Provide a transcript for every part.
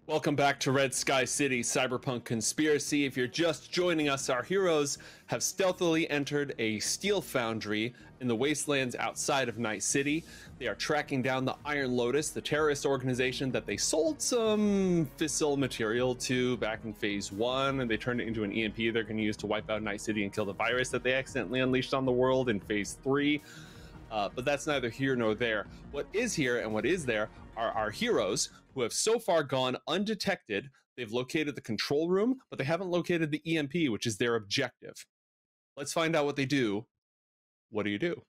Welcome back to Red Sky City, Cyberpunk Conspiracy. If you're just joining us, our heroes have stealthily entered a steel foundry in the wastelands outside of Night City. They are tracking down the Iron Lotus, the terrorist organization that they sold some fissile material to back in Phase 1, and they turned it into an EMP they're going to use to wipe out Night City and kill the virus that they accidentally unleashed on the world in Phase 3. But that's neither here nor there. What is here and what is there are our heroes who have so far gone undetected. They've located the control room, but they haven't located the EMP, which is their objective. Let's find out what they do. What do you do?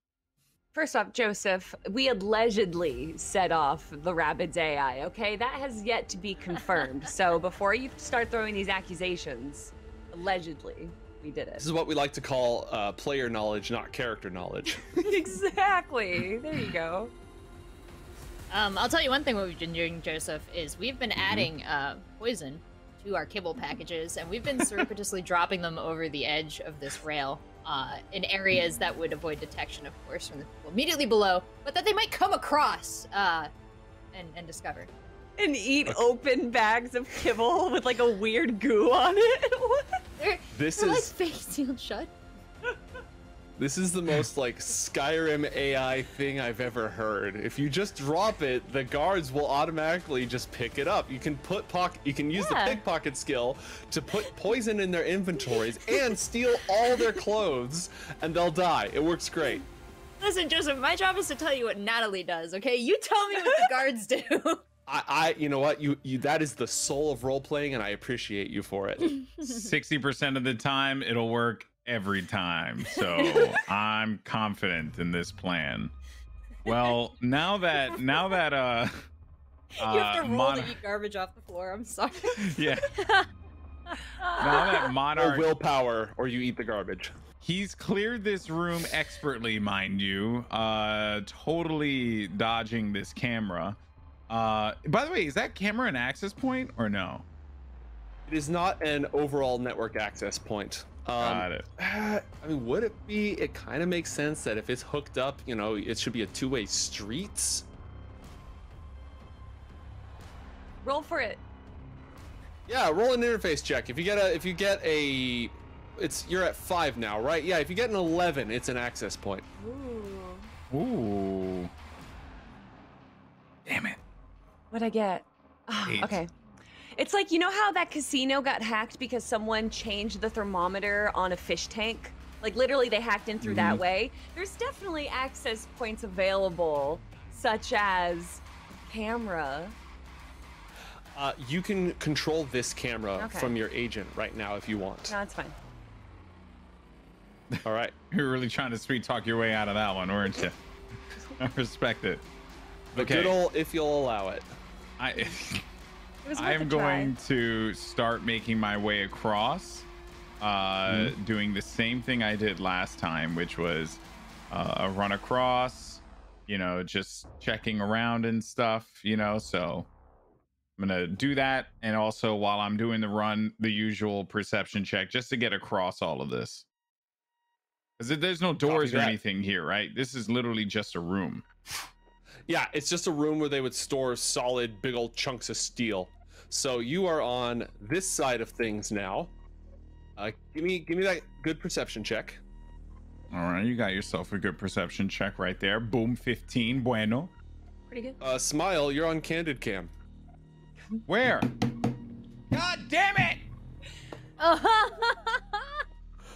First off, Joseph, we allegedly set off the Rabbids AI, okay? That has yet to be confirmed. So before you start throwing these accusations, allegedly, we did it. This is what we like to call player knowledge, not character knowledge. Exactly. There you go. I'll tell you one thing what we've been doing, Joseph, is we've been adding poison to our kibble packages, and we've been surreptitiously dropping them over the edge of this rail in areas that would avoid detection, of course, from the people immediately below, but that they might come across and discover. And eat open bags of kibble with like a weird goo on it. They're like fake sealed shut. This is the most like Skyrim AI thing I've ever heard. If you just drop it, the guards will automatically just pick it up. You can use the pickpocket skill to put poison in their inventories and steal all their clothes, and they'll die. It works great. Listen, Joseph, my job is to tell you what Natalie does, okay? You tell me what the guards do. You know what? You that is the soul of role playing, and I appreciate you for it. 60% of the time, it'll work every time. So I'm confident in this plan. Well, now that you have to roll to eat garbage off the floor. I'm sorry. Yeah. Now that Monarch or willpower, or you eat the garbage. He's cleared this room expertly, mind you. Totally dodging this camera. By the way, is that camera an access point or no? It is not an overall network access point. Got it. I mean, would it be? It kind of makes sense that if it's hooked up, you know, it should be a two-way street. Roll for it. Yeah, roll an interface check. If you get a, you're at 5 now, right? Yeah, if you get an 11, it's an access point. Ooh. Damn it. What'd I get? Oh, okay. It's like, you know how that casino got hacked because someone changed the thermometer on a fish tank? Like, literally, they hacked in through that way. There's definitely access points available, such as camera. You can control this camera from your agent right now if you want. No, it's fine. All right. You're really trying to sweet talk your way out of that one, weren't you? I respect it. The good old, if you'll allow it. I am going to start making my way across, doing the same thing I did last time, which was a run across, you know, just checking around and stuff, you know, so I'm going to do that. And also while I'm doing the run, the usual perception check just to get across all of this. Because there's no doors or anything here, right? This is literally just a room. Yeah, it's just a room where they would store solid, big old chunks of steel. So you are on this side of things now. Give me that good perception check. All right, you got yourself a good perception check right there. Boom, 15, bueno. Pretty good. Smile, you're on Candid Cam. Where? God damn it!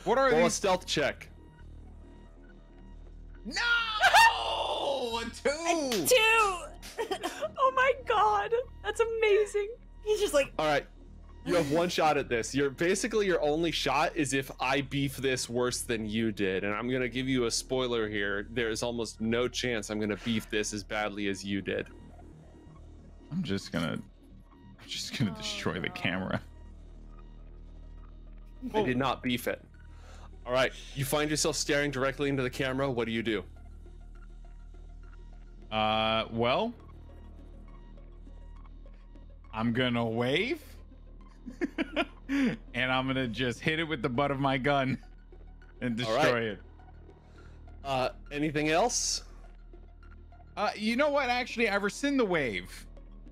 What are these? A stealth check. No! A 2! A 2! Oh my god, that's amazing. He's just like, all right, you have one shot at this. Your only shot is if I beef this worse than you did, and I'm gonna give you a spoiler here. There's almost no chance I'm gonna beef this as badly as you did. I'm just gonna destroy the camera. I did not beef it. All right, you find yourself staring directly into the camera. What do you do? Well, I'm gonna wave. and I'm gonna just hit it with the butt of my gun and destroy it. Anything else? You know what? Actually, I rescind the wave.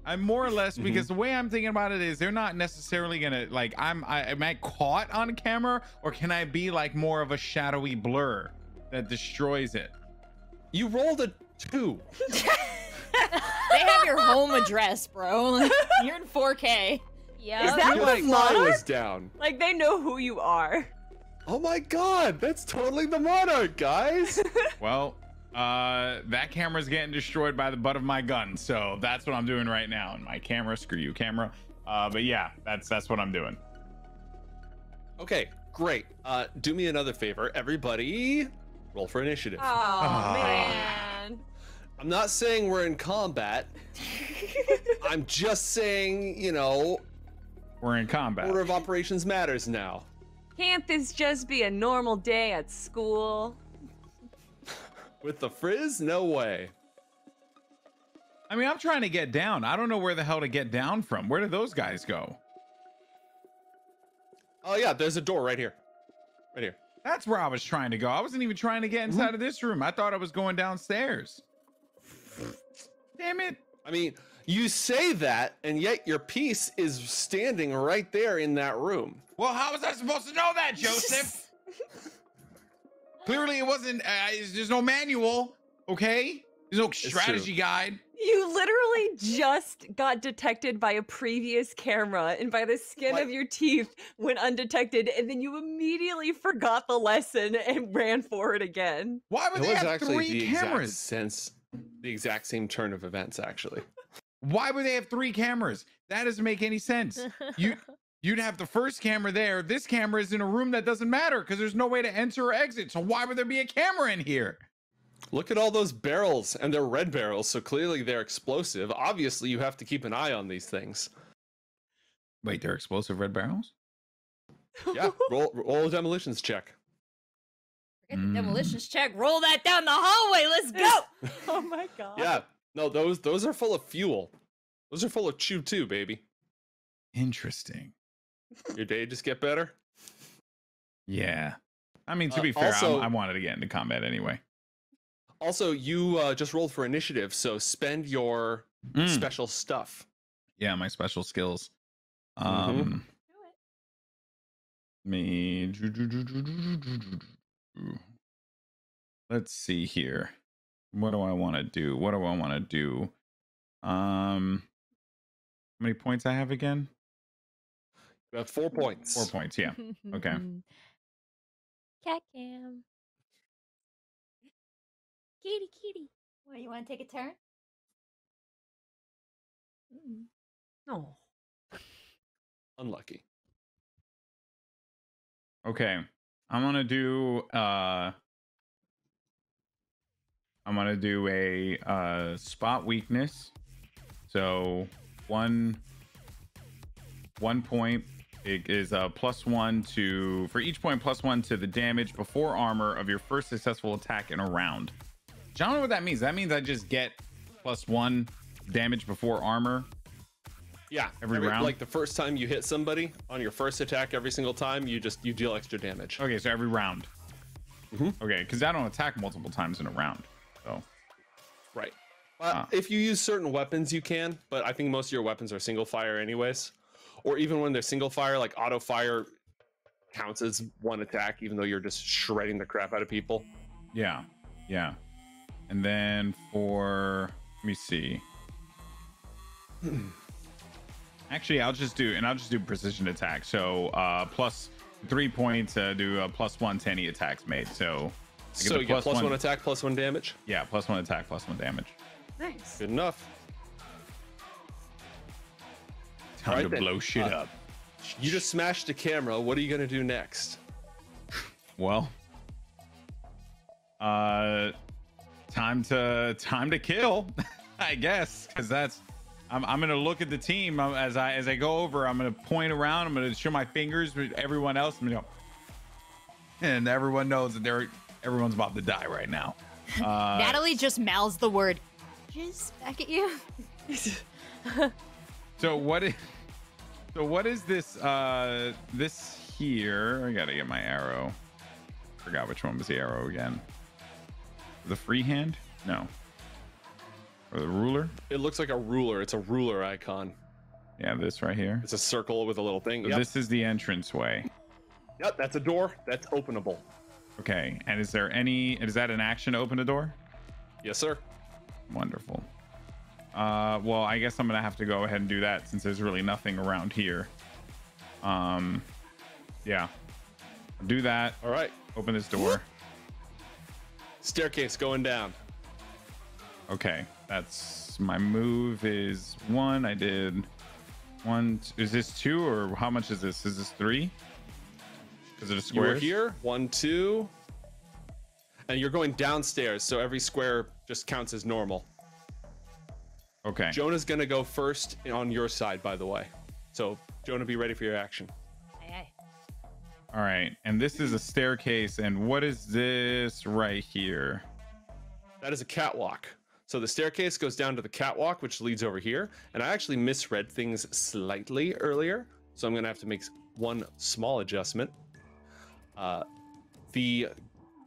I'm more or less because the way I'm thinking about it is they're not necessarily gonna like. Am I caught on camera, or can I be like more of a shadowy blur that destroys it? You rolled a 2. They have your home address, bro. You're in 4K. Yeah. Is that like the mine Monarch? was down. Like they know who you are. Oh my god, that's totally the Monarch, guys. Well, that camera's getting destroyed by the butt of my gun, so that's what I'm doing right now. And my camera, screw you, camera. But yeah, that's what I'm doing. Okay, great. Do me another favor, everybody. Roll for initiative. Oh man. I'm not saying we're in combat. I'm just saying, you know, we're in combat. Order of operations matters now. Can't this just be a normal day at school? With the frizz? No way. I mean, I'm trying to get down. I don't know where the hell to get down from. Where do those guys go? Oh yeah, there's a door right here. Right here. That's where I was trying to go. I wasn't even trying to get inside of this room. I thought I was going downstairs. Damn it. I mean, you say that, and yet your piece is standing right there in that room. Well, how was I supposed to know that, Joseph? Clearly it wasn't, there's no manual, okay? There's no strategy guide. You literally just got detected by a previous camera and by the skin of your teeth went undetected, and then you immediately forgot the lesson and ran for it again. Why would they have 3 cameras? The exact same turn of events, actually. Why would they have 3 cameras? That doesn't make any sense. You'd have the first camera there. This camera is in a room that doesn't matter because there's no way to enter or exit. So why would there be a camera in here? Look at all those barrels, and they're red barrels, so clearly they're explosive. Obviously, you have to keep an eye on these things. Wait, they're explosive red barrels? Yeah, roll a demolitions check. Forget the demolitions check. Roll that down the hallway. Let's go. Oh my god. Yeah, no, those are full of fuel. Those are full of chew too, baby. Interesting. Your day just get better? Yeah. I mean, to be fair, also, I wanted to get into combat anyway. Also, you just rolled for initiative, so spend your special stuff. Yeah, my special skills. Let's see here. What do I want to do? How many points I have again? You have 4 points. 4 points, yeah. Okay. Cat cam. Kitty. What, you want to take a turn? No. Unlucky. Okay. I'm gonna do a spot weakness. So one point. It is a +1 for each point, +1 to the damage before armor of your first successful attack in a round. I don't know what that means. That means I just get +1 damage before armor. Yeah, every round. Like the first time you hit somebody on your first attack, every single time you deal extra damage. Okay, so every round. Okay, because I don't attack multiple times in a round. So right. If you use certain weapons, you can, but I think most of your weapons are single fire anyways. Or even when they're single fire, like auto fire counts as one attack, even though you're just shredding the crap out of people. Yeah. And then for, let me see. Actually, I'll just do precision attack. So +3 points, do a +1 to any attacks made. So you get +1 attack, +1 damage? Yeah, +1 attack, +1 damage. Nice. Good enough. Time to blow shit up. You just smashed the camera. What are you gonna do next? Well, time to kill, I guess, because that's. I'm gonna look at the team as I go over. I'm gonna point around. I'm gonna show my fingers with everyone else. I'm gonna go, and everyone knows that everyone's about to die right now. Natalie just mouths the word "jizz" back at you. So So what is this? This here. I gotta get my arrow. Forgot which one was the arrow again. The free hand? No. Or the ruler? It looks like a ruler. It's a ruler icon. Yeah, this right here. It's a circle with a little thing. So this is the entrance way. Yep, that's a door. That's openable. Okay, and is that an action to open a door? Yes, sir. Wonderful. Well, I guess I'm gonna have to go ahead and do that since there's really nothing around here. Yeah. Do that. All right. Open this door. Staircase going down. Okay, that's my move is 1. I did 1. Is this 2 or how much is this? Is this 3? Is it a square? You were here. 1, 2. And you're going downstairs, so every square just counts as normal. Okay. Jonah's gonna go first on your side, by the way. So Jonah, be ready for your action. Aye, aye. All right, and this is a staircase, and what is this right here? That is a catwalk. So the staircase goes down to the catwalk, which leads over here. And I actually misread things slightly earlier, so I'm gonna have to make one small adjustment. The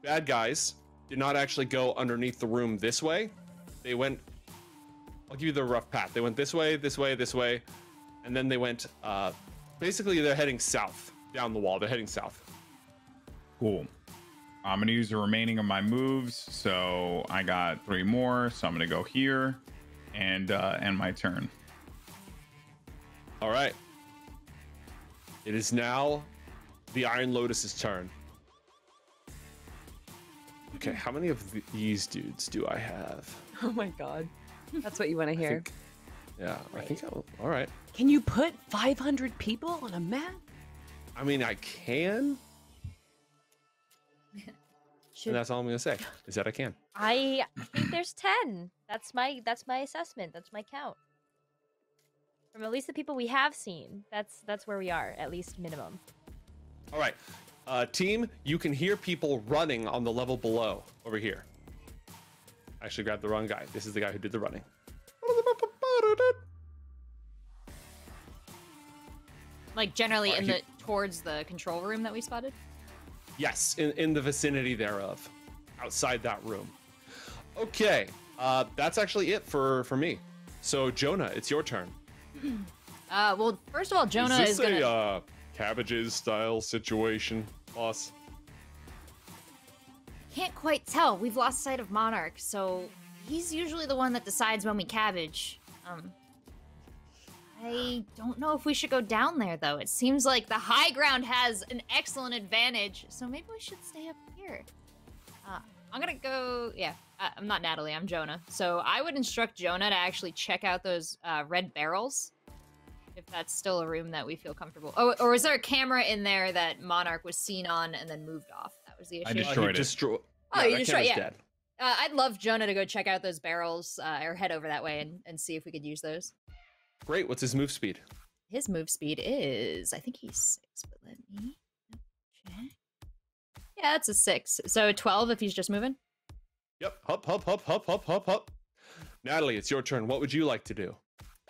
bad guys did not actually go underneath the room this way. They went, I'll give you the rough path. They went this way, this way, this way, and then they went, basically they're heading south, down the wall. They're heading south. Cool. I'm gonna use the remaining of my moves, so I got 3 more. So I'm gonna go here and end my turn. All right. It is now the Iron Lotus's turn. Okay, how many of these dudes do I have? Oh my god. That's what you want to hear. I think all right. Can you put 500 people on a map? I mean, I can. And that's all I'm gonna say is that I can. I think there's 10. That's my assessment. That's my count. From at least the people we have seen, that's where we are, at least minimum. All right, team, you can hear people running on the level below over here. I actually grabbed the wrong guy. This is the guy who did the running. Like generally towards the control room that we spotted? Yes, in the vicinity thereof, outside that room. Okay, that's actually it for me. So Jonah, it's your turn. Well, first of all, Jonah is is this gonna... a cabbages style situation, boss? Can't quite tell. We've lost sight of Monarch, so he's usually the one that decides when we cabbage. I don't know if we should go down there, though. It seems like the high ground has an excellent advantage, so maybe we should stay up here. I'm gonna go... Yeah, I'm not Natalie, I'm Jonah. So I would instruct Jonah to actually check out those red barrels, if that's still a room that we feel comfortable. Oh, or is there a camera in there that Monarch was seen on and then moved off? That was the issue. I destroyed it. Oh, you that destroyed it, yeah. dead. I'd love Jonah to go check out those barrels, or head over that way and see if we could use those. Great, what's his move speed? His move speed is, I think he's 6, but let me check. Yeah, it's a 6. So 12 if he's just moving? Yep, hop. Natalie, it's your turn. What would you like to do?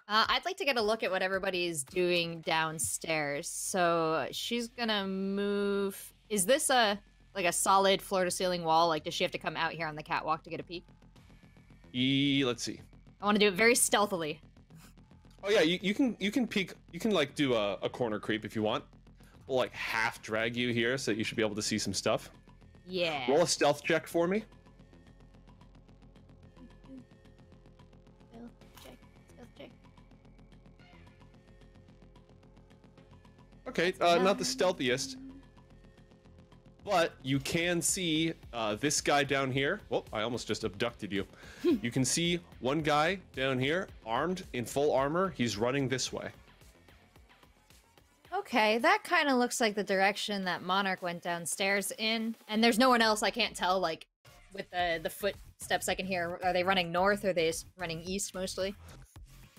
I'd like to get a look at what everybody's doing downstairs. So she's gonna move... Is this like a solid floor-to-ceiling wall? Like, does she have to come out here on the catwalk to get a peek? Let's see. I want to do it very stealthily. Oh yeah, you can peek. You can like do a corner creep if you want. We'll like half drag you here, so you should be able to see some stuff. Yeah. Roll a stealth check for me. Stealth check. Okay, not the stealthiest, but you can see this guy down here. Oh, I almost just abducted you. You can see one guy down here, armed in full armor. He's running this way. Okay, that kind of looks like the direction that Monarch went downstairs in. And there's no one else, I can't tell, like, with the footsteps I can hear. Are they running north, or are they running east, mostly?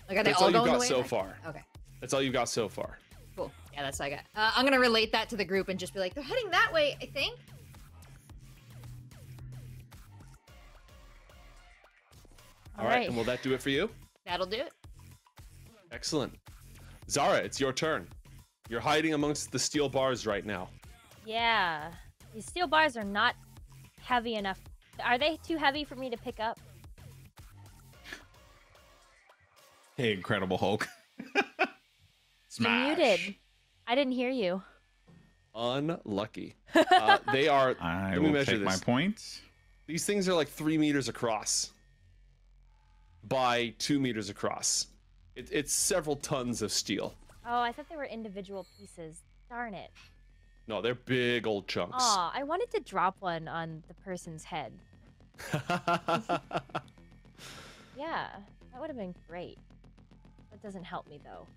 Like, are they all going the way? That's all you've got so far. Okay. That's all you've got so far. Cool. Yeah, that's what I got. I'm gonna relate that to the group and just be like, they're heading that way, I think? All right, and will that do it for you? That'll do it. Excellent. Zara, it's your turn. You're hiding amongst the steel bars right now. Yeah. These steel bars are not heavy enough. Are they too heavy for me to pick up? Hey, Incredible Hulk. Smash. You muted. I didn't hear you. Unlucky. They are. I let me will measure take this. my points. These things are like 3 meters across by 2 meters across. It's several tons of steel. Oh, I thought they were individual pieces. Darn it. No, they're big old chunks. Aw, I wanted to drop one on the person's head. Yeah, that would have been great. That doesn't help me though.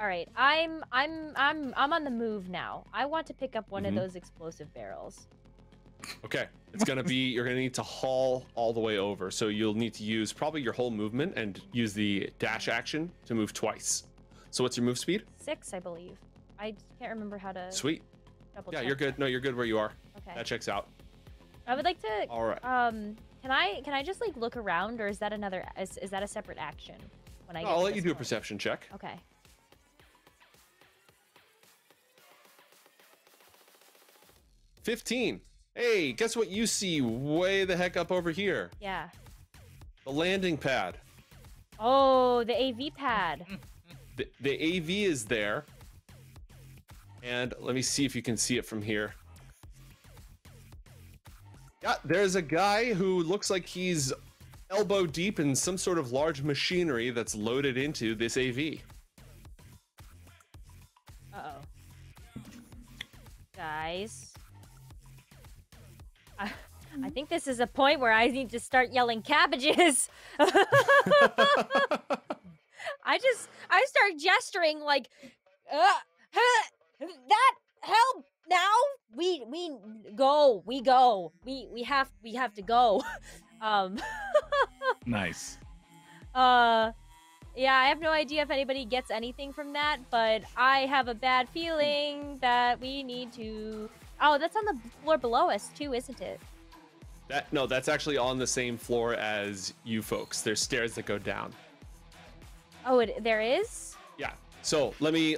All right, I'm on the move now. I want to pick up one of those explosive barrels. Okay, it's gonna be, you're gonna need to haul all the way over. So you'll need to use probably your whole movement and use the dash action to move twice. So what's your move speed? 6, I believe. I just can't remember how to. Sweet. Double Yeah, check you're good. that. No, you're good where you are. Okay. That checks out. I would like to. All right. Can I just like look around, or is that another? Is that a separate action? When I. No, Get I'll to let you this do a point? perception check. Okay. 15. Hey, guess what you see way the heck up over here? Yeah. The landing pad. Oh, the AV pad. The AV is there. And let me see if you can see it from here. Yeah, there's a guy who looks like he's elbow deep in some sort of large machinery that's loaded into this AV. Uh-oh. Guys. I think this is a point where I need to start yelling cabbages. I start gesturing like, that help now. We go. We have to go. Nice. Yeah, I have no idea if anybody gets anything from that, but I have a bad feeling that we need to. Oh, that's on the floor below us too, isn't it? No, that's actually on the same floor as you folks. There's stairs that go down. Oh, there is? Yeah. So let me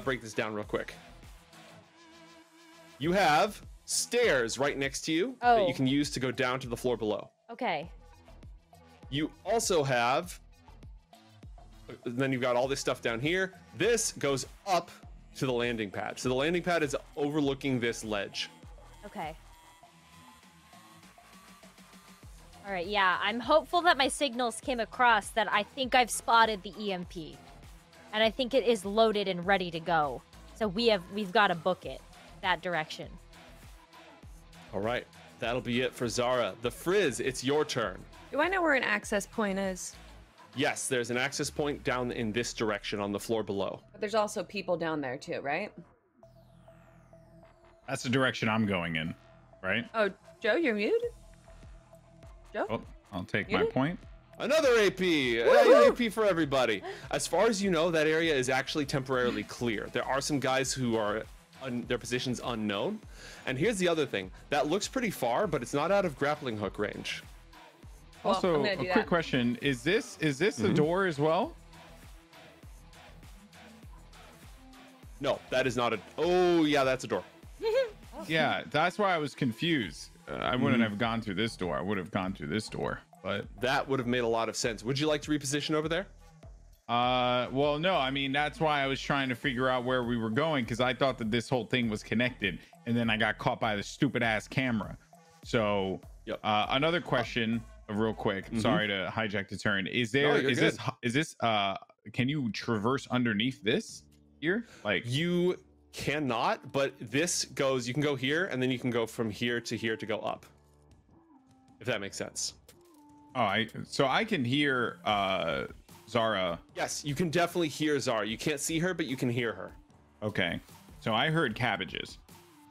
break this down real quick. You have stairs right next to you that you can use to go down to the floor below. Okay. You also have, then you've got all this stuff down here. This goes up to the landing pad. So the landing pad is overlooking this ledge. Okay. All right, yeah, I'm hopeful that my signals came across that I think I've spotted the EMP. And I think it is loaded and ready to go. So we've got to book it that direction. All right, that'll be it for Zara. The Frizz, it's your turn. Do I know where an access point is? Yes, there's an access point down in this direction on the floor below. But there's also people down there too, right? That's the direction I'm going in, right? Oh, Joe, you're muted? Joe? Oh, I'll take my Muted? point. Another AP! AP for everybody. As far as you know, that area is actually temporarily clear. There are some guys who are their positions unknown. And here's the other thing. That looks pretty far, but it's not out of grappling hook range. Well, Also, I'm gonna a do quick that. question. Is this a door as well? No, that is not a... Oh, yeah, that's a door. Yeah, that's why I was confused. I wouldn't have gone through this door. I would have gone through this door, but... That would have made a lot of sense. Would you like to reposition over there? Well, no, I mean, that's why I was trying to figure out where we were going, because I thought that this whole thing was connected, and then I got caught by the stupid ass camera. So, Yep. Another question, real quick. Sorry to hijack the turn. Is there? No, you're is this? Can you traverse underneath this here? Like You cannot, but this goes... You can go here, and then you can go from here to go up. If that makes sense. Oh, so I can hear Zara. Yes, you can definitely hear Zara. You can't see her, but you can hear her. Okay, so I heard cabbages.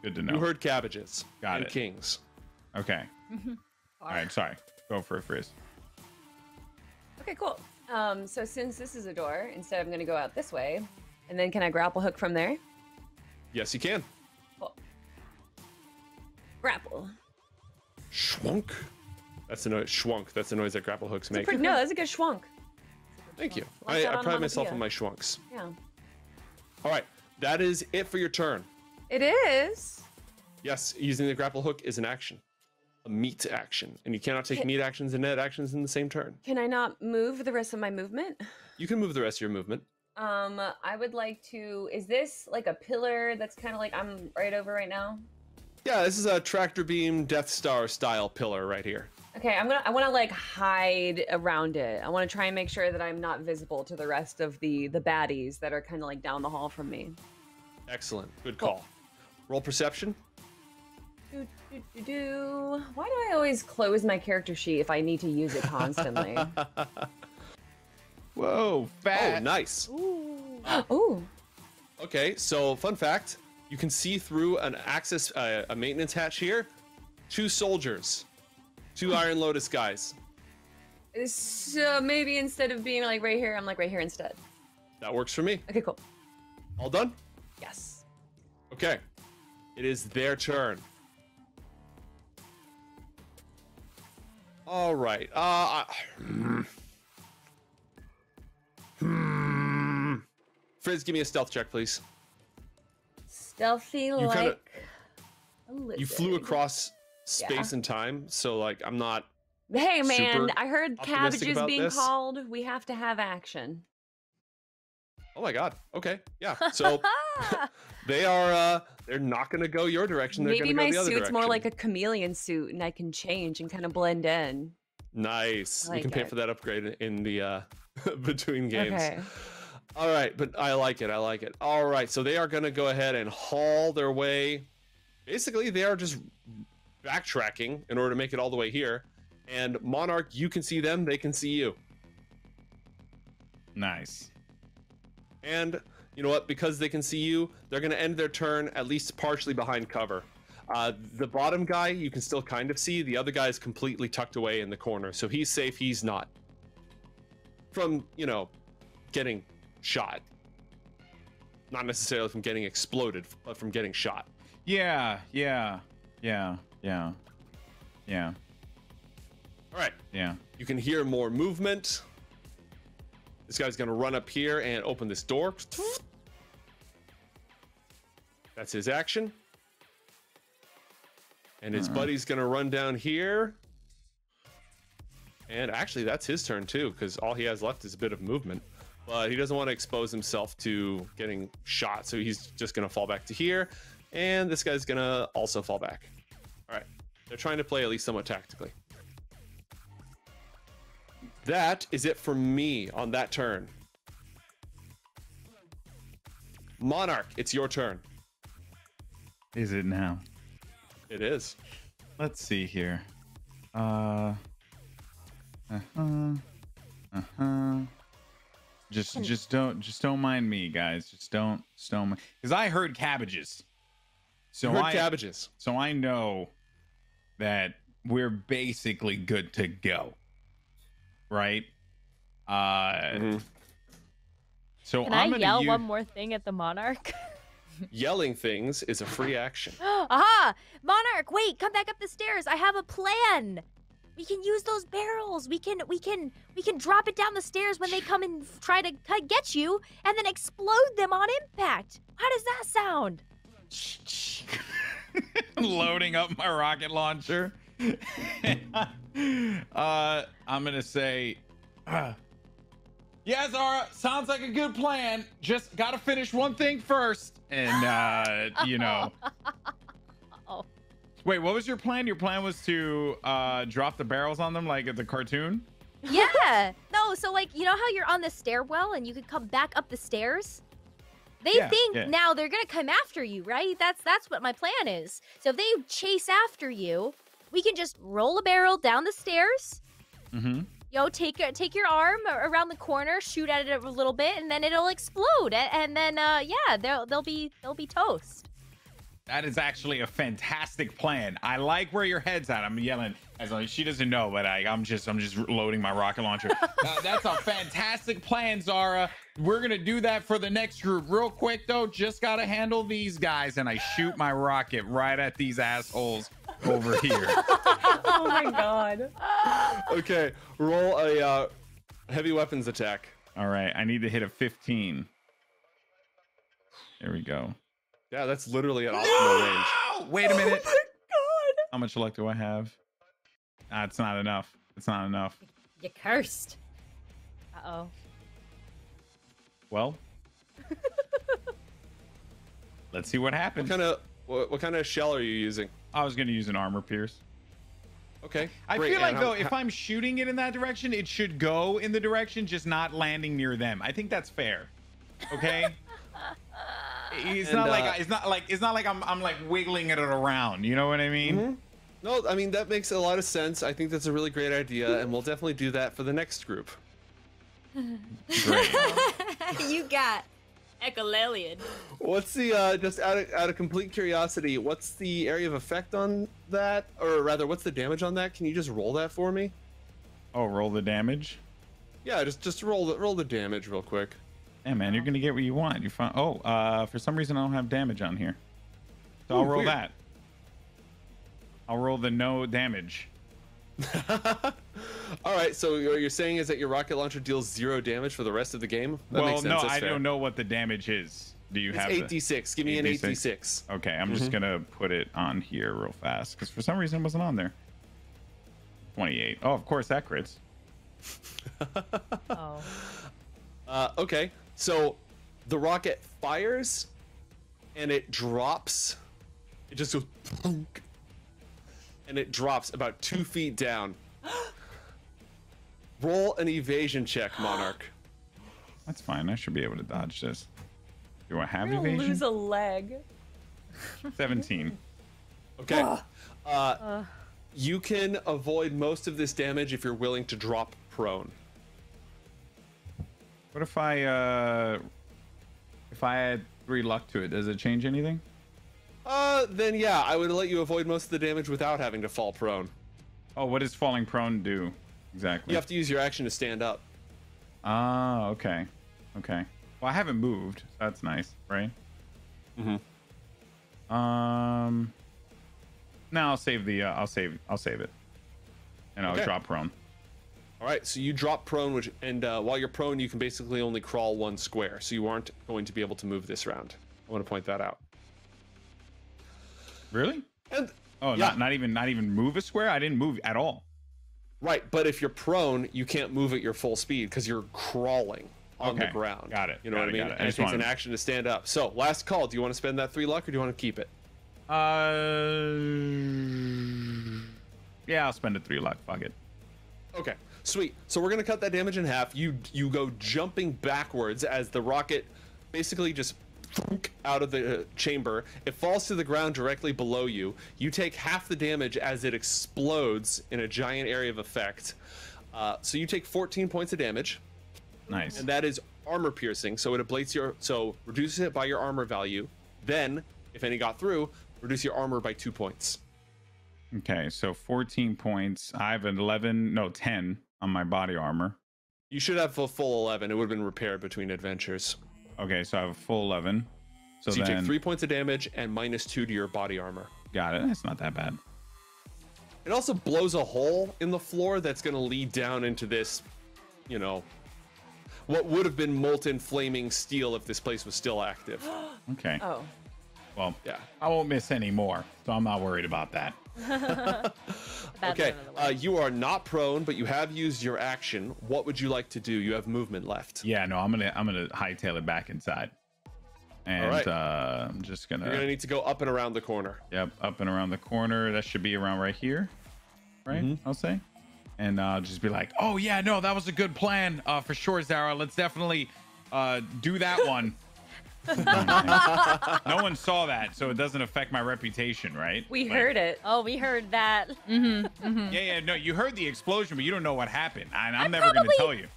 Good to know. You heard cabbages. Got and it. kings. Okay. All right, sorry. Go for it, Frizz. Okay, cool. So since this is a door, instead I'm gonna go out this way, and then can I grapple hook from there? Yes, you can. Cool. Grapple. Schwunk. That's the noise. Schwunk. That's the noise that grapple hooks make. No, that's a good schwunk. Thank you. Lock I out on pride myself onomatopoeia. on my schwunks. Yeah. All right, that is it for your turn. It is. Yes, using the grapple hook is an action, a meat action, and you cannot take meat actions and net actions in the same turn. Can I not move the rest of my movement? You can move the rest of your movement. I would like to. Is this like a pillar that's kind of like I'm right over right now? Yeah, this is a tractor beam Death Star style pillar right here. Okay, I want to like hide around it. I want to try and make sure that I'm not visible to the rest of the baddies that are kind of like down the hall from me. Excellent. Good call. Roll perception. Why do I always close my character sheet if I need to use it constantly? Whoa, fat. Oh, nice. Ooh. Okay, so fun fact, you can see through an a maintenance hatch here. 2 soldiers. 2 Iron Lotus guys. So maybe instead of being like right here, I'm like right here instead. That works for me. Okay, cool. All done? Yes. Okay. It is their turn. All right. Frizz, give me a stealth check, please. Stealthy like a lizard. You flew across space and time, so like I'm not. Hey man, super I heard optimistic cabbages about being this. called. We have to have action. Oh my god. Okay. Yeah. So they are. They're not going to go your direction. They're Maybe going to go my the other suit's direction. more like a chameleon suit, and I can change and kind of blend in. Nice. I We can like pay it. for that upgrade in the between games. Okay. All right, but I like it. I like it. All right, so they are going to go ahead and haul their way. Basically, they are just backtracking in order to make it all the way here. And Monarch, you can see them. They can see you. Nice. And you know what? Because they can see you, they're going to end their turn at least partially behind cover. The bottom guy, you can still kind of see. The other guy is completely tucked away in the corner. So he's safe. He's not. From, getting shot. Not necessarily from getting exploded, but from getting shot. Yeah. All right. Yeah. You can hear more movement. This guy's going to run up here and open this door. That's his action. And his buddy's going to run down here. And actually, that's his turn too, because all he has left is a bit of movement. But he doesn't want to expose himself to getting shot, so he's just going to fall back to here. And this guy's going to also fall back. All right. They're trying to play at least somewhat tactically. That is it for me on that turn. Monarch, it's your turn. Is it now? It is. Let's see here. Just don't mind me, guys. Just don't mind. Because I heard cabbages. So You heard cabbages. So I know that we're basically good to go. Right? So Can I'm I gonna yell use... one more thing at the Monarch? Yelling things is a free action. Aha! Monarch, wait, come back up the stairs. I have a plan. We can use those barrels. We can drop it down the stairs when they come and try to get you, and then explode them on impact. How does that sound? Loading up my rocket launcher. I'm gonna say, yeah, Zara, sounds like a good plan. Just gotta finish one thing first, and Oh. Wait, what was your plan? Your plan was to drop the barrels on them like at the cartoon? Yeah. No, so like, you know how you're on the stairwell and you can come back up the stairs? They think now they're gonna come after you, right? That's what my plan is. So if they chase after you, we can just roll a barrel down the stairs. Mm-hmm. Take your arm around the corner, shoot at it a little bit, and then it'll explode. And then they'll be toast. That is actually a fantastic plan. I like where your head's at. I'm yelling as long as she doesn't know, but I'm just loading my rocket launcher. That's a fantastic plan, Zara. We're gonna do that for the next group. Real quick though, just gotta handle these guys, and I shoot my rocket right at these assholes over here. Oh my god. Okay, roll a heavy weapons attack. All right, I need to hit a 15. There we go. Yeah, that's literally an optimal range. Wait a minute. Oh my god! How much luck do I have? It's not enough. It's not enough. You cursed. Uh-oh. Well, let's see what happens. What kind of shell are you using? I was going to use an armor pierce. Okay. I great. feel like, And though, if I'm shooting it in that direction, it should go in the direction, just not landing near them. I think that's fair. Okay? It's not like I'm like wiggling it around. You know what I mean? Mm-hmm. No, I mean, that makes a lot of sense. I think that's a really great idea, and we'll definitely do that for the next group. Great. You got echolalian. What's the, just out of complete curiosity, what's the area of effect on that? Or rather, what's the damage on that? Can you just roll that for me? Oh, roll the damage? Yeah, just roll the damage real quick. Yeah, man, you're going to get what you want. You find, for some reason, I don't have damage on here. So I'll roll weird. that. I'll roll the no damage. All right, so what you're saying is that your rocket launcher deals 0 damage for the rest of the game? That makes sense. No, That's I fair. don't know what the damage is. Do you It's have 8d6. Give me an 8d6. Okay, I'm just going to put it on here real fast because for some reason it wasn't on there. 28. Oh, of course, that crits. Oh. Okay, so the rocket fires and it drops. It just goes plunk, and it drops about 2 feet down. Roll an evasion check, Monarch. That's fine. I should be able to dodge this. Do I have You're gonna evasion? lose a leg. 17. Okay. You can avoid most of this damage if you're willing to drop prone. What if I add 3 luck to it? Does it change anything? Then yeah, I would let you avoid most of the damage without having to fall prone. Oh, what does falling prone do exactly? You have to use your action to stand up. Ah, okay. Okay. Well, I haven't moved. So that's nice, right? Mm-hmm. No, I'll save the I'll save it. And I'll Okay. drop prone. All right, so you drop prone, and while you're prone, you can basically only crawl 1 square, so you aren't going to be able to move this round. I want to point that out. Really? And Oh, yeah. not even move a square? I didn't move at all. Right, but if you're prone, you can't move at your full speed because you're crawling on the Okay, ground. got it, You know got what it, I mean? got it. I And it just takes an wanted- action to stand up. So, last call. Do you want to spend that 3 luck, or do you want to keep it? Yeah, I'll spend a 3 luck. Fuck it. Okay, sweet. So we're gonna cut that damage in half. You go jumping backwards as the rocket basically just out of the chamber. It falls to the ground directly below you. You take half the damage as it explodes in a giant area of effect. So you take 14 points of damage, Nice. and that is armor piercing. So it ablates reduces it by your armor value. Then, if any got through, reduce your armor by 2 points. Okay, so 14 points. I have 10 on my body armor. You should have a full 11. It would have been repaired between adventures. Okay, so I have a full 11. So So you then, take 3 points of damage and -2 to your body armor. got it. That's not that bad. It also blows a hole in the floor that's going to lead down into this, what would have been molten flaming steel if this place was still active. Okay. Oh. Well, Yeah. I won't miss any more, so I'm not worried about that. That's Okay, out of the way. you are not prone, but you have used your action. What would you like to do? You have movement left. Yeah, no, I'm gonna hightail it back inside, and right. I'm just You're going to need to go up and around the corner. Yep, up and around the corner. That should be around right here, right? I'll say. And I'll just be like, oh, yeah, no, that was a good plan for sure, Zara. Let's definitely do that one. No one saw that, so it doesn't affect my reputation, right? We Like, heard it. Oh, we heard that. Yeah, no, you heard the explosion, but you don't know what happened. And I'm never going to tell you.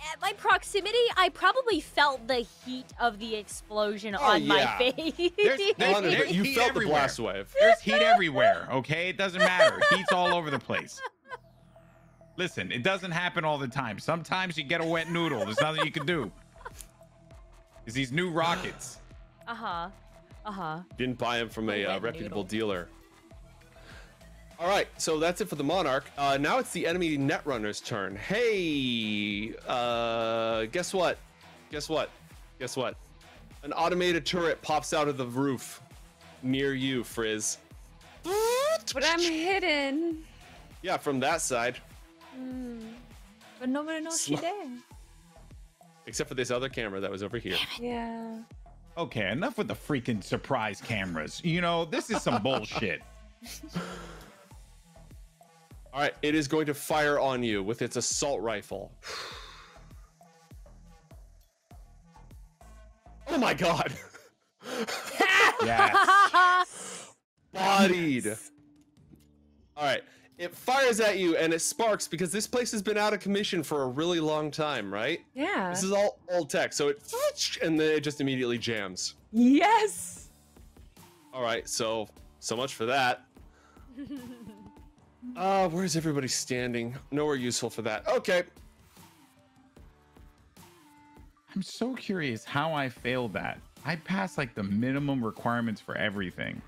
At my proximity, I probably felt the heat of the explosion on my yeah. face. There's You heat felt the everywhere. blast wave. There's heat everywhere, okay? It doesn't matter. Heat's all over the place. Listen, it doesn't happen all the time. Sometimes you get a wet noodle. There's nothing you can do. It's these new rockets. Uh-huh. Didn't buy them from a wet reputable noodle. dealer. All right, so that's it for the Monarch. Now it's the enemy Netrunner's turn. Hey, guess what? Guess what? Guess what? An automated turret pops out of the roof near you, Frizz. But I'm hidden. Yeah, from that side. But nobody knows she's there. Except for this other camera that was over here. Yeah. Okay, enough with the freaking surprise cameras. You know, this is some bullshit. All right, it is going to fire on you with its assault rifle. Oh my god. Yes. Bodied. All right, it fires at you and it sparks because this place has been out of commission for a really long time, right? Yeah. This is all old tech, so it and then it just immediately jams. Yes. All right, so much for that. Where's everybody standing? Nowhere useful for that. Okay. I'm so curious how I failed that. I passed like the minimum requirements for everything.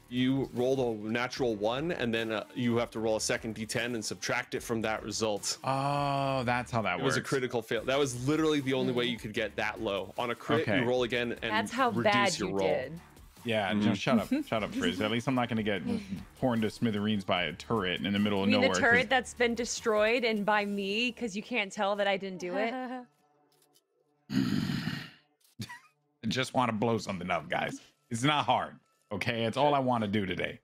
You rolled a natural 1, and then you have to roll a second d10 and subtract it from that result. Oh, that's how that works. It was a critical fail. That was literally the only way you could get that low. On a crit, you roll again and that's how reduce bad your you roll. did. Yeah, just shut up, Frizz. At least I'm not gonna get torn to smithereens by a turret in the middle of You mean nowhere. the turret that's been destroyed and by me because you can't tell that I didn't do it? I just want to blow something up, guys. It's not hard, okay? It's all I want to do today.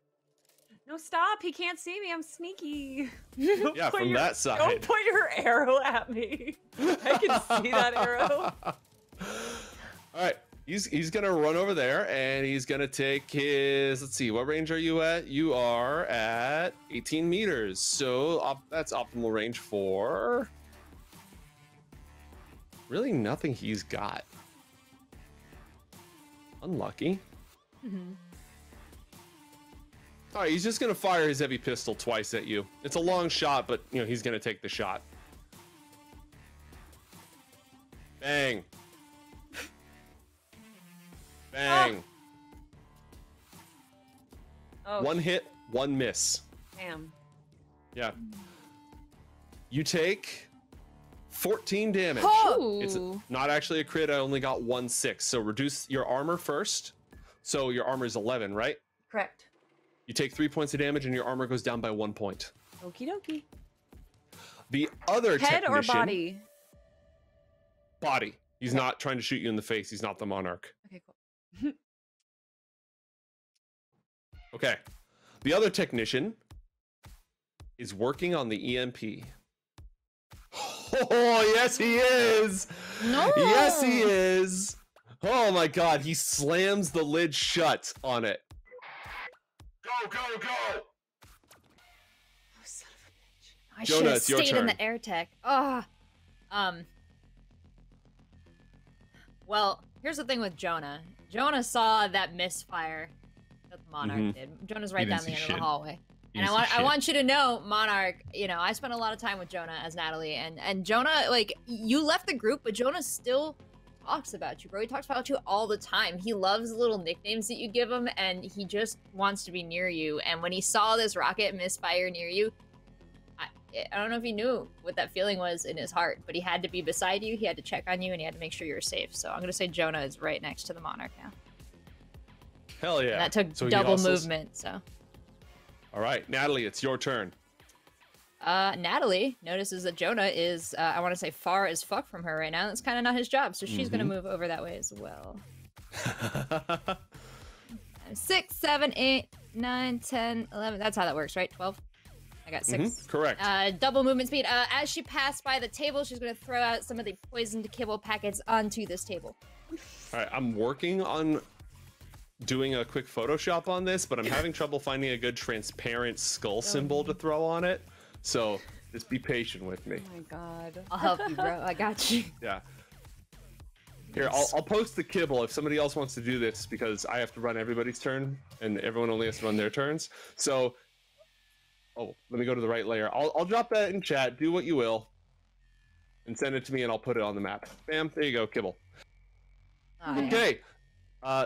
No, stop. He can't see me. I'm sneaky. Yeah, from that side. Don't point your arrow at me. I can see that arrow. All right. He's gonna run over there and he's gonna take his, let's see, what range are you at? You are at 18 meters. So that's optimal range for really nothing he's got. Unlucky. All right, he's just gonna fire his heavy pistol twice at you. It's a long shot, but you know, he's gonna take the shot. Bang. Bang. Oh, One hit, one miss. damn. Yeah. You take 14 damage. Oh! It's not actually a crit. I only got 1/6. So reduce your armor first. So your armor is 11, right? Correct. You take 3 points of damage and your armor goes down by 1 point. Okie dokie. The other Head technician, or body? Body. He's not trying to shoot you in the face. He's not the Monarch. Okay, cool. Okay. The other technician is working on the EMP. Oh, yes, he is. No. Yes, he is. Oh, my God. He slams the lid shut on it. Go, go, go. Oh, son of a bitch. I Jonah, should have it's your stayed in turn. the air tech. Oh. Well, here's the thing with Jonah. Jonah saw that misfire that the Monarch did. Jonah's right He down didn't the see end of shit. the hallway. He And didn't see I shit. want you to know, Monarch, you know, I spent a lot of time with Jonah as Natalie, and Jonah, like, you left the group, but Jonah still talks about you, bro. He talks about you all the time. He loves the little nicknames that you give him, and he just wants to be near you. And when he saw this rocket misfire near you, I don't know if he knew what that feeling was in his heart, but he had to be beside you, he had to check on you, and he had to make sure you were safe. So I'm going to say Jonah is right next to the Monarch now. Hell yeah. And that took So he double hustles. movement, so. All right, Natalie, it's your turn. Natalie notices that Jonah is, I want to say, far as fuck from her right now. That's kind of not his job, so she's going to move over that way as well. 6, 7, 8, 9, 10, 11. That's how that works, right? 12? I got 6. Correct. Double movement speed. As she passed by the table, she's going to throw out some of the poisoned kibble packets onto this table. All right, I'm working on doing a quick Photoshop on this, but I'm having trouble finding a good transparent skull symbol to throw on it. So just be patient with me. Oh my god. I'll help you, bro. I got you. Yeah. Here, I'll post the kibble if somebody else wants to do this, because I have to run everybody's turn and everyone only has to run their turns. So, oh, let me go to the right layer. I'll drop that in chat. Do what you will, and send it to me, and I'll put it on the map. Bam, there you go, kibble. Oh, yeah. Okay,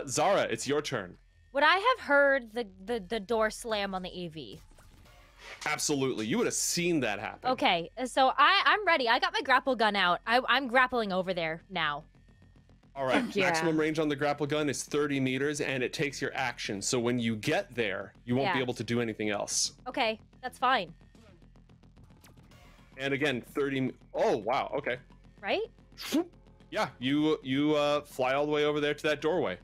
Zara, it's your turn. Would I have heard the door slam on the AV? Absolutely. You would have seen that happen. Okay, so I'm ready. I got my grapple gun out. I'm grappling over there now. All right. Yeah. Maximum range on the grapple gun is 30 meters, and it takes your action. So when you get there, you won't be Yeah. able to do anything else. Okay, that's fine. And again, 30. Oh, wow. Okay. Right? Yeah, you fly all the way over there to that doorway.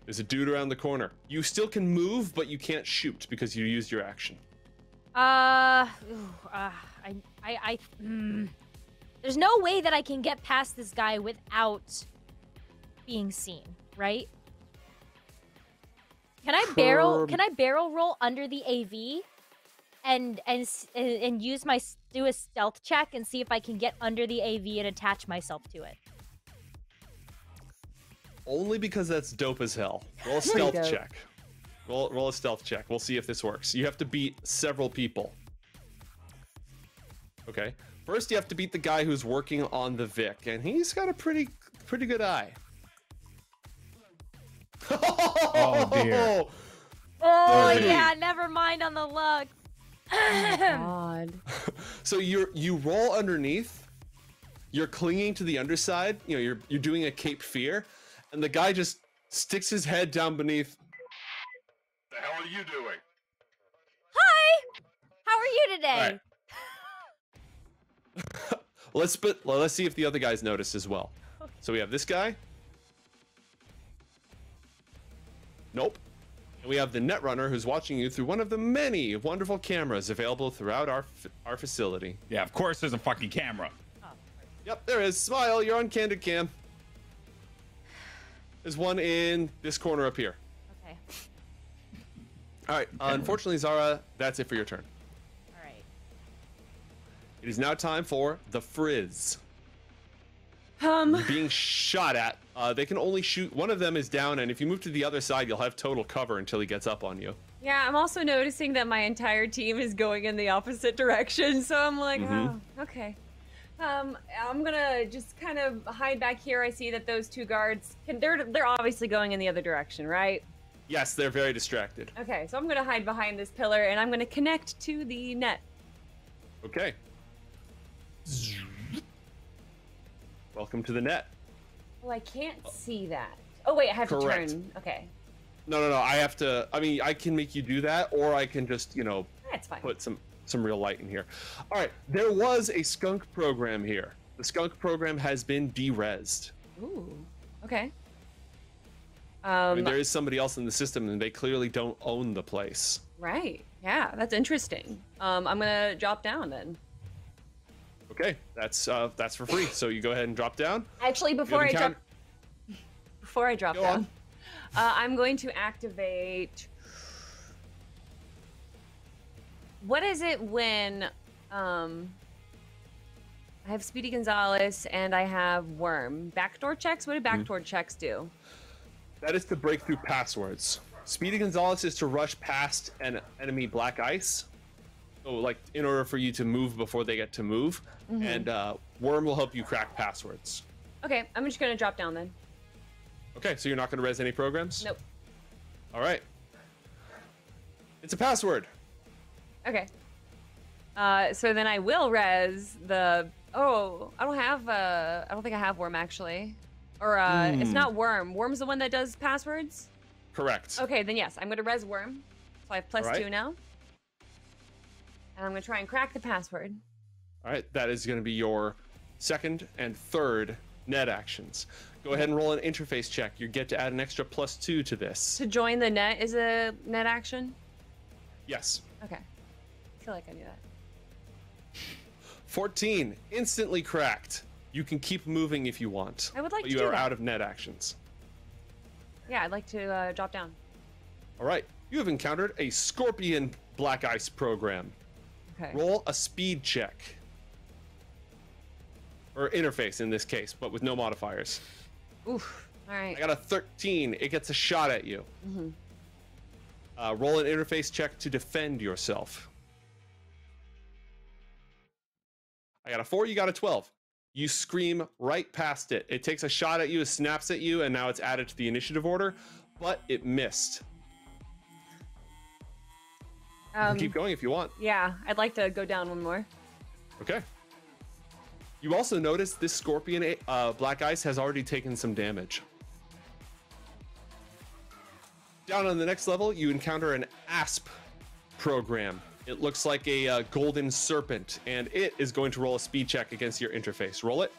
There's a dude around the corner. You still can move, but you can't shoot because you used your action. There's no way that I can get past this guy without being seen, right? Can I barrel roll under the AV and use do a stealth check and see if I can get under the AV and attach myself to it? Only because that's dope as hell. Roll a stealth check. Roll a stealth check. We'll see if this works. You have to beat several people. Okay. First, you have to beat the guy who's working on the Vic, and he's got a pretty good eye. Oh dear. Oh Dirty. yeah, never mind on the luck. Oh, God. So you roll underneath. You're clinging to the underside. You know, you're doing a Cape Fear, and the guy just sticks his head down beneath. The hell are you doing? Hi. How are you today? All right. Let's see if the other guys notice as well. So we have this guy. Nope. And we have the Netrunner who's watching you through one of the many wonderful cameras available throughout our facility. Yeah, of course there's a fucking camera. Yep, there is. Smile, you're on Candid Cam. There's one in this corner up here. Okay. All right. Unfortunately, Zara, that's it for your turn. All right. It is now time for the Frizz. Being shot at. They can only shoot. One of them is down, and if you move to the other side, you'll have total cover until he gets up on you. Yeah, I'm also noticing that my entire team is going in the opposite direction, so I'm like, oh, okay. I'm gonna just kind of hide back here. I see that those two guards they're obviously going in the other direction, right? Yes, they're very distracted. Okay, so I'm gonna hide behind this pillar and I'm gonna connect to the net. Okay. Welcome to the net. Oh, I can't see that. Oh wait, I have Correct. to turn. Okay, No. I have to. I mean, I can make you do that, or I can just, that's fine. put some real light in here. All right. There was a skunk program here. The skunk program has been de-rezzed. Ooh. Okay. I mean, there is somebody else in the system, and they clearly don't own the place. Right. Yeah, that's interesting. I'm gonna drop down then. Okay, that's for free. So you go ahead and drop down. Actually, before I drop Go down, on. I'm going to activate. What is it when I have Speedy Gonzalez and I have Worm? Backdoor checks? What do backdoor checks do? That is to break through passwords. Speedy Gonzalez is to rush past an enemy black ice. So, like, in order for you to move before they get to move. And Worm will help you crack passwords. Okay, I'm just gonna drop down then. Okay, so you're not going to res any programs? Nope. All right. It's a password. Okay. So then I will res the. Oh, I don't think I have Worm actually. Or it's not Worm. Worm's the one that does passwords. Correct. Okay, then yes, I'm gonna res Worm. So I have plus All right. 2 now. And I'm gonna try and crack the password. All right, that is going to be your second and third net actions. Go ahead and roll an interface check. You get to add an extra +2 to this. To join the net is a net action? Yes. Okay. I feel like I knew that. 14, instantly cracked. You can keep moving if you want. I would like but to you do are that. out of net actions. Yeah, I'd like to drop down. All right, you have encountered a Scorpion Black Ice program. Okay. Roll a speed check. Or interface in this case, but with no modifiers. Oof. All right. I got a 13. It gets a shot at you. Roll an interface check to defend yourself. I got a 4. You got a 12. You scream right past it. It takes a shot at you, it snaps at you, and now it's added to the initiative order, but it missed. You can keep going if you want. Yeah, I'd like to go down one more. Okay. You also notice this scorpion black ice has already taken some damage. Down on the next level, you encounter an asp program. It looks like a golden serpent, and it is going to roll a speed check against your interface. Roll it.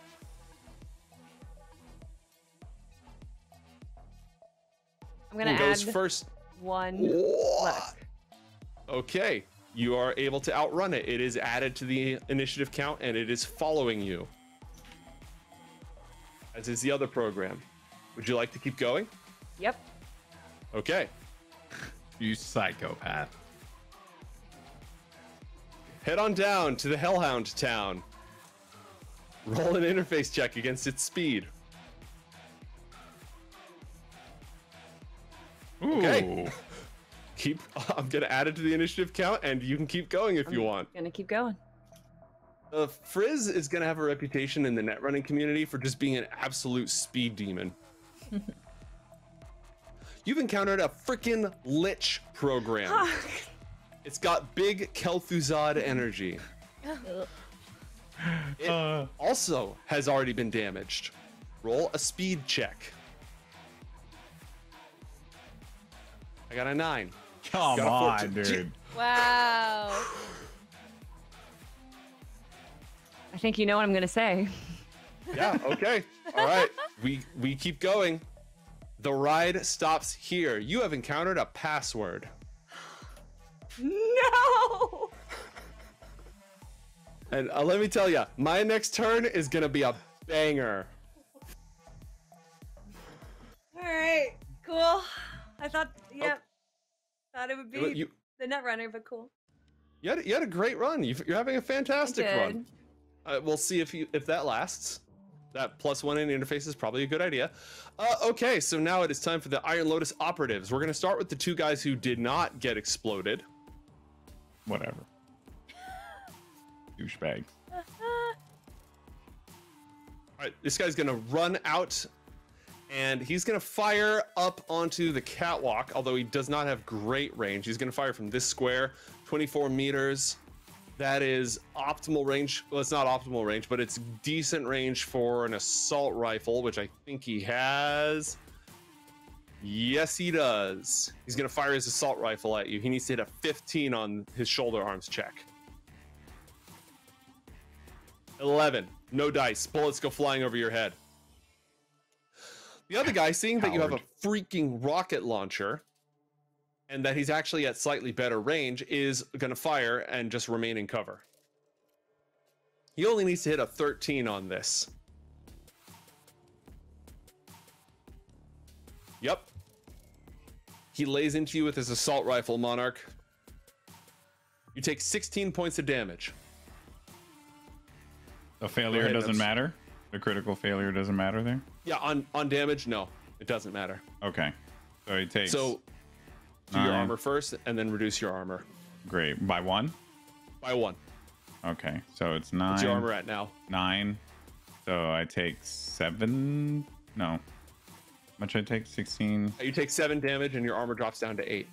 I'm gonna Who goes add first? one What? luck. Okay, you are able to outrun it. It is added to the initiative count, and it is following you, as is the other program. Would you like to keep going? Yep. Okay. You psychopath. Head on down to the Hellhound Town. Roll an interface check against its speed. Ooh. Okay. I'm gonna add it to the initiative count, and you can keep going if you want. Gonna keep going. Frizz is gonna have a reputation in the net running community for just being an absolute speed demon. You've encountered a freaking Lich program. It's got big Kel'Thuzad energy. It also has already been damaged. Roll a speed check. I got a 9. Come Got a on, 14. dude. Wow. I think you know what I'm gonna say. Yeah, okay. All right. We keep going. The ride stops here. You have encountered a password. No! And let me tell you, my next turn is gonna be a banger. Alright, cool. I thought, yep. Thought it would be the Netrunner, but cool. You had a great run. You're having a fantastic run. We'll see if that lasts. That +1 in interface is probably a good idea. Okay, so now it is time for the Iron Lotus operatives. We're gonna start with the 2 guys who did not get exploded. Whatever. Douchebag. All right, this guy's gonna run out, and he's gonna fire up onto the catwalk, although he does not have great range. He's gonna fire from this square, 24 meters. That is optimal range. Well, it's not optimal range, but it's decent range for an assault rifle, which I think he has. Yes, he does. He's gonna fire his assault rifle at you. He needs to hit a 15 on his shoulder arms check. 11. No dice. Bullets go flying over your head. The other guy, seeing that you have a freaking rocket launcher, and that he's actually at slightly better range, is gonna fire and just remain in cover. He only needs to hit a 13 on this. Yep. He lays into you with his assault rifle, Monarch. You take 16 points of damage. The failure doesn't matter? The critical failure doesn't matter there? Yeah, on damage, no. It doesn't matter. Okay. So he takes... So, do your armor first, and then reduce your armor. Great. By 1? By 1. Okay. So it's 9. What's your armor at now? 9. So I take 7... No. How much I take? 16? You take 7 damage, and your armor drops down to 8.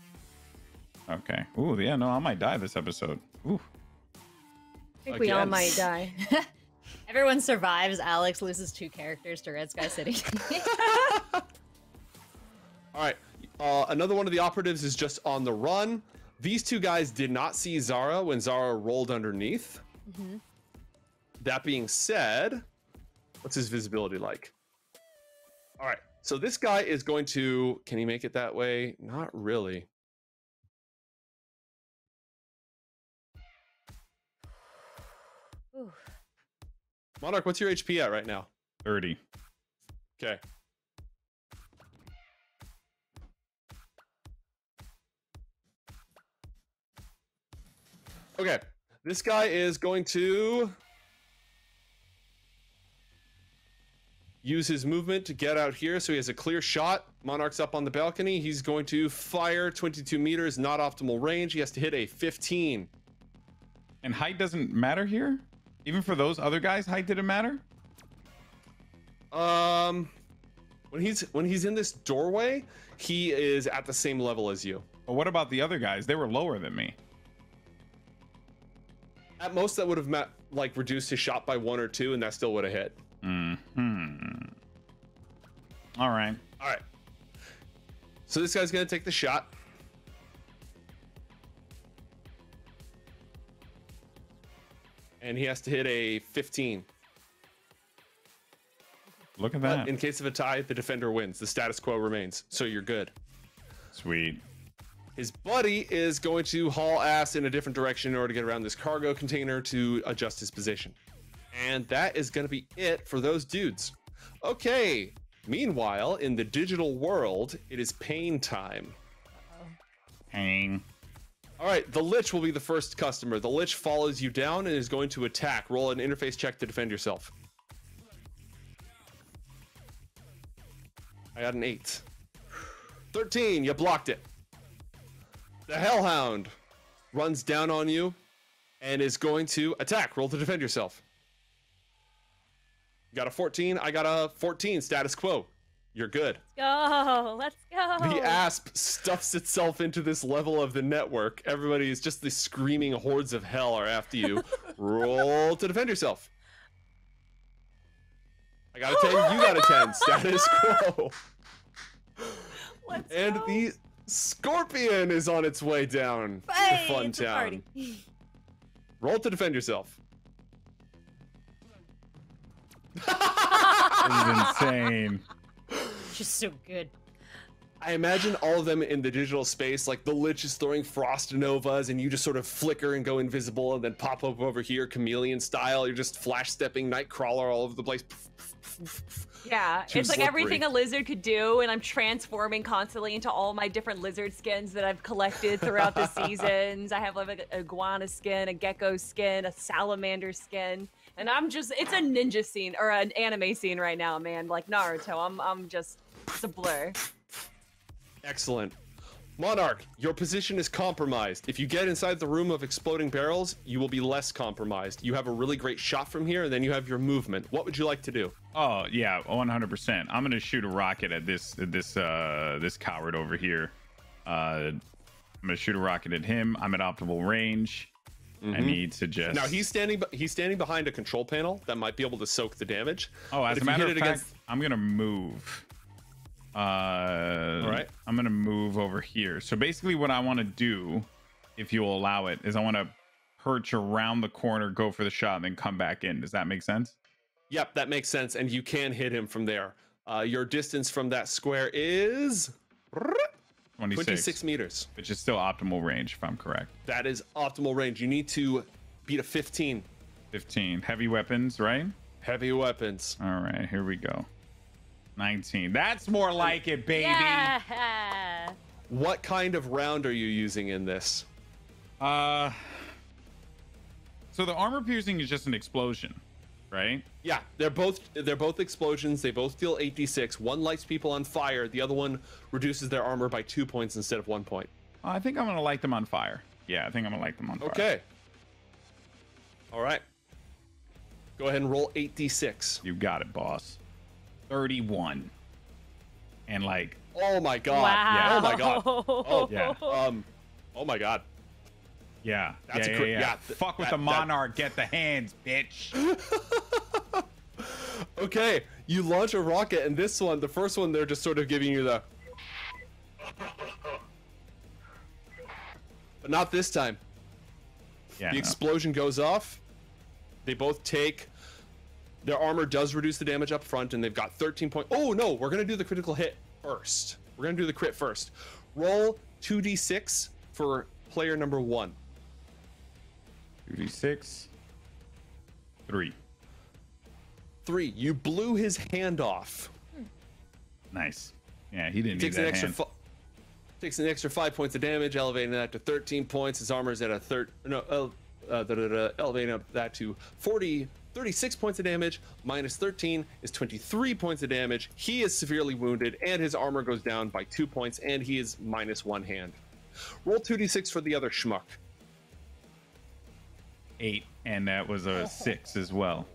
Okay. Ooh, yeah, no, I might die this episode. Ooh. I think we all might die. Everyone survives. Alex loses 2 characters to Red Sky City. All right. Another one of the operatives is just on the run. These 2 guys did not see Zara when Zara rolled underneath. Mm-hmm. That being said, what's his visibility like? All right. So this guy is going to... Can he make it that way? Not really. Ooh. Monarch, what's your HP at right now? 30. Okay. Okay. This guy is going to use his movement to get out here, so he has a clear shot. Monarch's up on the balcony. He's going to fire 22 meters, not optimal range. He has to hit a 15. And height doesn't matter here? Even for those other guys, height didn't matter? When he's in this doorway, he is at the same level as you. But what about the other guys? They were lower than me. At most, that would have like reduced his shot by 1 or 2, and that still would have hit. All right. All right. So this guy's gonna take the shot. And he has to hit a 15. Look at that. But in case of a tie, the defender wins. The status quo remains. So you're good. Sweet. His buddy is going to haul ass in a different direction in order to get around this cargo container to adjust his position. And that is going to be it for those dudes. Okay. Meanwhile, in the digital world, it is pain time. Pain. All right, the Lich will be the first customer. The Lich follows you down and is going to attack. Roll an interface check to defend yourself. I got an 8. 13, you blocked it. The Hellhound runs down on you and is going to attack. Roll to defend yourself. You got a 14, I got a 14, status quo. You're good. Let's go. The asp stuffs itself into this level of the network. Everybody is just the screaming hordes of hell are after you. Roll to defend yourself. I got a 10, you got a 10, status quo. Let's And go. the Scorpion is on its way down to Fun It's a Town. party. Roll to defend yourself. This is insane. Just so good. I imagine all of them in the digital space, like the Lich is throwing Frost Novas and you just sort of flicker and go invisible and then pop up over here chameleon style. You're just flash stepping Nightcrawler all over the place. Yeah, Too it's like slippery. everything a lizard could do, and I'm transforming constantly into all my different lizard skins that I've collected throughout the seasons. I have like an iguana skin, a gecko skin, a salamander skin, and I'm just, it's a ninja scene, or an anime scene right now, man, like Naruto. I'm just, it's a blur. Excellent. Monarch, your position is compromised. If you get inside the room of exploding barrels, you will be less compromised. You have a really great shot from here, and then you have your movement. What would you like to do? Oh yeah, 100%. I'm gonna shoot a rocket at this coward over here. I'm gonna shoot a rocket at him. I'm at optimal range. I need to just. Now he's standing behind a control panel that might be able to soak the damage. Oh, as But a if you matter hit of it fact, against- I'm gonna move. All right. I'm gonna move over here. So basically, what I want to do, if you'll allow it, is I want to perch around the corner, go for the shot, and then come back in. Does that make sense? Yep, that makes sense, and you can hit him from there. Your distance from that square is 26 meters. Which is still optimal range, if I'm correct. That is optimal range. You need to beat a 15. 15. Heavy weapons, right? Heavy weapons. All right, here we go. 19. That's more like it, baby. Yeah. What kind of round are you using in this? So the armor piercing is just an explosion, right? Yeah, they're both explosions. They both deal 8d6. One lights people on fire. The other one reduces their armor by 2 points instead of 1 point. I think I'm gonna light them on fire. Yeah, I think I'm gonna light them on fire. Okay. All right. Go ahead and roll 8d6. You got it, boss. 31. And like, Oh my god. Wow. Yeah. Oh my god. Oh yeah. Oh my god. Yeah. That's yeah, a crit- yeah. yeah, Fuck with that- the Monarch. Get the hands, bitch. Okay, you launch a rocket, and this one, the first one, they're just sort of giving you the. But not this time. Yeah. The no. explosion goes off. They both take. Their armor does reduce the damage up front, and they've got 13 points. Oh no, we're gonna do the critical hit first. We're gonna do the crit first. Roll 2d6 for player number 1. 2d6. 3. 3. You blew his hand off. Nice. Yeah, he didn't need Takes an that extra. hand. Takes an extra 5 points of damage, elevating that to 13 points. His armor's at a elevating up that to 36 points of damage. Minus 13 is 23 points of damage. He is severely wounded, and his armor goes down by 2 points, and he is minus 1 hand. Roll 2d6 for the other schmuck. 8, and that was a 6 as well.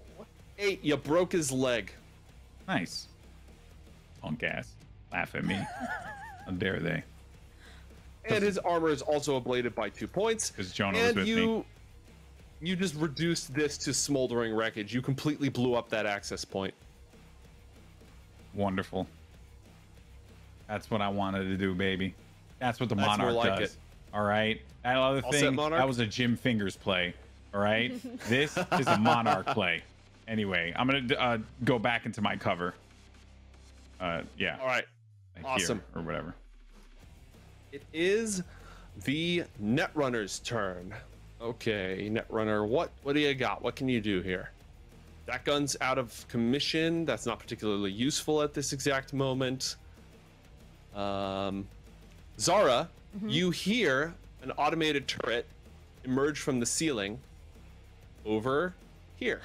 8. You broke his leg. Nice. Punk ass. Laugh at me. How dare they? And his armor is also ablated by 2 points. Because Jonah was with me. You just reduced this to smoldering wreckage. You completely blew up that access point. Wonderful. That's what I wanted to do, baby. That's what the Monarch does. All right. That other thing, that was a Jim Fingers play. All right. This is a Monarch play. Anyway, I'm gonna go back into my cover. Yeah. All right. Awesome. Here, or whatever. It is the Netrunner's turn. Okay, Netrunner, what do you got? What can you do here? That gun's out of commission. That's not particularly useful at this exact moment. Zara, you hear an automated turret emerge from the ceiling over here.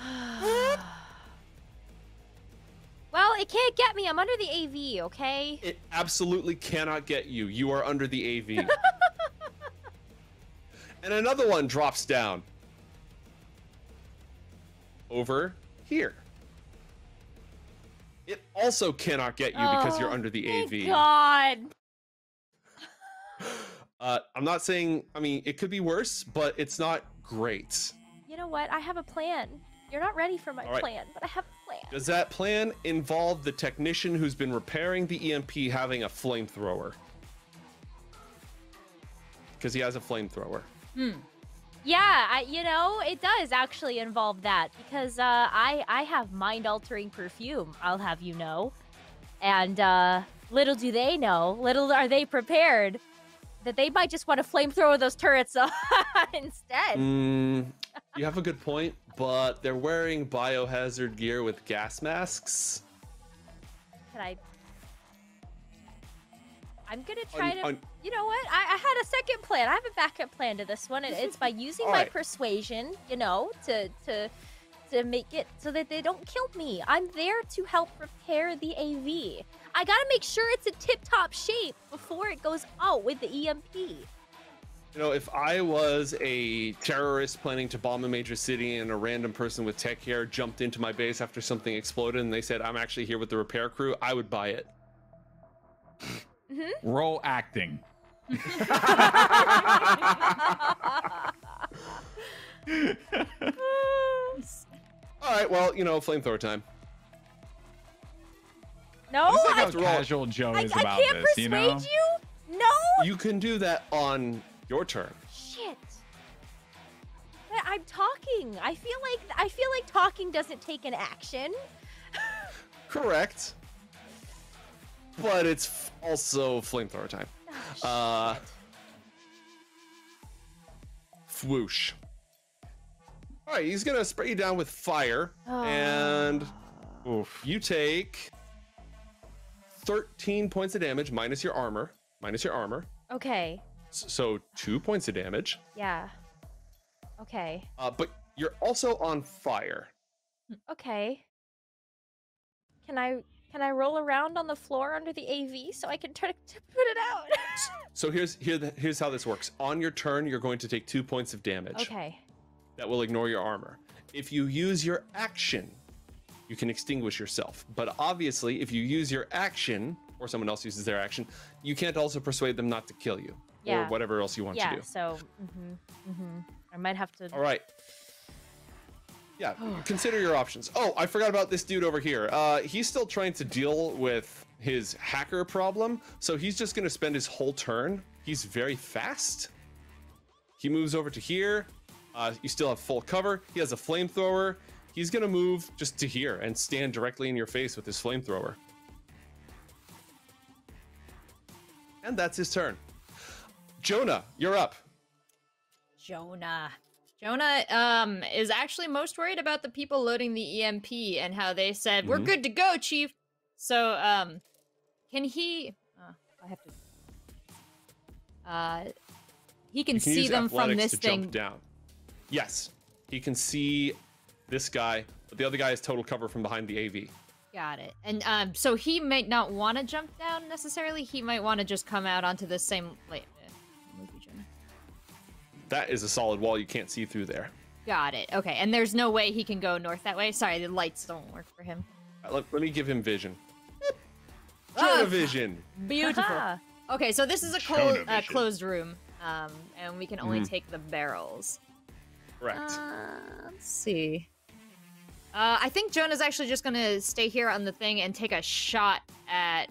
Well, it can't get me. I'm under the AV, okay? It absolutely cannot get you. You are under the AV. And another one drops down over here. It also cannot get you because you're under the AV. God. I'm not saying, I mean, it could be worse, but it's not great. You know what? I have a plan. You're not ready for my plan, but I have a plan. Does that plan involve the technician who's been repairing the EMP having a flamethrower? Because he has a flamethrower. Yeah, you know, it does actually involve that because I have mind-altering perfume, I'll have you know. And little do they know, little are they prepared, that they might just want to flamethrower those turrets instead. You have a good point, but they're wearing biohazard gear with gas masks. I'm gonna try to. You know what? I had a second plan. I have a backup plan to this one, and it's by using my persuasion. You know, to make it so that they don't kill me. I'm there to help repair the AV. I gotta make sure it's in tip-top shape before it goes out with the EMP. You know, if I was a terrorist planning to bomb a major city and a random person with tech hair jumped into my base after something exploded and they said, I'm actually here with the repair crew, I would buy it. Role acting. All right, well, you know, flamethrower time. No, this is like how casual Joe is about I can't this, persuade you know? you? No! You can do that on your turn. Shit. I'm talking. I feel like talking doesn't take an action. Correct. But it's also flamethrower time. Oh, Whoosh. All right, he's gonna spray you down with fire, and you take 13 points of damage minus your armor. Okay. So 2 points of damage. Yeah. Okay. But you're also on fire. Okay. Can I roll around on the floor under the AV so I can try to put it out? So here's how this works. On your turn, you're going to take 2 points of damage. Okay. That will ignore your armor. If you use your action, you can extinguish yourself. But obviously, if you use your action, or someone else uses their action, you can't also persuade them not to kill you. Yeah. Or whatever else you want to do. Yeah, so, I might have to... All right. Yeah, consider your options. Oh, I forgot about this dude over here. He's still trying to deal with his hacker problem, so he's just going to spend his whole turn. He's very fast. He moves over to here. You still have full cover. He has a flamethrower. He's going to move just to here and stand directly in your face with his flamethrower. And that's his turn. Jonah, you're up. Jonah is actually most worried about the people loading the EMP and how they said, we're good to go, Chief. So, can he... I have to... he can see them from this thing. Jump down. Yes, he can see this guy, but the other guy has total cover from behind the AV. Got it. And so he might not want to jump down necessarily. He might want to just come out onto the same... That is a solid wall. You can't see through there. Got it. Okay, and there's no way he can go north that way? Sorry, the lights don't work for him. Let me give him vision. Jonah vision. Beautiful. Okay, so this is a closed room, and we can only Mhm. take the barrels. Correct. Let's see. I think Jonah's actually just gonna stay here on the thing and take a shot at...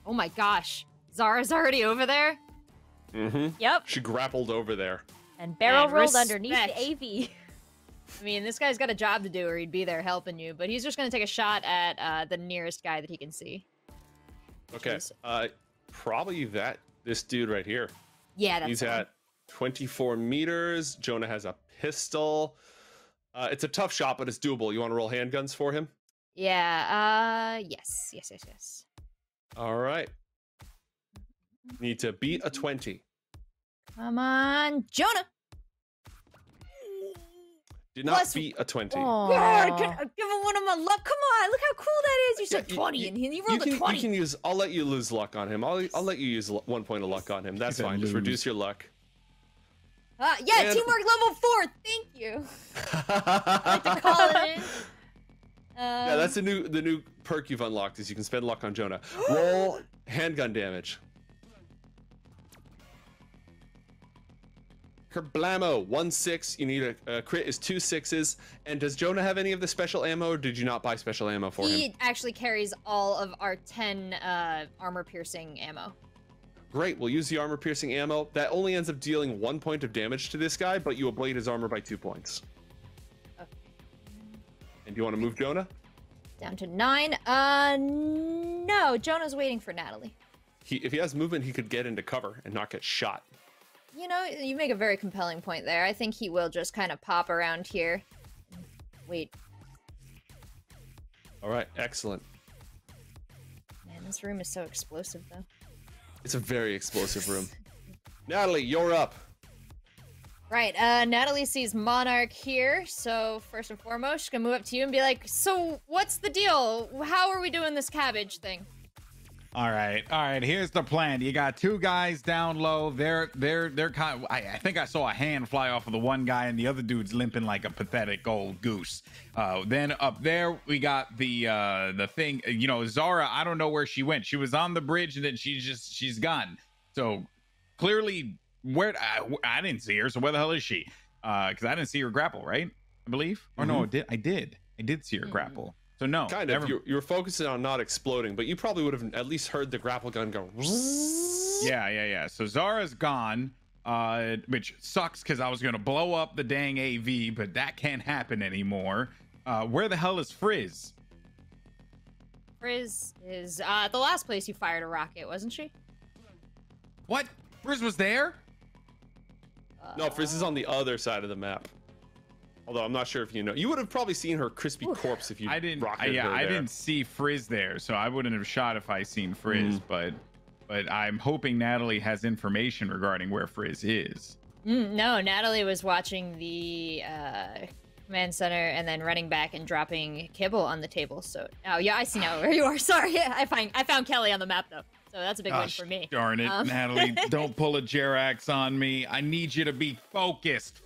Oh my gosh. Zara's already over there? Mm-hmm. Yep. She grappled over there. And barrel And rolled underneath respect. the AV. I mean, this guy's got a job to do or he'd be there helping you, but he's just gonna take a shot at the nearest guy that he can see. Okay. is- Probably this dude right here. Yeah, that's He's the one. at 24 meters. Jonah has a pistol. It's a tough shot, but it's doable. You want to roll handguns for him? Yeah, yes. All right. Need to beat a 20. Come on, Jonah! Did not Plus- beat a 20. God, give him one of my luck. Come on, look how cool that is. You said Yeah, 20 and he You rolled a can, 20. you can use. I'll let you lose luck on him. I'll let you use 1 point of luck on him. That's said fine. Just lose. reduce your luck. Yeah, And- teamwork level 4. Thank you. I like to call it in. Yeah, that's the new perk you've unlocked is you can spend luck on Jonah. Roll handgun damage. Kerblamo, 1-6. You need a crit is 2 6s. And does Jonah have any of the special ammo, or did you not buy special ammo for him? He actually carries all of our 10 armor piercing ammo. Great, we'll use the armor piercing ammo. That only ends up dealing 1 point of damage to this guy, but you ablate his armor by 2 points. Okay. And do you want to move Jonah? Down to 9. No, Jonah's waiting for Natalie. If he has movement, he could get into cover and not get shot. You know, you make a very compelling point there. I think he will just kind of pop around here. Wait. All right, excellent. Man, this room is so explosive, though. It's a very explosive room. Natalie, you're up. Right, Natalie sees Monarch here, so first and foremost, she's gonna move up to you and be like, so what's the deal? How are we doing this cabbage thing? All right. Here's the plan. You got two guys down low. They're kind of, I think I saw a hand fly off of the one guy, and the other dude's limping like a pathetic old goose. Then up there we got the thing. You know, Zara. I don't know where she went. She was on the bridge, and then she's gone. So clearly, where I didn't see her. So where the hell is she? Because I didn't see her grapple, right? I believe. Or no, I did see her grapple. So no, Kind of. You were focusing on not exploding, but you probably would have at least heard the grapple gun go. Yeah. So Zara's gone, which sucks because I was gonna blow up the dang AV, but that can't happen anymore. Where the hell is Frizz? Frizz is the last place you fired a rocket, wasn't she? What? Frizz was there? No, Frizz is on the other side of the map. Although I'm not sure if you know. You would have probably seen her crispy corpse if you rocketed her there. I didn't see Frizz there, so I wouldn't have shot if I seen Frizz. But I'm hoping Natalie has information regarding where Frizz is. No, Natalie was watching the command center and then running back and dropping kibble on the table. So, oh yeah, I see now where you are. Sorry, I found Kelly on the map though, so that's a big win for me. Darn it, Natalie! Don't pull a Jerax on me. I need you to be focused.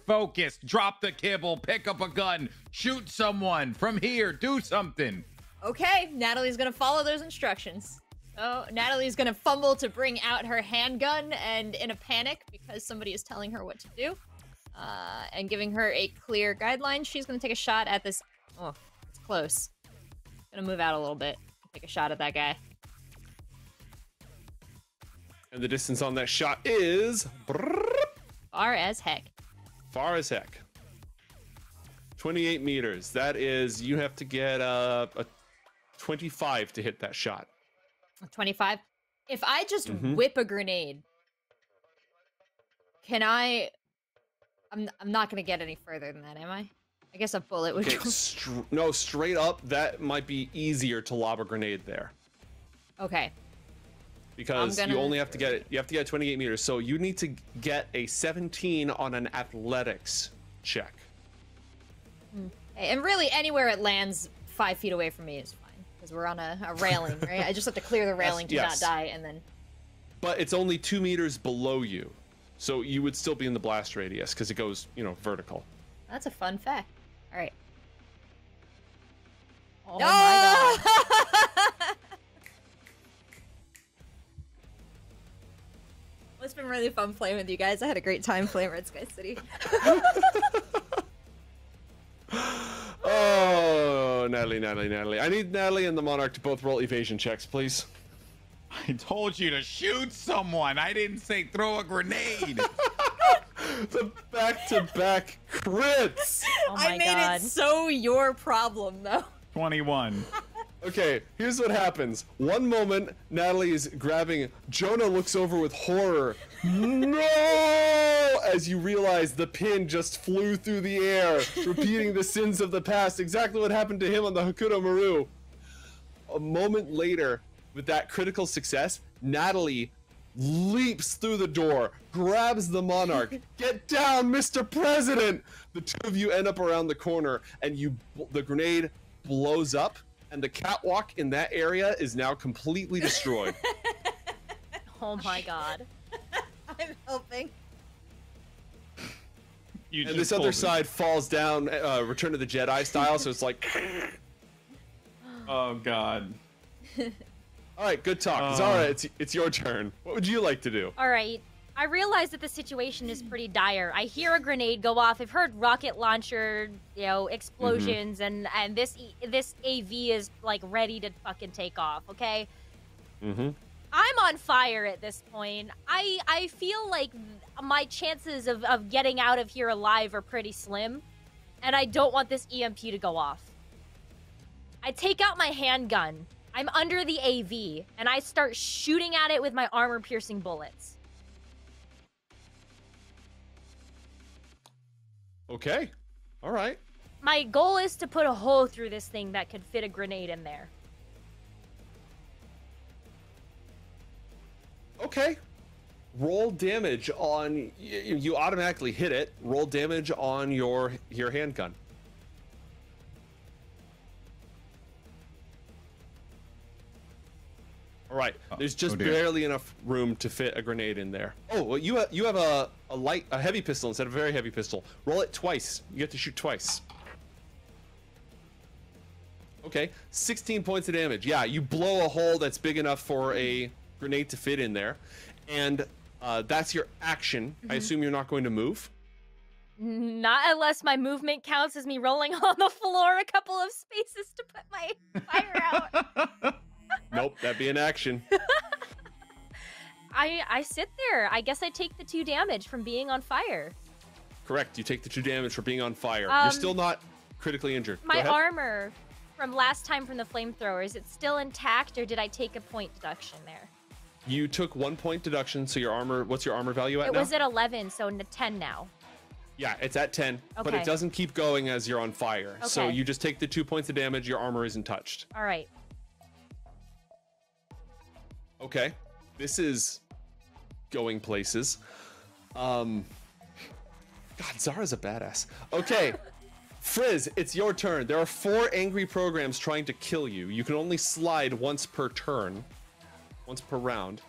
Drop the kibble. Pick up a gun. Shoot someone from here. Do something. Okay, Natalie's gonna follow those instructions. So Natalie's gonna fumble to bring out her handgun, and in a panic because somebody is telling her what to do, and giving her a clear guideline, she's gonna take a shot at this. Oh, it's close. Gonna move out a little bit. Take a shot at that guy. And the distance on that shot is Far as heck. far as heck. 28 meters. That is, you have to get a 25 to hit that shot. 25. If I just whip a grenade, can I? I'm not gonna get any further than that, am I? I guess a bullet would. Okay, no, straight up. That might be easier to lob a grenade there. Okay. Because you only have to get it. You have to get 28 meters. So you need to get a 17 on an athletics check. And really, anywhere it lands 5 feet away from me is fine. Because we're on a railing, right? I just have to clear the railing to not die, and then... But it's only 2 meters below you. So you would still be in the blast radius, because it goes, vertical. That's a fun fact. Alright. Oh my god. It's been really fun playing with you guys. I had a great time playing Red Sky City. Oh, Natalie. I need Natalie and the Monarch to both roll evasion checks, please. I told you to shoot someone. I didn't say throw a grenade. The back-to-back crits. Oh my I made god. it so your problem, though. 21. Okay, here's what happens. One moment, Natalie is grabbing. Jonah looks over with horror. No! As you realize the pin just flew through the air, repeating the sins of the past. Exactly what happened to him on the Hakuto Maru. A moment later, with that critical success, Natalie leaps through the door, grabs the Monarch. Get down, Mr. President! The two of you end up around the corner, and the grenade blows up. And the catwalk in that area is now completely destroyed. Oh my god. I'm helping. And this other side falls down, Return of the Jedi style, so it's like... Oh god. Alright, good talk. Zara, it's your turn. What would you like to do? All right. I realize that the situation is pretty dire. I hear a grenade go off. I've heard rocket launcher, explosions, and this AV is like ready to fucking take off. Okay. Mm-hmm. I'm on fire at this point. I feel like my chances of getting out of here alive are pretty slim, and I don't want this EMP to go off. I take out my handgun. I'm under the AV, and I start shooting at it with my armor-piercing bullets. Okay. All right. My goal is to put a hole through this thing that could fit a grenade in there. Okay. Roll damage on... You automatically hit it. Roll damage on your handgun. All right. There's just barely enough room to fit a grenade in there. Oh, well, you have a heavy pistol instead of a very heavy pistol. Roll it twice. You get to shoot twice. Okay, 16 points of damage. Yeah, you blow a hole that's big enough for a grenade to fit in there, and that's your action. Mm-hmm. I assume you're not going to move. Not unless my movement counts as me rolling on the floor a couple of spaces to put my fire out. Nope, that'd be an action. I sit there. I guess I take the 2 damage from being on fire. Correct. You take the 2 damage for being on fire. You're still not critically injured. My armor from last time from the flamethrower, is it still intact, or did I take a point deduction there? You took 1 point deduction, so your armor. What's your armor value at now? It was at 11, so 10 now. Yeah, it's at 10, but it doesn't keep going as you're on fire. Okay. So you just take the 2 points of damage. Your armor isn't touched. All right. Okay, this is going places. God, Zara's a badass. Okay, Frizz, it's your turn. There are 4 angry programs trying to kill you. You can only slide once per turn, once per round.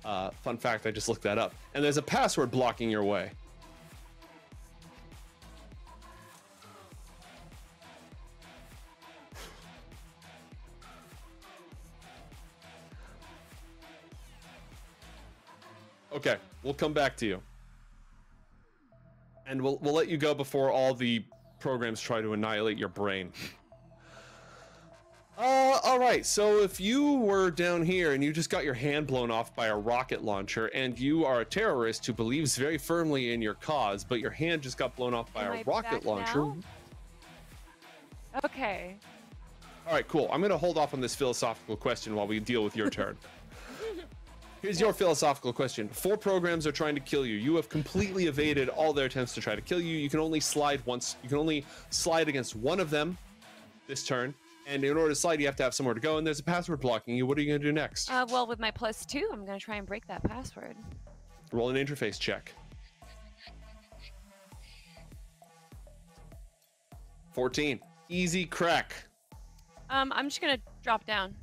Fun fact, I just looked that up. And there's a password blocking your way. Okay, we'll come back to you. And we'll let you go before all the programs try to annihilate your brain. All right, so if you were down here and you just got your hand blown off by a rocket launcher, and you are a terrorist who believes very firmly in your cause, but your hand just got blown off by a rocket launcher. Now? Okay. All right, cool. I'm going to hold off on this philosophical question while we deal with your turn. Here's your philosophical question. 4 programs are trying to kill you. You have completely evaded all their attempts to try to kill you. You can only slide once. You can only slide against one of them this turn. And in order to slide, you have to have somewhere to go. And there's a password blocking you. What are you going to do next? Well, with my +2, I'm going to try and break that password. Roll an interface check. 14. Easy crack. I'm just going to drop down.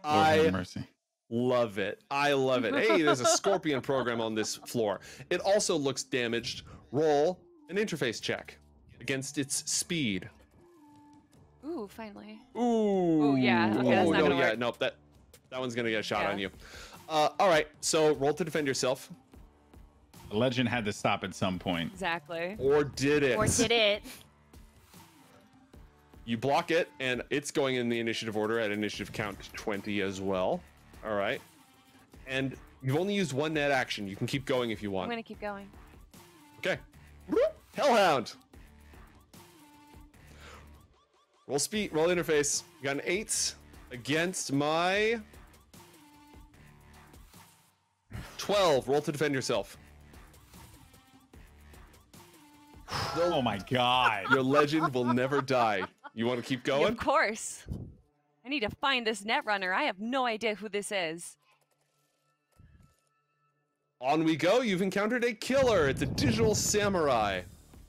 I mercy. love it. I love it. Hey, there's a scorpion program on this floor. It also looks damaged. Roll an interface check against its speed. Ooh, finally. Ooh. Ooh, yeah. Okay, that's not no, gonna yeah, work. nope. That one's gonna get a shot Yeah. on you. All right. So roll to defend yourself. The legend had to stop at some point. Exactly. Or did it? Or did it? You block it, and it's going in the initiative order at initiative count 20 as well. All right. And you've only used one net action. You can keep going if you I'm want. gonna keep going. Okay. Hellhound. Roll speed, roll interface. You got an 8 against my 12. Roll to defend yourself. Oh my god. Your legend will never die. You want to keep Yeah, going? of course. I need to find this netrunner. I have no idea who this is. On we go. You've encountered a killer. It's a digital samurai.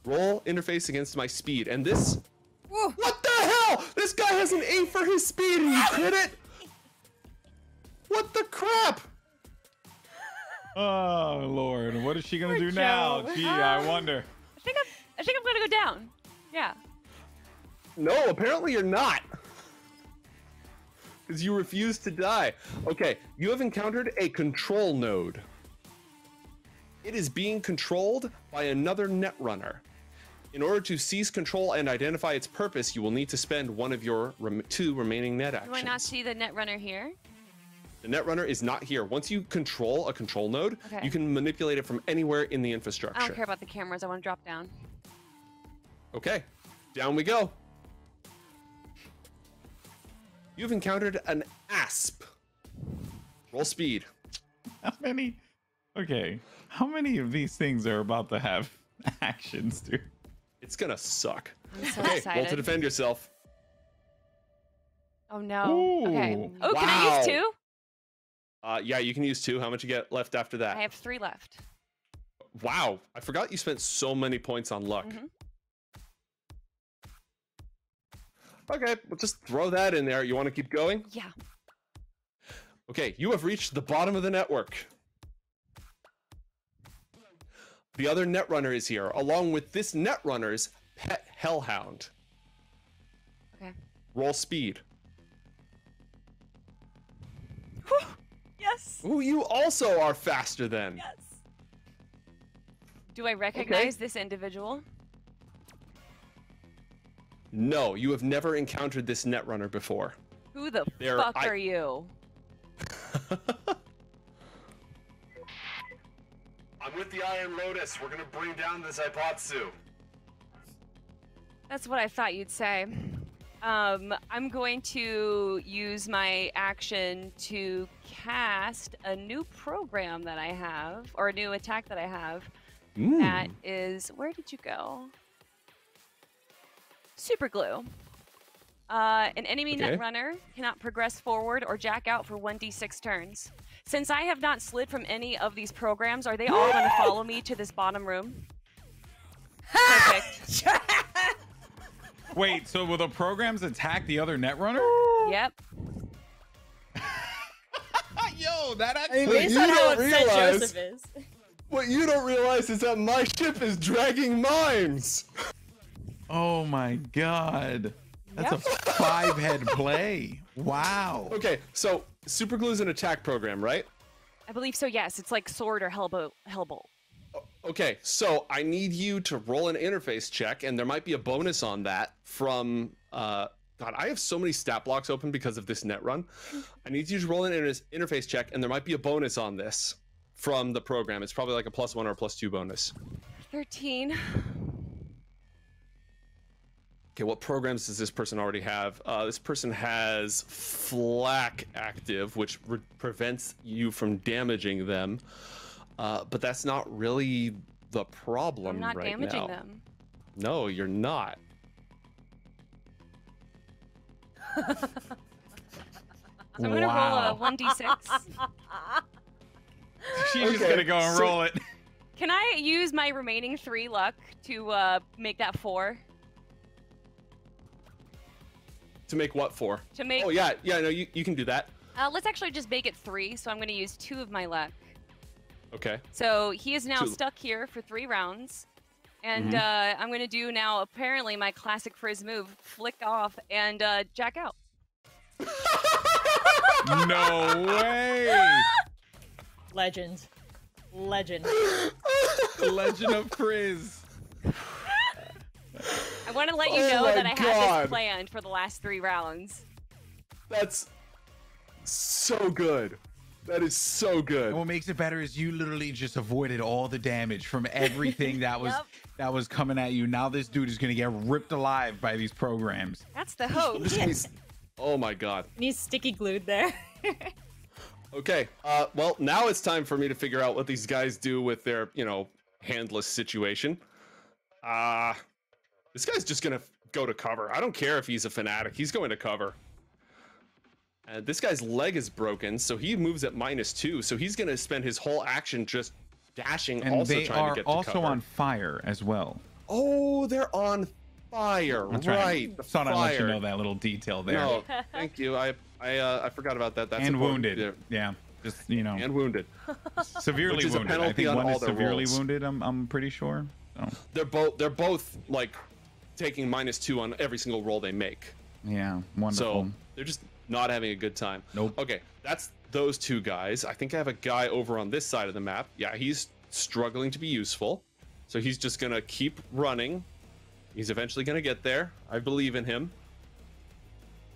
Roll interface against my speed. And this... Whoa. What the hell? This guy has an 8 for his speed and you crit it? What the crap? Oh lord, what is she gonna Poor do now? Joe. Gee, I wonder. I think I'm gonna go down. Yeah. No, apparently you're not. Because you refuse to die. Okay, you have encountered a control node. It is being controlled by another netrunner. In order to seize control and identify its purpose, you will need to spend one of your 2 remaining net actions. Do I not see the netrunner here? The netrunner is not here. Once you control a control node, Okay. you can manipulate it from anywhere in the I infrastructure. don't care about the cameras. I want to drop down. Okay, down we go. You've encountered an asp. Roll speed. How many? Okay, how many of these things are about to have actions, dude? It's gonna suck. I'm so Okay, roll excited. to defend yourself. Oh no. Okay. Ooh. Oh, can I use Wow. 2? Yeah, you can use 2. How much you get left after that? I have 3 left. Wow, I forgot you spent so many points on luck. Mhm. Okay, we'll just throw that in there. You want to keep going? Yeah. Okay, you have reached the bottom of the network. The other netrunner is here, along with this netrunner's pet hellhound. Okay. Roll speed. Whew. Yes. Ooh, you also are faster then. Yes. Do I recognize this individual? No, you have never encountered this netrunner before. Who the There, fuck I- are you? I'm with the Iron Lotus. We're gonna bring down this Ipotsu. That's what I thought you'd say. I'm going to use my action to cast a new program that I have, or a new attack that I have. That is, where did you go? Super glue. An enemy Okay. netrunner cannot progress forward or jack out for 1d6 turns. Since I have not slid from any of these programs, are they all going to follow me to this bottom room? Perfect. Wait, so will the programs attack the other netrunner? Yep. Yo, that I actually. mean, But based you on how don't upset realize- Joseph is. What you don't realize is that my ship is dragging mines. Oh my god. That's a 5-head play. Wow. Okay, so Superglue is an attack program, right? I believe so, yes. It's like sword or hellbolt. Okay, so I need you to roll an interface check, and there might be a bonus on that from, God, I have so many stat blocks open because of this net run. I need you to roll an interface check, and there might be a bonus on this from the program. It's probably like a +1 or a +2 bonus. 13. Okay, what programs does this person already have? This person has Flak active, which prevents you from damaging them. But that's not really the problem I'm not right damaging now. them. No, you're not. So I'm gonna roll a 1d6. She's just Okay, gonna go and so- roll it. Can I use my remaining 3 luck to make that 4? To make what for? To make. Oh yeah, no, you can do that. Let's actually just make it 3. So I'm gonna use 2 of my luck. Okay. So he is now Two. stuck here for 3 rounds. And I'm going to do now, apparently, my classic Frizz move, flick off and jack out. No way! Legend. Legend. Legend of Frizz. I want to let you know that I had this planned for the last 3 rounds. That's so good. That is so good. And what makes it better is you literally just avoided all the damage from everything that was coming at you. Now this dude is gonna get ripped alive by these programs. That's the hope. Oh my god. And he's sticky glued there. Okay. Well, now it's time for me to figure out what these guys do with their, handless situation. This guy's just gonna go to cover. I don't care if he's a fanatic. He's going to cover. And this guy's leg is broken, so he moves at -2. So he's gonna spend his whole action just dashing, and also they trying are to get to also cover. on fire as well. Oh, they're on fire. That's right. The Thought I'd let you fire. know that little detail there. No, thank you. I forgot about that. That's and important. wounded. Yeah. Just And wounded. Severely Which is a wounded. I penalty think on one all is their severely rolls. wounded. I'm pretty sure. So. They're both like taking -2 on every single roll they make. Yeah, wonderful. So they're just not having a good time. Nope. Okay, that's those 2 guys. I think I have a guy over on this side of the map. Yeah, he's struggling to be useful. So he's just gonna keep running. He's eventually gonna get there. I believe in him.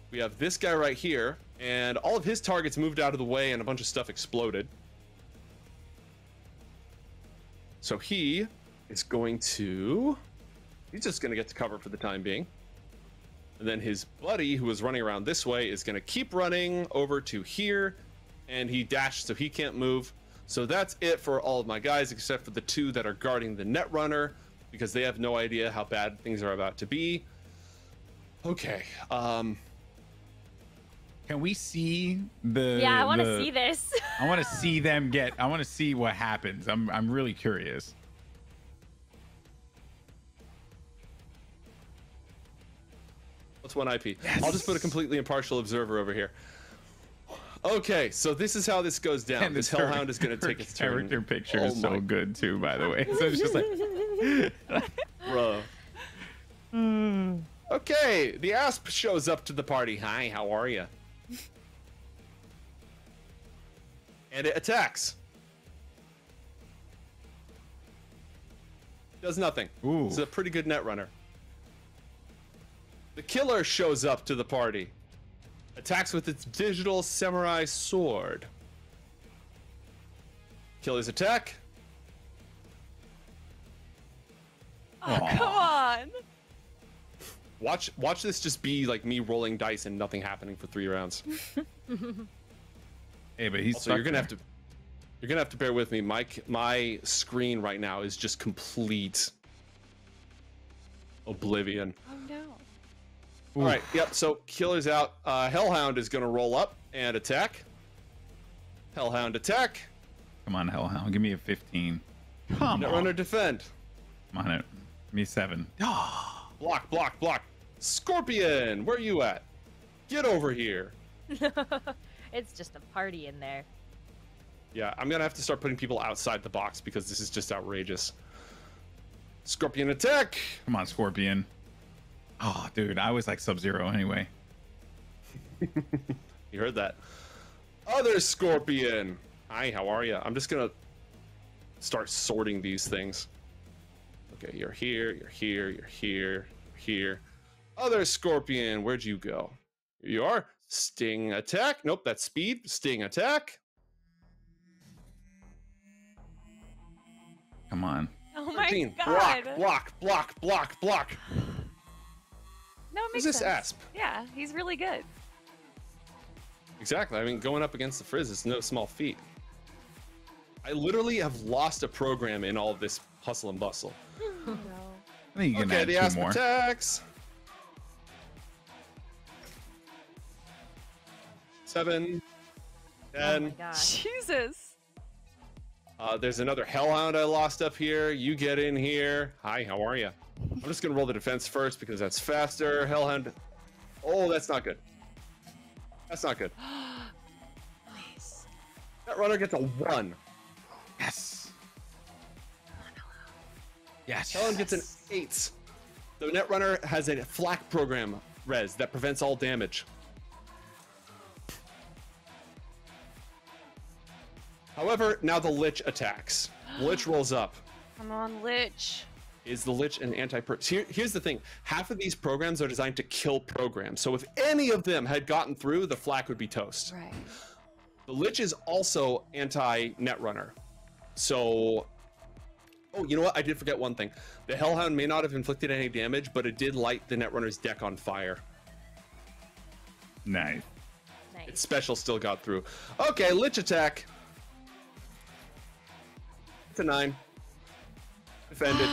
We have this guy right here, and all of his targets moved out of the way and a bunch of stuff exploded. So he is going to... He's just gonna get to cover for the time being. And then his buddy, who was running around this way, is going to keep running over to here. And he dashed, so he can't move. So that's it for all of my guys, except for the 2 that are guarding the net runner, because they have no idea how bad things are about to be. Okay. Can we see the... Yeah, I want to see this. I want to see them get... I want to see what happens. I'm really curious. What's 1 IP? Yes. I'll just put a completely impartial observer over here. Okay, so this is how this goes down. And This Hellhound is going to take its turn. Character picture Oh is so my- good too, by the way. So it's just like... Bro. Okay, the Asp shows up to the party. Hi, how are you? And it attacks. Does nothing. Ooh. It's a pretty good net runner. The killer shows up to the party. Attacks with its digital samurai sword. Killer's attack. Oh, come on. Watch this just be like me rolling dice and nothing happening for 3 rounds. Hey, but he's Also, you're gonna have to bear with me. My screen right now is just complete oblivion. Oh, no. All right, yep. So killer's out. Hellhound is gonna roll up and attack. Hellhound attack. Come on, Hellhound. Give me a 15. Come on. Netrunner defend. Come on, it. Give me 7. Block, block, block. Scorpion, where you at? Get over here. It's just a party in there. Yeah, I'm gonna have to start putting people outside the box because this is just outrageous. Scorpion attack. Come on, Scorpion. Oh, dude, I was like Sub-Zero anyway. You heard that. Other Scorpion. Hi, how are you? I'm just gonna start sorting these things. Okay, you're here, you're here, you're here, here. Other Scorpion, where'd you go? Here you are. Sting attack. Nope, that's speed. Sting attack. Come on. Oh my 13. god. Block, block, block, block. No, it makes Who's this sense. Asp? Yeah, he's really good. Exactly. I mean, going up against the Frizz is no small feat. I literally have lost a program in all of this hustle and bustle. No. I think you can Okay, add the 2 Asp more. attacks. 7, 10. Oh my gosh. Jesus. There's another Hellhound I lost up here. You get in here. Hi, how are you? I'm just gonna roll the defense first because that's faster. Hellhound. Oh, that's not good. That's not good. Nice. That runner gets a 1. Yes. Yes. Hellhound gets an 8. The Netrunner has a flak program res that prevents all damage. However, now the Lich attacks. Lich rolls up. Come on, Lich. Is the Lich an here's the thing. Half of these programs are designed to kill programs. So if any of them had gotten through, the flak would be toast. Right. The Lich is also anti-Netrunner. So, oh, you know what? I did forget one thing. The Hellhound may not have inflicted any damage, but it did light the Netrunner's deck on fire. Nice. Its special still got through. Okay, Lich attack. It's a 9. Defended.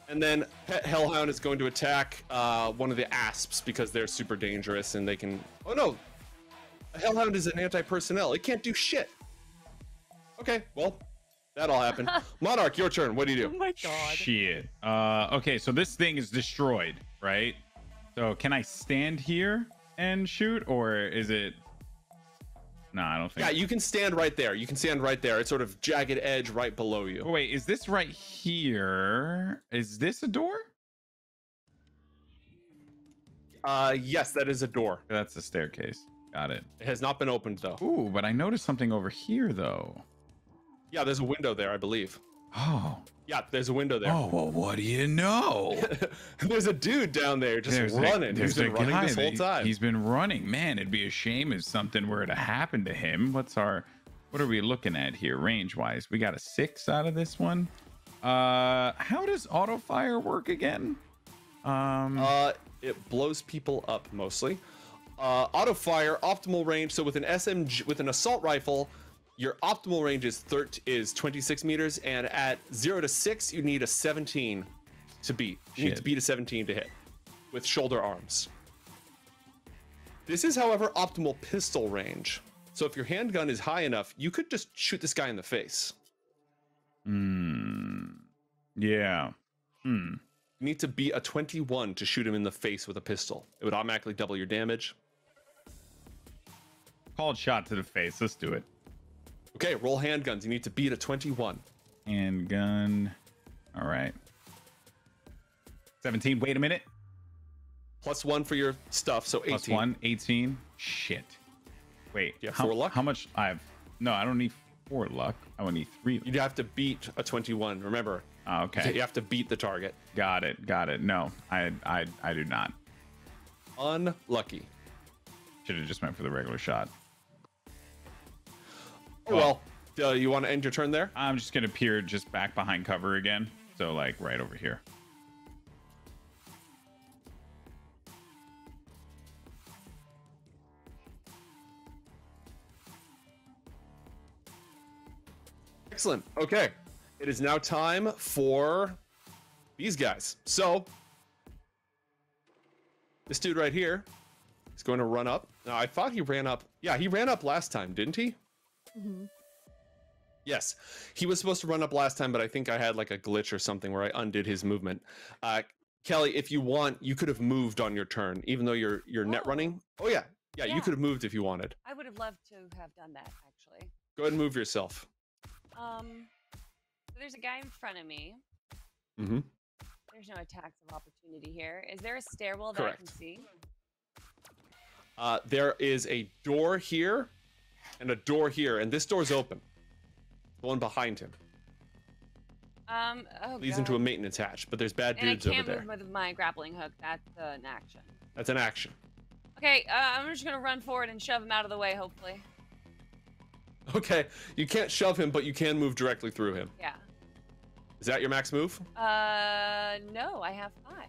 And then Pet Hellhound is going to attack one of the Asps because they're super dangerous and they can... Oh no! A Hellhound is an anti-personnel. It can't do shit. Okay, well, that all happened. Monarch, your turn. What do you do? Oh my god. Shit. Okay, so this thing is destroyed, right? So can I stand here and shoot, or is it... No, I don't think... Yeah, you can stand right there. You can stand right there. It's sort of jagged edge right below you. Oh, wait, is this right here? Is this a door? Yes, that is a door. That's a staircase. Got it. It has not been opened, though. Ooh, but I noticed something over here, though. Yeah, there's a window there, I believe. Oh. Yeah, there's a window there. Oh, well, what do you know? There's a dude down there just running. He's been running this whole time. He's been running. Man, it'd be a shame if something were to happen to him. What are we looking at here range-wise? We got a 6 out of this one. How does auto fire work again? It blows people up mostly. Auto fire, optimal range. So with an SMG, with an assault rifle, your optimal range is 26 meters, and at 0 to 6, you need a 17 to beat. You need to beat a 17 to hit with shoulder arms. This is, however, optimal pistol range. So if your handgun is high enough, you could just shoot this guy in the face. Yeah. You need to beat a 21 to shoot him in the face with a pistol. It would automatically double your damage. Called shot to the face. Let's do it. Okay, roll handguns. You need to beat a 21. Handgun. All right. 17. Wait a minute. +1 for your stuff, so 18. +1, 18. Shit. Wait. You have 4 luck? How much? No, I don't need 4 luck. I would need 3. You'd have to beat a 21. Remember. Okay. You have to beat the target. Got it. No, I do not. Unlucky. Should have just went for the regular shot. Oh, well, you want to end your turn there? I'm just gonna peer just back behind cover again. So like right over here. Excellent. Okay. It is now time for these guys. So this dude right here is going to run up. Now, I thought he ran up. Yeah, he ran up last time, didn't he? Mm-hmm. Yes, he was supposed to run up last time, but I think I had like a glitch or something where I undid his movement. Kelly, if you want, you could have moved on your turn, even though you're net running. Oh yeah, you could have moved if you wanted. I would have loved to have done that, actually. Go ahead and move yourself. So there's a guy in front of me. Mm-hmm. There's no attacks of opportunity here. Is there a stairwell that Correct. I can see? There is a door here and a door here, and this door's open. The one behind him. Leads into a maintenance hatch, but there's bad dudes over there. And I can't move with my grappling hook. That's an action. That's an action. Okay, I'm just gonna run forward and shove him out of the way, hopefully. Okay, you can't shove him, but you can move directly through him. Yeah. Is that your max move? No, I have 5.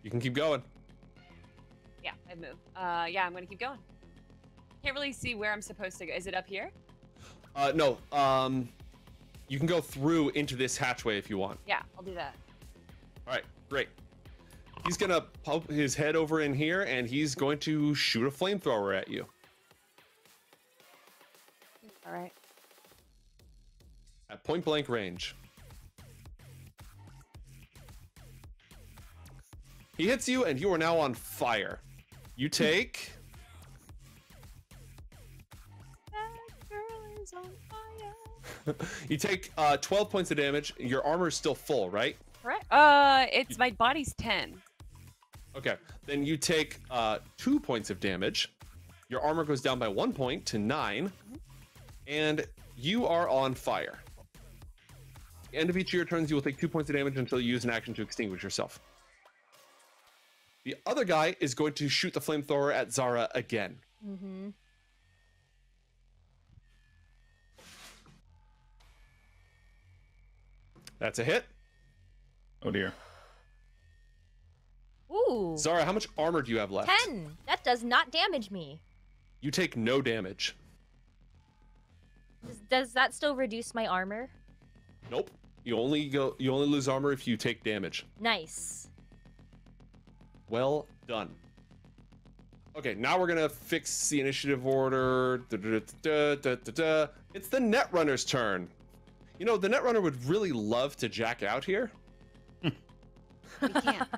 You can keep going. Yeah, I move. Yeah, I'm gonna keep going. Can't really see where I'm supposed to go. Is it up here? No. You can go through into this hatchway if you want. Yeah, I'll do that. All right, great. He's gonna poke his head over in here, and he's going to shoot a flamethrower at you. All right. At point blank range. He hits you, and you are now on fire. You take... That girl is is on fire. You take 12 points of damage. Your armor is still full, right? Correct. It's my body's 10. Okay, then you take 2 points of damage. Your armor goes down by 1 point to 9, and you are on fire. At the end of each of your turns, you will take 2 points of damage until you use an action to extinguish yourself. The other guy is going to shoot the flamethrower at Zara again. Mm-hmm. That's a hit. Oh dear. Ooh. Zara, how much armor do you have left? 10. That does not damage me. You take no damage. Does that still reduce my armor? Nope. You only lose armor if you take damage. Nice. Well done. Okay, now we're gonna fix the initiative order. It's the Netrunner's turn. You know, the Netrunner would really love to jack out here. We can't.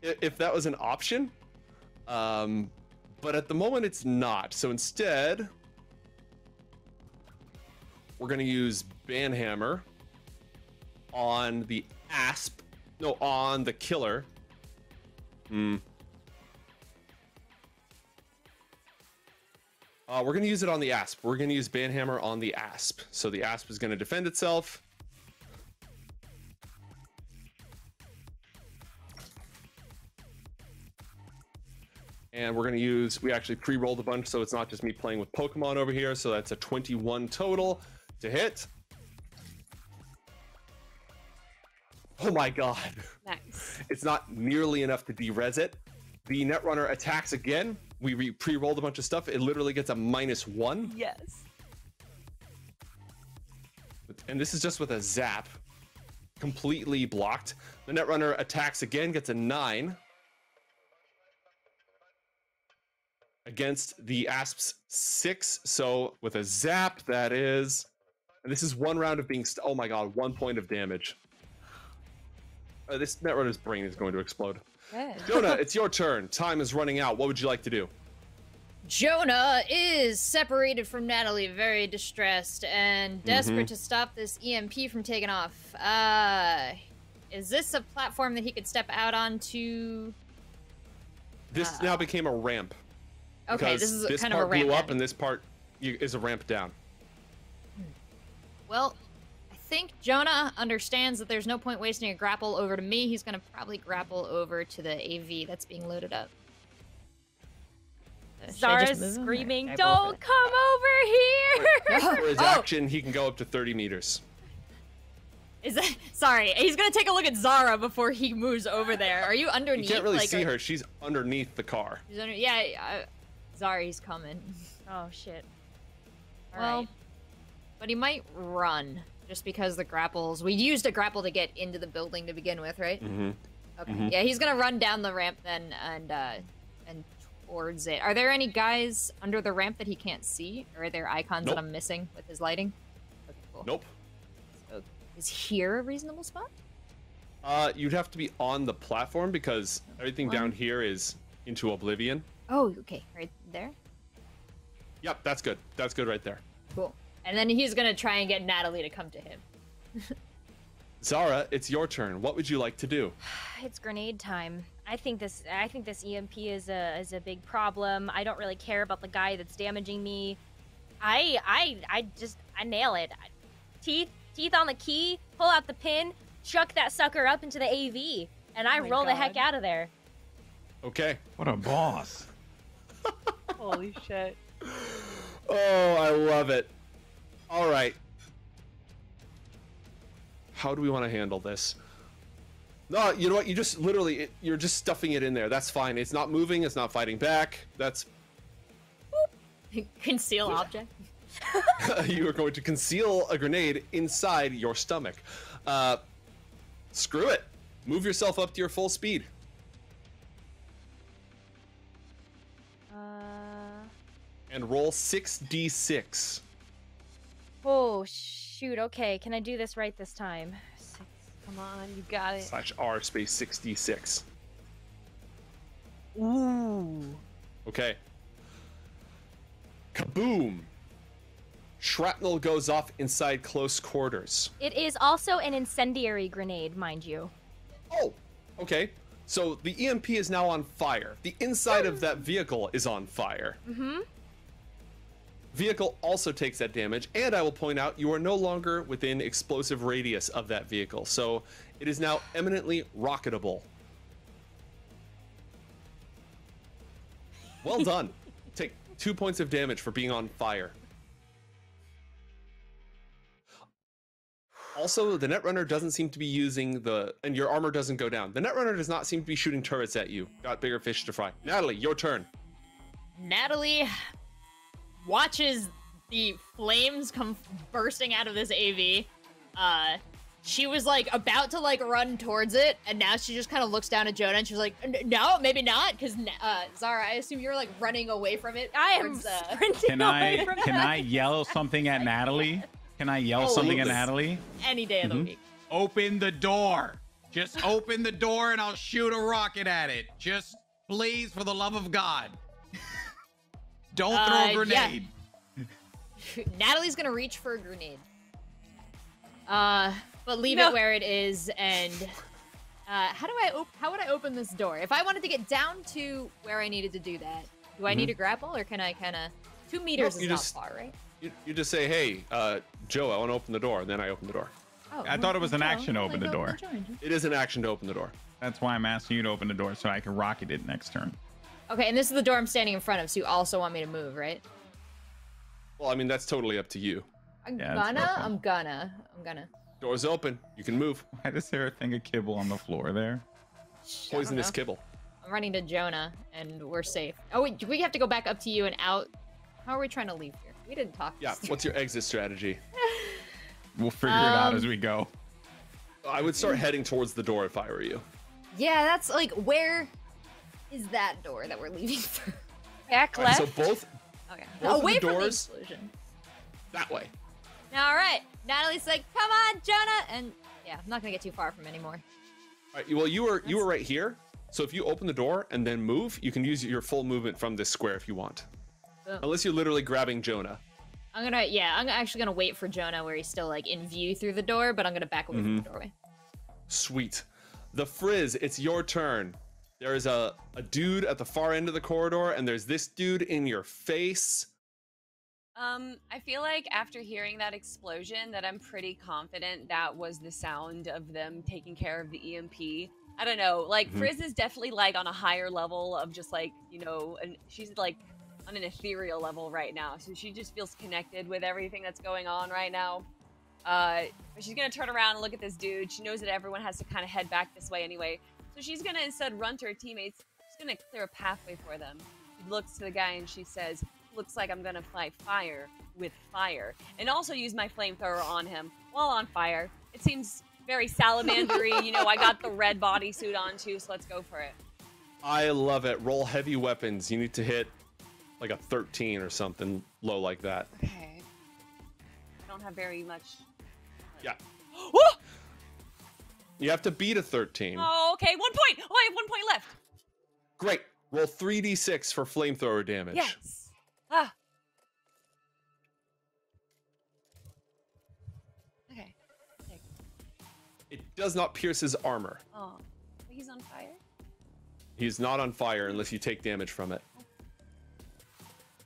If that was an option. But at the moment it's not. So instead, we're gonna use Banhammer on the Asp. No, on the Killer. We're going to use it on the Asp. We're going to use Banhammer on the Asp. So the Asp is going to defend itself. And we're going to use, we actually pre-rolled a bunch, so it's not just me playing with Pokemon over here. So that's a 21 total to hit. Oh my god. Nice. It's not nearly enough to de-res it. The Netrunner attacks again. We pre-rolled a bunch of stuff. It literally gets a -1. Yes. And this is just with a zap. Completely blocked. The Netrunner attacks again, gets a 9. Against the Asp's 6. So with a zap, that is... And this is one round of being... Oh my god, 1 point of damage. This Netrunner's brain is going to explode. Good. Jonah, it's your turn. Time is running out. What would you like to do? Jonah is separated from Natalie, very distressed and desperate to stop this EMP from taking off. Is this a platform that he could step out onto? This now became a ramp. Okay, this is kind of a ramp. This part blew up, and this part is a ramp down. Well, I think Jonah understands that there's no point wasting a grapple over to me. He's gonna probably grapple over to the AV that's being loaded up. Zara's screaming, "Don't come over here!" For his action, he can go up to 30 meters. Is that... Sorry, he's gonna take a look at Zara before he moves over there. Are you underneath? You can't really see her. She's underneath the car. She's under... Yeah, Zara, he's coming. Oh, shit. Well, but he might run, just because the grapples... We used a grapple to get into the building to begin with, right? Mm-hmm. Okay. Yeah, he's gonna run down the ramp then, and towards it. Are there any guys under the ramp that he can't see? Or are there icons that I'm missing with his lighting? Okay, cool. Nope. So, is here a reasonable spot? You'd have to be on the platform because everything down here is into oblivion. Oh, okay. Right there? Yep, that's good. That's good right there. Cool. And then he's gonna try and get Natalie to come to him. Zara, it's your turn. What would you like to do? It's grenade time. I think this EMP is a big problem. I don't really care about the guy that's damaging me. I nail it. Teeth on the key, pull out the pin, chuck that sucker up into the AV, and I roll the heck out of there. Okay. What a boss. Holy shit. Oh, I love it. All right. How do we want to handle this? No, you know what? You just literally, you're just stuffing it in there. That's fine. It's not moving. It's not fighting back. That's... Conceal object. You are going to conceal a grenade inside your stomach. Screw it. Move yourself up to your full speed. And roll 6d6. Oh, shoot. Okay, can I do this right this time? 6. Come on, you got it. /r space 6d6. Ooh. Okay. Kaboom! Shrapnel goes off inside close quarters. It is also an incendiary grenade, mind you. Oh, okay. So the EMP is now on fire. The inside of that vehicle is on fire. Mm-hmm. Vehicle also takes that damage, and I will point out you are no longer within explosive radius of that vehicle, so it is now eminently rocketable. Well done. Take 2 points of damage for being on fire. Also, the Netrunner doesn't seem to be using and your armor doesn't go down. The Netrunner does not seem to be shooting turrets at you. Got bigger fish to fry. Natalie, your turn. Natalie watches the flames come bursting out of this AV. She was like about to like run towards it, and now she just kind of looks down at Jonah and she's like, no, maybe not, because Zara, I assume you're like running away from it. I am sprinting away from it. Can I yell something at Natalie? Can I yell something at Natalie? Any day of the week. Open the door. Just open the door and I'll shoot a rocket at it. Just please, for the love of God. Don't throw a grenade. Yeah. Natalie's gonna reach for a grenade. But leave it where it is, and how would I open this door? If I wanted to get down to where I needed to do that, do I need to grapple, or can I kind of 2 meters is not far, right? You just say, hey, Joe, I want to open the door, and then I open the door. Oh, I thought it was an action to open the door. It is an action to open the door. That's why I'm asking you to open the door so I can rocket it next turn. Okay, and this is the door I'm standing in front of, so you also want me to move, right? Well, I mean, that's totally up to you. I'm gonna. Door's open. You can move. Why is there a thing of kibble on the floor there? Poisonous kibble. I'm running to Jonah, and we're safe. Oh, wait, do we have to go back up to you and out? How are we trying to leave here? We didn't talk. Yeah, what's your exit strategy? We'll figure it out as we go. I would start heading towards the door if I were you. Yeah, that's like, where is that door that we're leaving through? Back All right, left. so both Away of the from the doors explosion. that way. All right. Natalie's like, come on, Jonah. And yeah, I'm not going to get too far from anymore. All right, well, you were right here. So if you open the door and then move, you can use your full movement from this square if you want. Unless you're literally grabbing Jonah. I'm actually going to wait for Jonah where he's still like in view through the door, but I'm going to back away from the doorway. Sweet. The Frizz, it's your turn. There is a dude at the far end of the corridor, and there's this dude in your face. I feel like after hearing that explosion that I'm pretty confident that was the sound of them taking care of the EMP. I don't know, like Frizz is definitely like on a higher level of just like, you know, and she's like on an ethereal level right now. So she just feels connected with everything that's going on right now. But she's gonna turn around and look at this dude. She knows that everyone has to kind of head back this way anyway. So she's gonna instead run to her teammates. She's gonna clear a pathway for them. She looks to the guy and she says, looks like I'm gonna fight fire with fire. And also use my flamethrower on him while on fire. It seems very salamandery. You know, I got the red bodysuit on too, so let's go for it. I love it. Roll heavy weapons. You need to hit like a 13 or something low like that. Okay. I don't have very much. Yeah. You have to beat a 13. Oh, okay. 1 point. Oh, I have 1 point left. Great. Roll 3d6 for flamethrower damage. Yes. Ah. Okay. It does not pierce his armor. Oh, he's on fire? He's not on fire unless you take damage from it.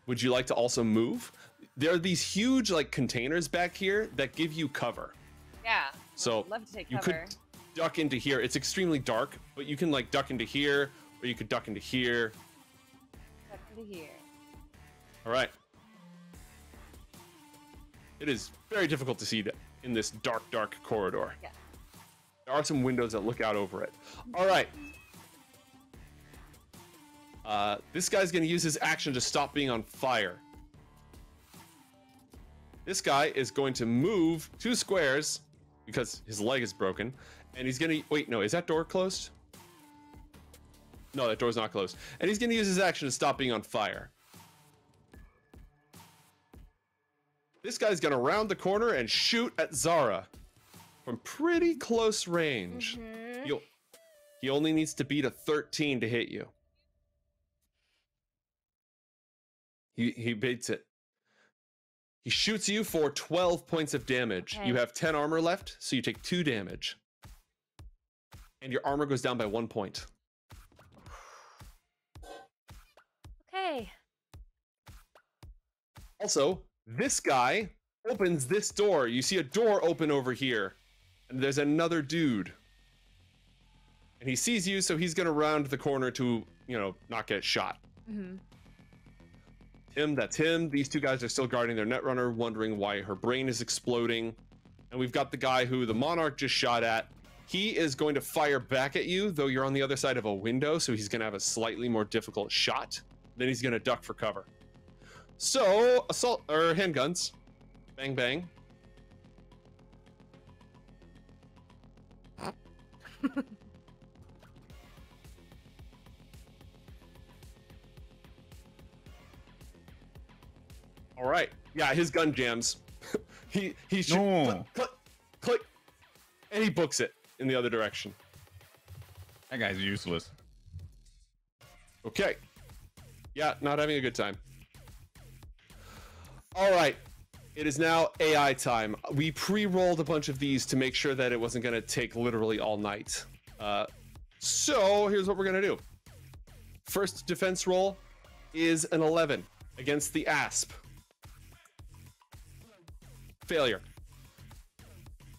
Would you like to also move? There are these huge like containers back here that give you cover. Yeah. So I'd love to take you cover. could duck into here. It's extremely dark, but you can like duck into here, or you could duck into here. Duck into here. All right. It is very difficult to see in this dark corridor. Yeah. There are some windows that look out over it. All right. This guy's going to use his action to stop being on fire. This guy is going to move 2 squares because his leg is broken. And he's going to... Wait, no. Is that door closed? No, that door's not closed. And he's going to use his action to stop being on fire. This guy's going to round the corner and shoot at Zara from pretty close range. He only needs to beat a 13 to hit you. He beats it. He shoots you for 12 points of damage. Okay. You have 10 armor left, so you take 2 damage. And your armor goes down by 1 point. Okay. Also, this guy opens this door. You see a door open over here. And there's another dude. And he sees you, so he's going to round the corner to, you know, not get shot. Mm-hmm. Him, that's him. These two guys are still guarding their Netrunner, wondering why her brain is exploding. And we've got the guy who the Monarch just shot at. He is going to fire back at you, though you're on the other side of a window, so he's going to have a slightly more difficult shot. Then he's going to duck for cover. So, assault or handguns. Bang, bang. All right. Yeah, his gun jams. he No. click, click, and he books it in the other direction. That guy's useless. Okay. Yeah, not having a good time. All right. It is now AI time. We pre-rolled a bunch of these to make sure that it wasn't going to take literally all night. So here's what we're going to do. First defense roll is an 11 against the Asp. Failure.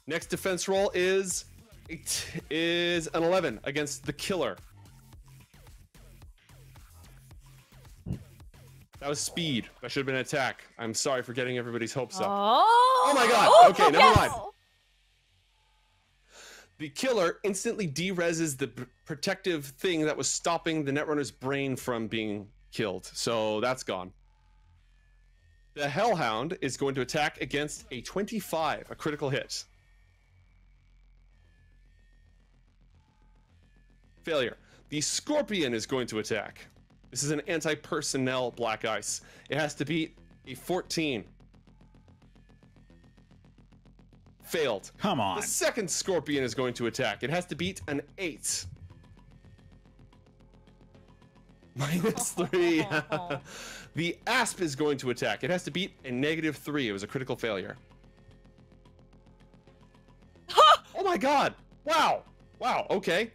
Next defense roll is an 11 against the Killer. That was speed. That should have been an attack. I'm sorry for getting everybody's hopes up. Oh my god. Oh, Okay, never yes! mind. The Killer instantly de-reses the protective thing that was stopping the Netrunner's brain from being killed. So that's gone. The Hellhound is going to attack against a 25, a critical hit. Failure. The Scorpion is going to attack. This is an anti-personnel black ice. It has to beat a 14. Failed. Come on. The second Scorpion is going to attack. It has to beat an 8. -3. The Asp is going to attack. It has to beat a -3. It was a critical failure. Oh my god! Wow! Wow, okay.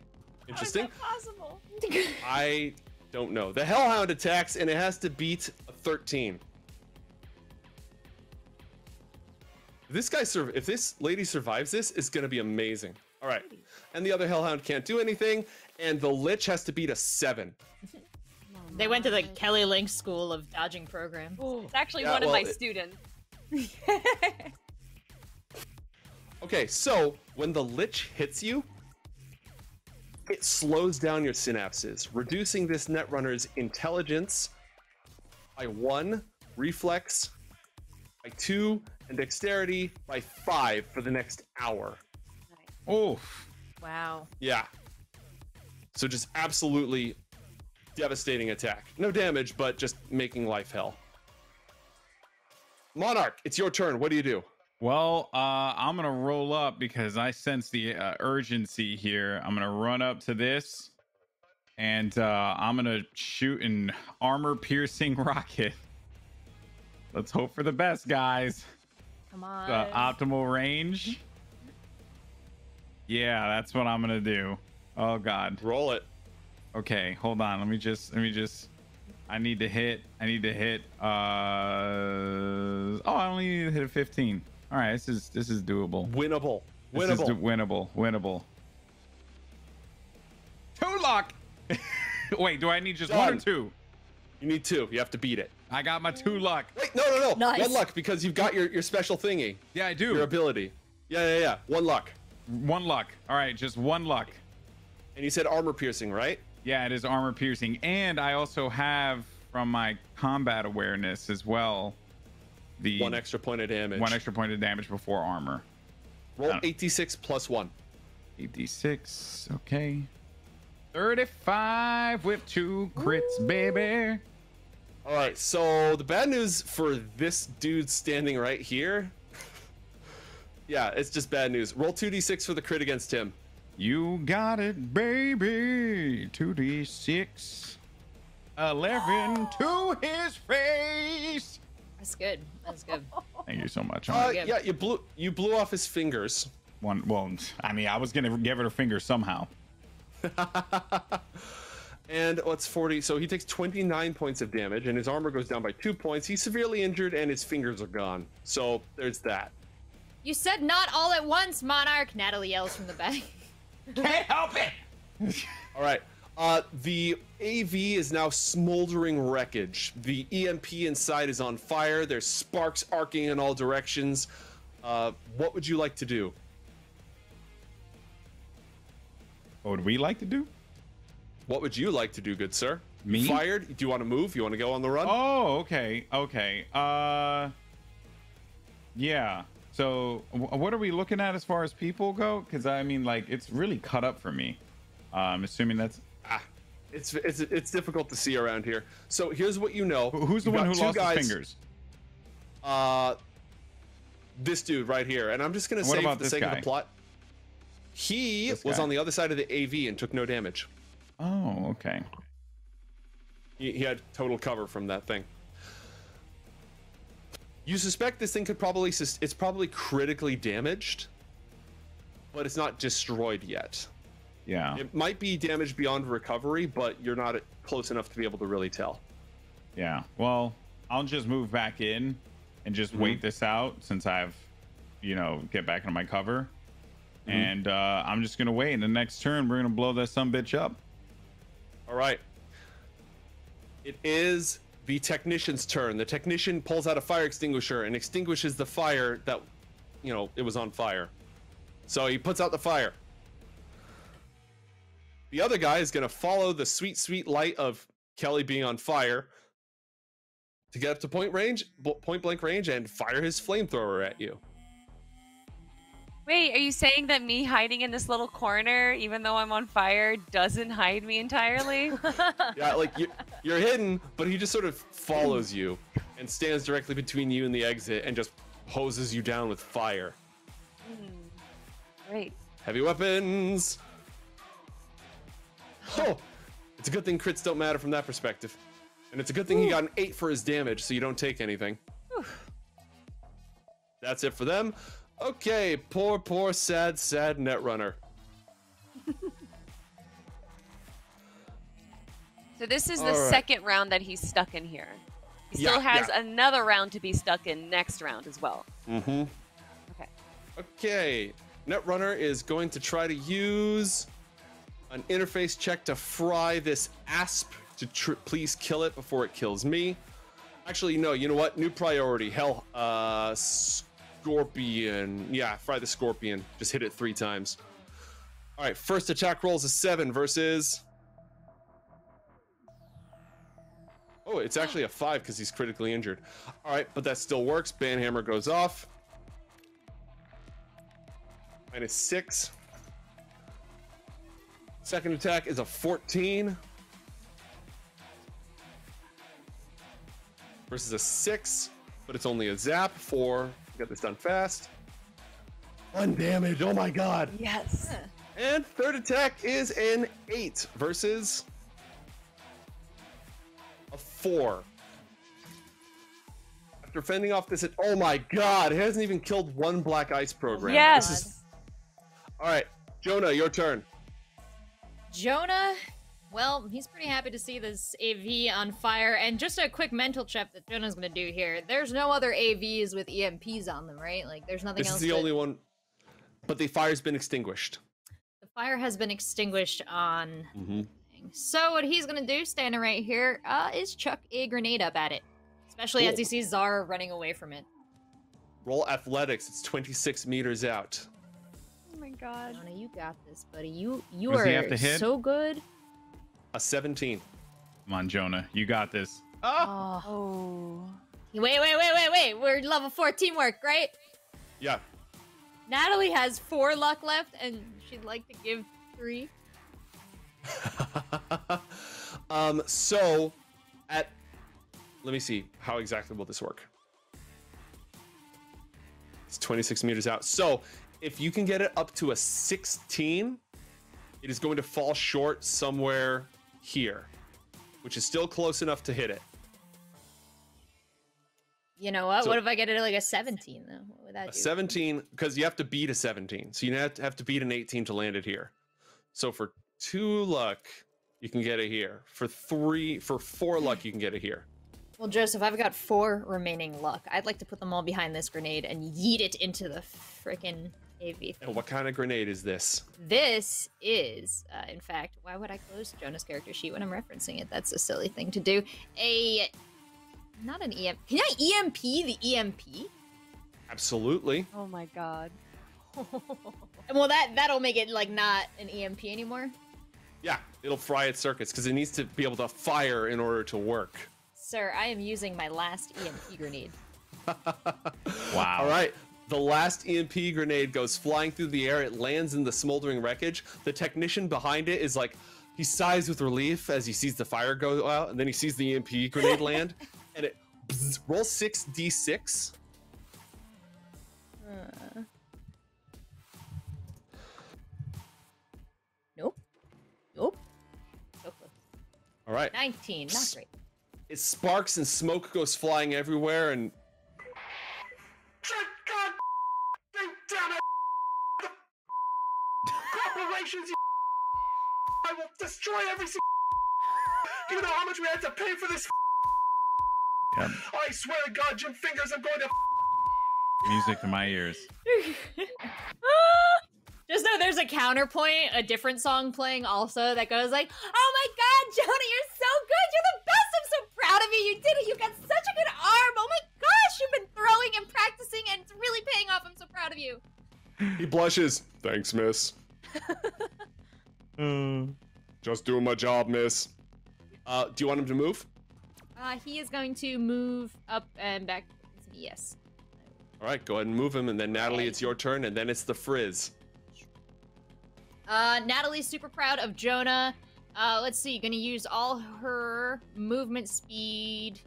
Interesting. How is that possible? I don't know. The Hellhound attacks and it has to beat a 13. If this lady survives this, it's going to be amazing. All right. And the other Hellhound can't do anything. And the Lich has to beat a 7. They went to the Kelly Link School of Dodging program. It's actually Yeah, one of well, my students. Okay, so when the Lich hits you, it slows down your synapses, reducing this Netrunner's intelligence by 1, reflex by 2, and dexterity by 5 for the next hour. Oh. Wow. Yeah. So just absolutely devastating attack. No damage, but just making life hell. Monarch, it's your turn. What do you do? Well, I'm gonna roll up because I sense the urgency here. I'm gonna run up to this, and I'm gonna shoot an armor-piercing rocket. Let's hope for the best, guys. Come on. The optimal range. Yeah, that's what I'm gonna do. Oh God. Roll it. Okay, hold on. Let me just. I need to hit. Oh, I only need to hit a 15. All right, this is doable. Winnable. This is Winnable. winnable. 2 luck. Wait, do I need just Done. 1 or 2? You need 2. You have to beat it. I got my 2 luck. Wait, no. Nice. 1 luck because you've got your special thingy. Yeah, I do. Your ability. Yeah. 1 luck. 1 luck. All right, just 1 luck. And you said armor piercing, right? Yeah, it is armor piercing, and I also have from my combat awareness as well. The 1 extra point of damage. 1 extra point of damage before armor. Roll 8d6 plus 1. 8d6. Okay. 35 with 2 crits, baby. All right. So the bad news for this dude standing right here. Yeah, it's just bad news. Roll 2d6 for the crit against him. You got it, baby. 2d6. 11 to his face. That's good. That's good. Thank you so much. Yeah, you blew off his fingers. Well, I mean, I was gonna give it a finger somehow. And what's 40? So he takes 29 points of damage, and his armor goes down by 2 points. He's severely injured, and his fingers are gone. So there's that. You said not all at once, Monarch. Natalie yells from the back. Can't help it. All right. The AV is now smoldering wreckage. The EMP inside is on fire. There's sparks arcing in all directions. What would you like to do? What would we like to do? What would you like to do, good sir? Me? Fired? Do you want to move? You want to go on the run? Oh, okay. Yeah. So what are we looking at as far as people go? Because I mean, like, it's really cut up for me. I'm assuming that's... It's difficult to see around here. So here's what you know. Who's the one who lost his fingers? This dude right here. And I'm just going to say for the sake of the plot, he was on the other side of the AV and took no damage. Oh, okay. He had total cover from that thing. You suspect this thing could probably... It's probably critically damaged, but it's not destroyed yet. Yeah. It might be damaged beyond recovery, but you're not close enough to be able to really tell. Yeah. Well, I'll just move back in and just wait this out since I've, get back into my cover. And I'm just going to wait. In the next turn, we're going to blow that sumbitch up. All right. It is the technician's turn. The technician pulls out a fire extinguisher and extinguishes the fire that, it was on fire. So he puts out the fire. The other guy is going to follow the sweet, sweet light of Kelly being on fire to get up to point blank range and fire his flamethrower at you. Wait, are you saying that me hiding in this little corner, even though I'm on fire, doesn't hide me entirely? Yeah, like you're hidden, but he just sort of follows you and stands directly between you and the exit and just hoses you down with fire. Great. Heavy weapons. Oh, it's a good thing crits don't matter from that perspective. And it's a good thing he got an 8 for his damage, so you don't take anything. That's it for them. Okay, poor, sad Netrunner. So this is the second round that he's stuck in here. He still has another round to be stuck in next round as well. Mm-hmm. Okay, Netrunner is going to try to use an interface check to fry this asp to please kill it before it kills me. Actually, no, you know what? New priority. Hell, Scorpion. Yeah, fry the Scorpion. Just hit it 3 times. All right, first attack roll is a 7 versus... Oh, it's actually a 5 because he's critically injured. All right, but that still works. Banhammer goes off. -6. Second attack is a 14. Versus a 6, but it's only a zap. 4. Get this done fast. 1 damage. Oh my god. Yes. And third attack is an 8 versus a 4. After fending off this, oh my god, it hasn't even killed 1 black ice program. Yes. All right, Jonah, your turn. Jonah, well, he's pretty happy to see this AV on fire. And just a quick mental check that Jonah's going to do here. There's no other AVs with EMPs on them, right? Like, there's nothing else. This is the only one, but the fire's been extinguished. The fire has been extinguished on... So what he's going to do, standing right here, is chuck a grenade up at it. Especially as he sees Zara running away from it. Roll athletics. It's 26 meters out. Oh my god. Jonah, you got this, buddy. You are so good. A 17. Come on, Jonah. You got this. Oh. Wait. We're level 4 teamwork, right? Yeah. Natalie has 4 luck left, and she'd like to give 3. So, let me see. How exactly will this work? It's 26 meters out. So, if you can get it up to a 16, it is going to fall short somewhere here, which is still close enough to hit it. You know what? So- What if I get it like a 17 though? What would that A do? 17, because you have to beat a 17. So you have to beat an 18 to land it here. So for 2 luck, you can get it here. For 4 luck, you can get it here. Well, Joseph, I've got 4 remaining luck. I'd like to put them all behind this grenade and yeet it into the frickin' AV thing. And what kind of grenade is this? This is, in fact, why would I close Jonah's character sheet when I'm referencing it? That's a silly thing to do. Not an EMP. Can I EMP the EMP? Absolutely. Oh my god. Well, that'll make it like not an EMP anymore. Yeah, it'll fry its circuits because it needs to be able to fire in order to work. Sir, I am using my last EMP grenade. Wow. All right. The last EMP grenade goes flying through the air. It lands in the smoldering wreckage. The technician behind it is like, he sighs with relief as he sees the fire go out, and then he sees the EMP grenade land, and it rolls 6d6. Nope. Nope. So close. All right. 19. Not great. It sparks and smoke goes flying everywhere, and God damn it! Corporations, I will destroy every single. You know how much we had to pay for this? Yep. I swear to God, Jim Fingers, I'm going to. Music to my ears. Just know there's a counterpoint, a different song playing also that goes like, oh my god, Jonah, you're so good! You're the best! I'm so proud of you! You did it! You got such a good arm! Oh my gosh, you've been throwing and practicing and it's really paying off! I'm so proud of you! He blushes. Thanks, miss. Just doing my job, miss. Do you want him to move? He is going to move up and back towards me, yes. All right, go ahead and move him, and then Natalie, it's your turn, and then it's the Frizz. Natalie's super proud of Jonah. Let's see, gonna use all her movement speed.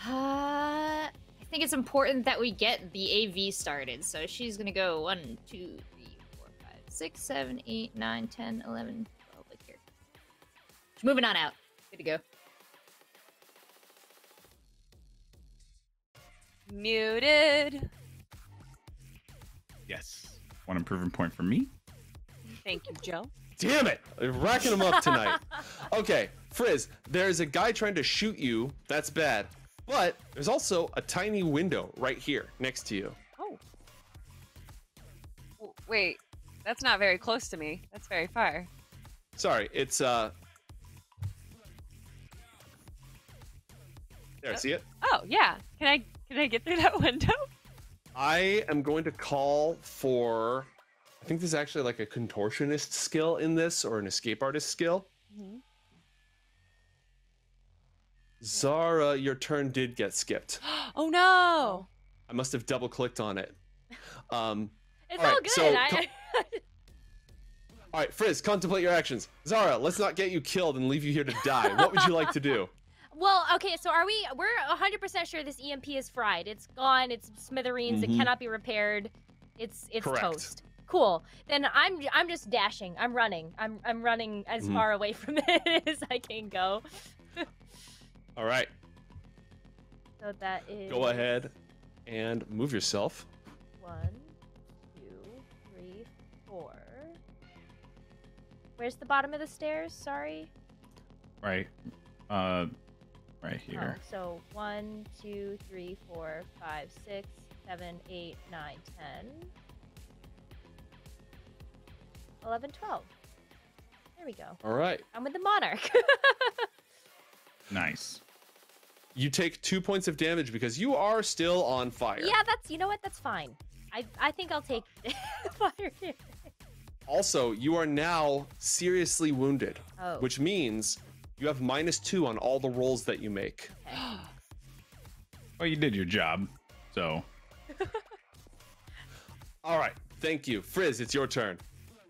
I think it's important that we get the AV started, so she's gonna go 1, 2, 3, 4, 5, 6, 7, 8, 9, 10, 11, 12, like here. She's moving on out. Good to go. Muted. Yes. One improvement point for me. Thank you, Joe. Damn it! I'm racking them up tonight. Okay, Frizz, there's a guy trying to shoot you. That's bad. But there's also a tiny window right here next to you. Oh. Wait, that's not very close to me. That's very far. Sorry, it's there, see it? Oh, yeah. Can I get through that window? I am going to call for, I think there's actually like a contortionist skill in this, or an escape artist skill. Mm-hmm. Zara, your turn did get skipped. Oh no! I must have double clicked on it. It's all all good. so all right, Frizz, contemplate your actions. Zara, let's not get you killed and leave you here to die. What would you like to do? Well, okay, so we're 100% sure this EMP is fried. It's gone, it's smithereens, it cannot be repaired. It's Correct. toast. Cool. Then I'm just dashing. I'm running. I'm running as far away from it as I can go. All right, So that is go ahead and move yourself. 1, 2, 3, 4. Where's the bottom of the stairs? Sorry. Right. Right here. Oh, so 1, 2, 3, 4, 5, 6, 7, 8, 9, 10, 11, 12. There we go. All right, I'm with the Monarch. Nice. you take 2 points of damage because you are still on fire. Yeah, you know what? That's fine. I think I'll take fire damage. Also, you are now seriously wounded, Oh. which means you have -2 on all the rolls that you make. Okay. Well, you did your job, so. All right, thank you. Frizz, it's your turn.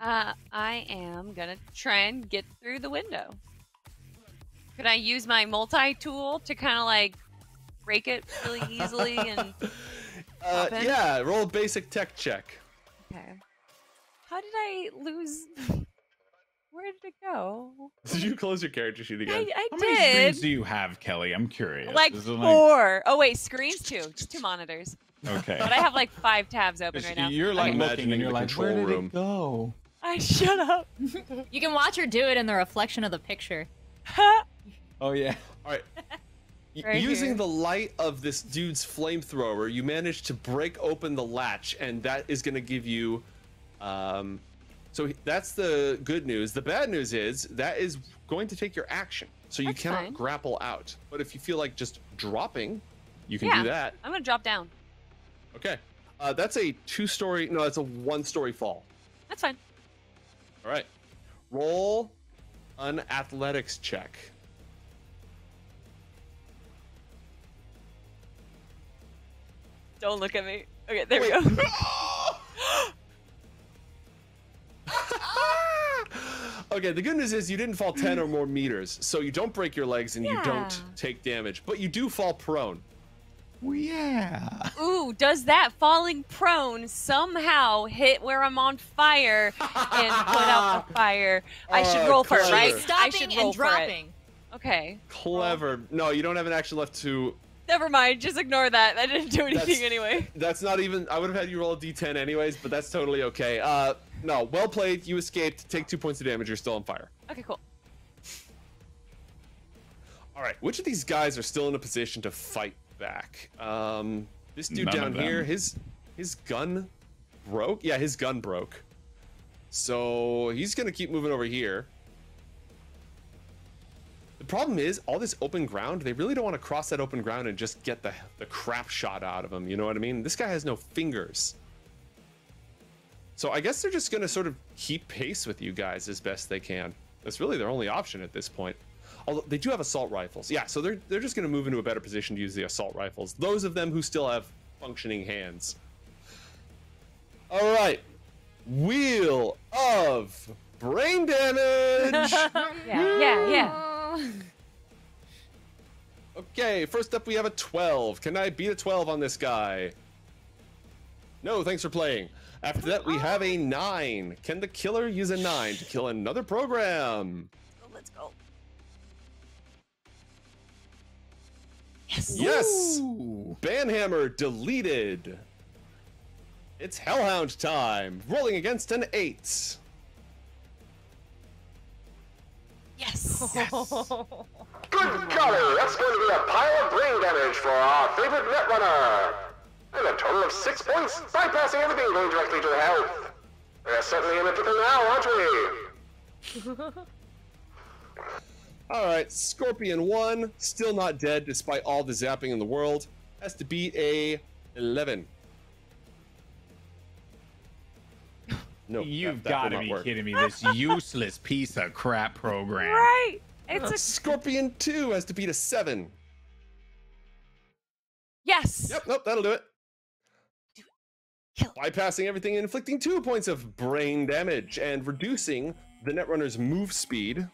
I am gonna try and get through the window. Could I use my multi-tool to kind of like break it really easily and open? Yeah, roll a basic tech check. Okay. How did I lose Where did it go? Did you close your character sheet again? I How did. many screens do you have, Kelly? I'm curious. Like Is it 4. Oh wait, screens 2. Just 2 monitors. Okay. But I have like 5 tabs open right now. You're like I'm looking and imagining you're the like, control where did room. it go? I shut up. You can watch her do it in the reflection of the picture. Oh yeah. All right. Right Using here. the light of this dude's flamethrower, you manage to break open the latch, and that is going to give you. So that's the good news. The bad news is that is going to take your action, so you That's cannot fine. grapple out. But if you feel like just dropping, you can Yeah. do that. I'm gonna drop down. Okay. That's a 2-story. No, it's a 1-story fall. That's fine. All right. Roll an athletics check. Don't look at me. Okay, there we go. Okay, the good news is you didn't fall 10 or more meters, so you don't break your legs and you Yeah. don't take damage, but you do fall prone. Well, yeah. Ooh, does that falling prone somehow hit where I'm on fire and put out the fire? I should roll for it, clever. right? I Stopping should and roll for it. dropping. Okay. Clever. No, you don't have an action left to. Never mind. Just ignore that. I didn't do anything That's- anyway. That's not even. I would have had you roll a d10 anyways, but that's totally okay. No, well played. You escaped. Take 2 points of damage. You're still on fire. Okay, cool. All right. Which of these guys are still in a position to fight back? This dude None down of them. here, his gun broke. Yeah, his gun broke. So he's gonna keep moving over here. The problem is, all this open ground, they really don't want to cross that open ground and just get the crap shot out of him. You know what I mean? This guy has no fingers. So I guess they're just going to sort of keep pace with you guys as best they can. That's really their only option at this point. Although they do have assault rifles. Yeah, so they're just going to move into a better position to use the assault rifles. Those of them who still have functioning hands. All right. Wheel of brain damage. Yeah. Okay, first up we have a 12. Can I beat a 12 on this guy? No, thanks for playing. After that we have a 9. Can the killer use a 9 to kill another program? Let's go. Yes! Ooh. Banhammer deleted. It's Hellhound time. Rolling against an 8. Yes. Good golly, that's going to be a pile of brain damage for our favorite netrunner. And a total of 6 points, bypassing everything, going directly to the health. We're certainly in it with them now, aren't we? Alright, Scorpion 1, still not dead despite all the zapping in the world. Has to beat a 11. No, You've that got will to not be work. kidding me. This useless piece of crap program. Right. It's a Scorpion 2 has to beat a 7. yes. Yep, nope, that'll do it. Kill. Bypassing everything and inflicting 2 points of brain damage and reducing the Netrunner's move speed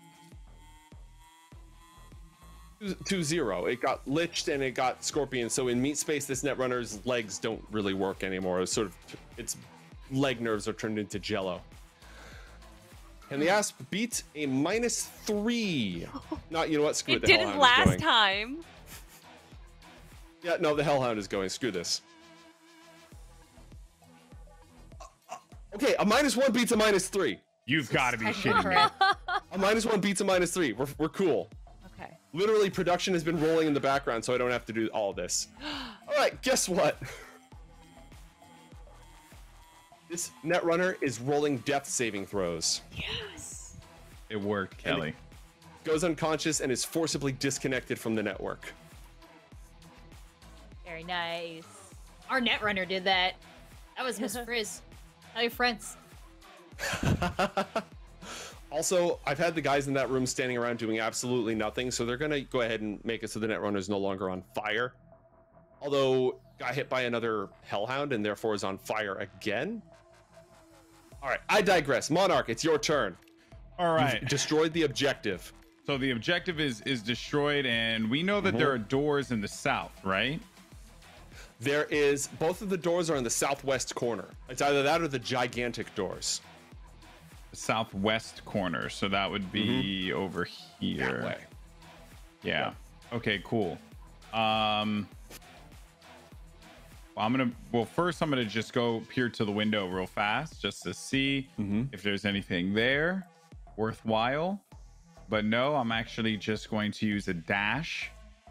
to 0. It got liched and it got Scorpion, so in meat space this Netrunner's legs don't really work anymore. It's sort of its leg nerves are turned into jello. And the Asp beat a -3. Not, you know what? Screw It the didn't Hellhound is last going. time. Yeah, no, the Hellhound is going. Screw this. Okay, a -1 beats a -3. You've got to be shitting me. A -1 beats a -3. We're cool. Okay. Literally, production has been rolling in the background, so I don't have to do all this. All right, guess what? This Netrunner is rolling death saving throws. Yes. It worked, Kelly. Goes unconscious and is forcibly disconnected from the network. Very nice. Our netrunner did that. That was Miss Frizz. Tell your friends. Also, I've had the guys in that room standing around doing absolutely nothing, so they're gonna go ahead and make it so the Netrunner is no longer on fire. Although, got hit by another Hellhound and therefore is on fire again. All right, I digress. Monarch, it's your turn. All right. You've destroyed the objective. So the objective is destroyed, and we know that there are doors in the south, right? There is, both of the doors are in the southwest corner. It's either that or the gigantic doors. southwest corner, so that would be over here. That way. Yeah. Okay, cool. First I'm gonna just go peer to the window real fast just to see if there's anything there worthwhile. But no, I'm actually just going to use a dash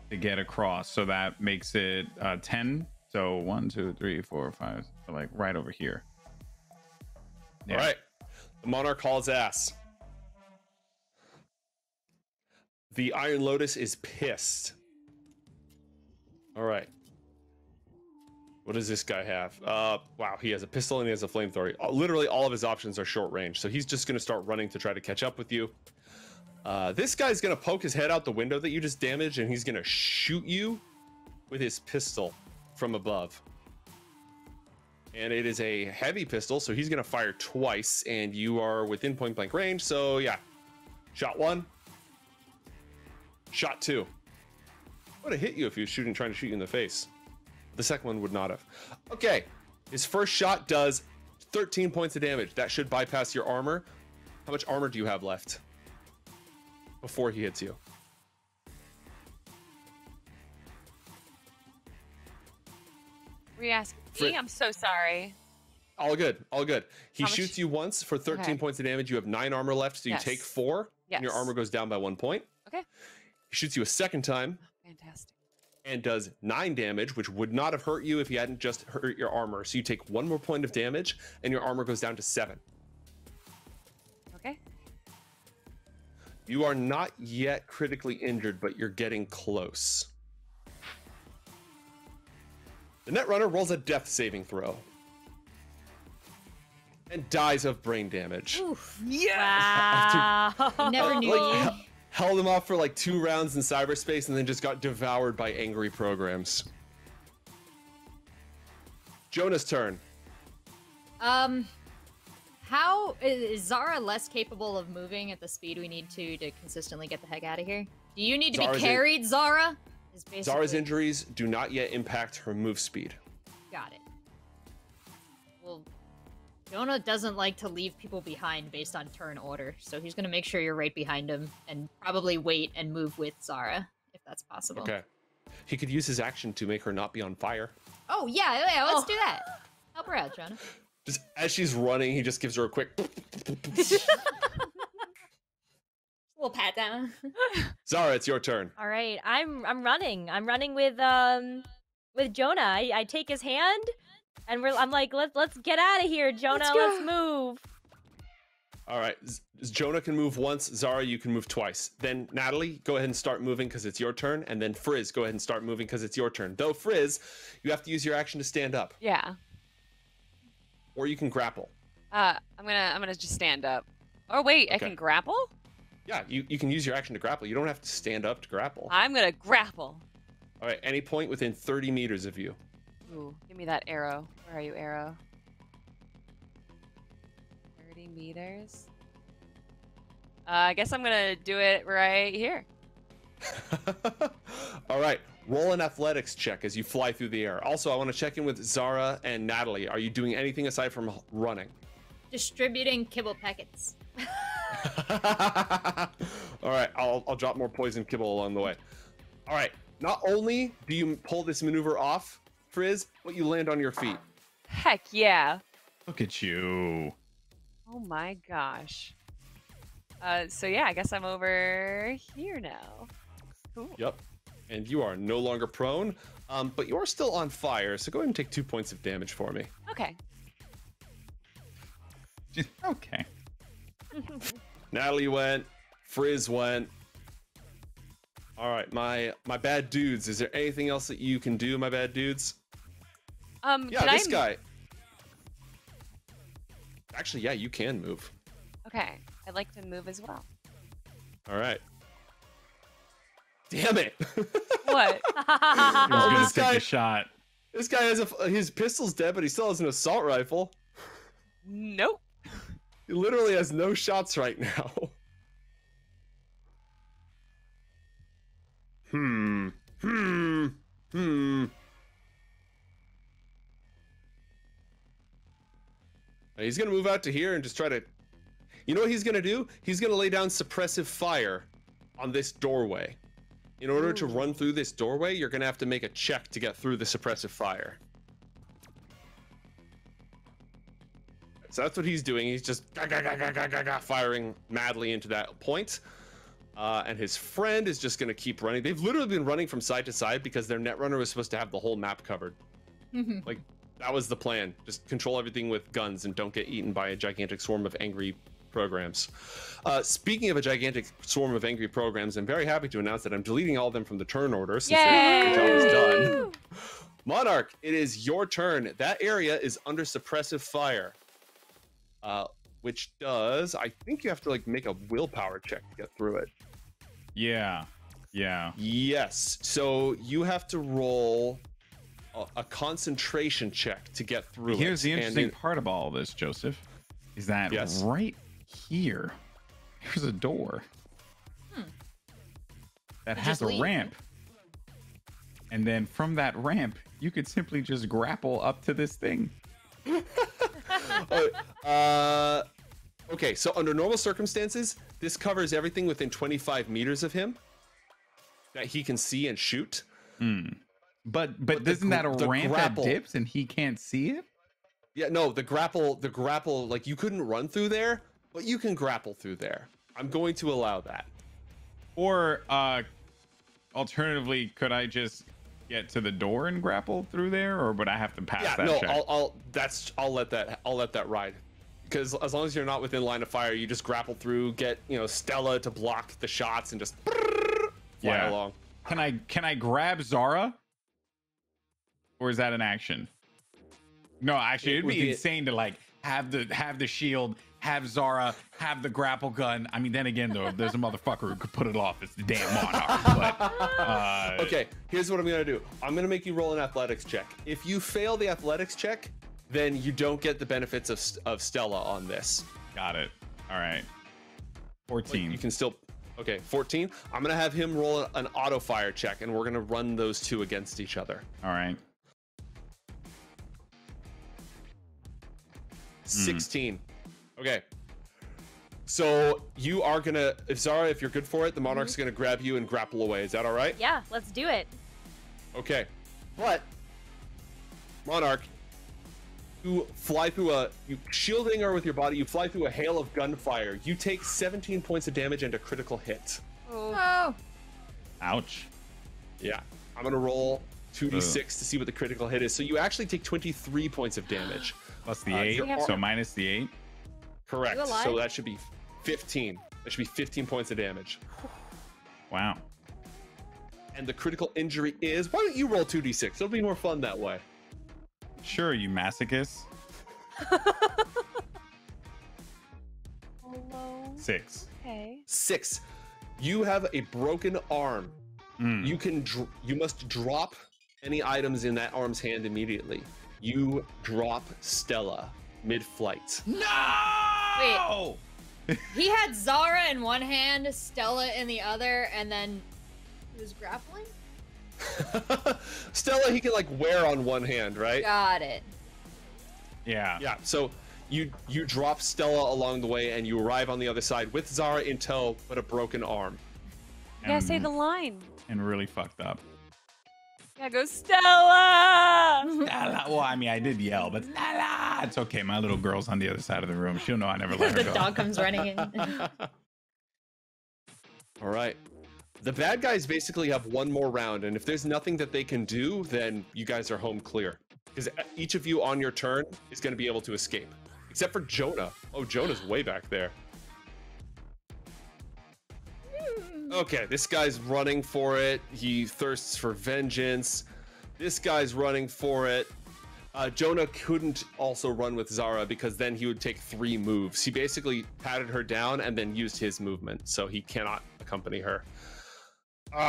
to get across, so that makes it 10. So 1, 2, 3, 4, 5, so like right over here. Yeah. All right, the Monarch hauls ass. The Iron Lotus is pissed. All right. What does this guy have? Wow, he has a pistol and he has a flamethrower. Literally all of his options are short range, so he's just gonna start running to try to catch up with you. This guy's gonna poke his head out the window that you just damaged, and he's gonna shoot you with his pistol from above. And it is a heavy pistol, so he's gonna fire twice, and you are within point blank range, so yeah. Shot 1. Shot 2. Would have hit you if he was trying to shoot you in the face. The second one would not have. Okay, his first shot does 13 points of damage. That should bypass your armor. How much armor do you have left before he hits you? Re-asking me? I'm so sorry. All good, all good. He shoots you once for 13 points of damage. You have 9 armor left, so you take 4, and your armor goes down by 1 point. Okay. He shoots you a second time. Fantastic. And does 9 damage, which would not have hurt you if he hadn't just hurt your armor. So you take 1 more point of damage, and your armor goes down to 7. Okay. You are not yet critically injured, but you're getting close. The Netrunner rolls a death saving throw. And dies of brain damage. Oof. Yes! Wow. Never knew. Held him off for like 2 rounds in cyberspace and then just got devoured by angry programs. Jonah's turn. How is Zara less capable of moving at the speed we need to consistently get the heck out of here? Do you need to be carried, Zara? Zara's injuries do not yet impact her move speed. Got it. Well, Jonah doesn't like to leave people behind based on turn order, so he's gonna make sure you're right behind him and probably wait and move with Zara, if that's possible. Okay. He could use his action to make her not be on fire. Oh, yeah, let's do that. Help her out, Jonah. Just as she's running, he just gives her a quick... Little pat down. Zara, it's your turn. All right, I'm running. I'm running with Jonah. I take his hand, and I'm like, let's get out of here, Jonah. Let's move. All right, Jonah can move once. Zara, you can move twice. Then Natalie, go ahead and start moving because it's your turn. And then Frizz, go ahead and start moving because it's your turn. Though Frizz, you have to use your action to stand up. Yeah. Or you can grapple. I'm gonna just stand up. Oh wait, I can grapple? Yeah, you can use your action to grapple. You don't have to stand up to grapple. I'm gonna grapple. All right, any point within 30 meters of you. Ooh, give me that arrow. Where are you, arrow? 30 meters. I guess I'm gonna do it right here. All right, roll an athletics check as you fly through the air. Also, I want to check in with Zara and Natalie. Are you doing anything aside from running? Distributing kibble packets. All right, I'll drop more poison kibble along the way. All right, not only do you pull this maneuver off, Frizz, but you land on your feet. Heck yeah. Look at you. Oh my gosh. So yeah, I guess I'm over here now. Cool. Yep. And you are no longer prone, but you are still on fire, so go ahead and take 2 points of damage for me. Okay. Okay. Natalie went. Frizz went. All right, my bad dudes. Is there anything else that you can do, my bad dudes? Yeah, this guy. Actually, yeah, you can move. Okay, I'd like to move as well. All right. Damn it! What? He's gonna this take guy- a shot. This guy has his pistol's dead, but he still has an assault rifle. Nope. He literally has no shots right now. He's gonna move out to here and just try to... You know what he's gonna do? He's gonna lay down suppressive fire on this doorway. In order to run through this doorway, you're gonna have to make a check to get through the suppressive fire. So that's what he's doing. He's just firing madly into that point. And his friend is just gonna keep running. They've literally been running from side to side because their netrunner was supposed to have the whole map covered. Like, that was the plan. Just control everything with guns and don't get eaten by a gigantic swarm of angry programs. Speaking of a gigantic swarm of angry programs, I'm very happy to announce that I'm deleting all of them from the turn order since their job is done. Monarch, it is your turn. That area is under suppressive fire, which does, I think you have to like make a willpower check to get through it. Yeah. Yes. So you have to roll a concentration check to get through it. Here's the interesting part about all this, Joseph, is that right here, there's a door that has a ramp. And then from that ramp, you could simply just grapple up to this thing. Okay, so under normal circumstances, this covers everything within 25 meters of him that he can see and shoot. But isn't that a ramp that dips and he can't see it? Yeah, no, the grapple, like you couldn't run through there, but you can grapple through there. I'm going to allow that. Or alternatively, could I just get to the door and grapple through there, or would I have to pass that check? I'll let that ride. Because as long as you're not within line of fire, you just grapple through, get Stella to block the shots and just fly along. Can I grab Zara? Or is that an action? No, actually, it'd be insane to like have the shield, have Zara, have the grapple gun. I mean, then again, though, there's a motherfucker who could put it off. It's the damn Monarch. But okay, here's what I'm gonna do. I'm gonna make you roll an athletics check. If you fail the athletics check, then you don't get the benefits of Stella on this. Got it. All right. 14. Like, you can still. Okay, 14. I'm gonna have him roll an auto fire check, and we're gonna run those two against each other. All right. 16. Okay. So you are gonna, if you're good for it, the Monarch's gonna grab you and grapple away. Is that all right? Yeah, let's do it. Okay. But Monarch, you fly through you shielding her with your body, you fly through a hail of gunfire. You take 17 points of damage and a critical hit. Oh. Ouch. Yeah. I'm gonna roll 2d6 to see what the critical hit is. So you actually take 23 points of damage. Plus the 8, so minus the 8. Correct. So that should be 15. That should be 15 points of damage. Wow. And the critical injury is, why don't you roll 2d6? It'll be more fun that way. Sure, you masochist. 6. Okay. 6. You have a broken arm. You must drop any items in that arm's hand immediately. You drop Stella mid-flight. No! Wait. He had Zara in one hand, Stella in the other, and then he was grappling? Stella, he can like wear on one hand, right? Got it. Yeah. Yeah. So you drop Stella along the way, and you arrive on the other side with Zara in tow, but a broken arm. You gotta say the line. And really fucked up. Yeah, go Stella! Stella. Well, I mean, I did yell, but Stella. It's okay. My little girl's on the other side of the room. She'll know I never let her The go. dog comes running in. All right. The bad guys basically have one more round, and if there's nothing that they can do, then you guys are home clear. Because each of you on your turn is going to be able to escape. Except for Jonah. Oh, Jonah's way back there. Okay, this guy's running for it. He thirsts for vengeance. This guy's running for it. Jonah couldn't also run with Zara because then he would take 3 moves. He basically patted her down and then used his movement, so he cannot accompany her.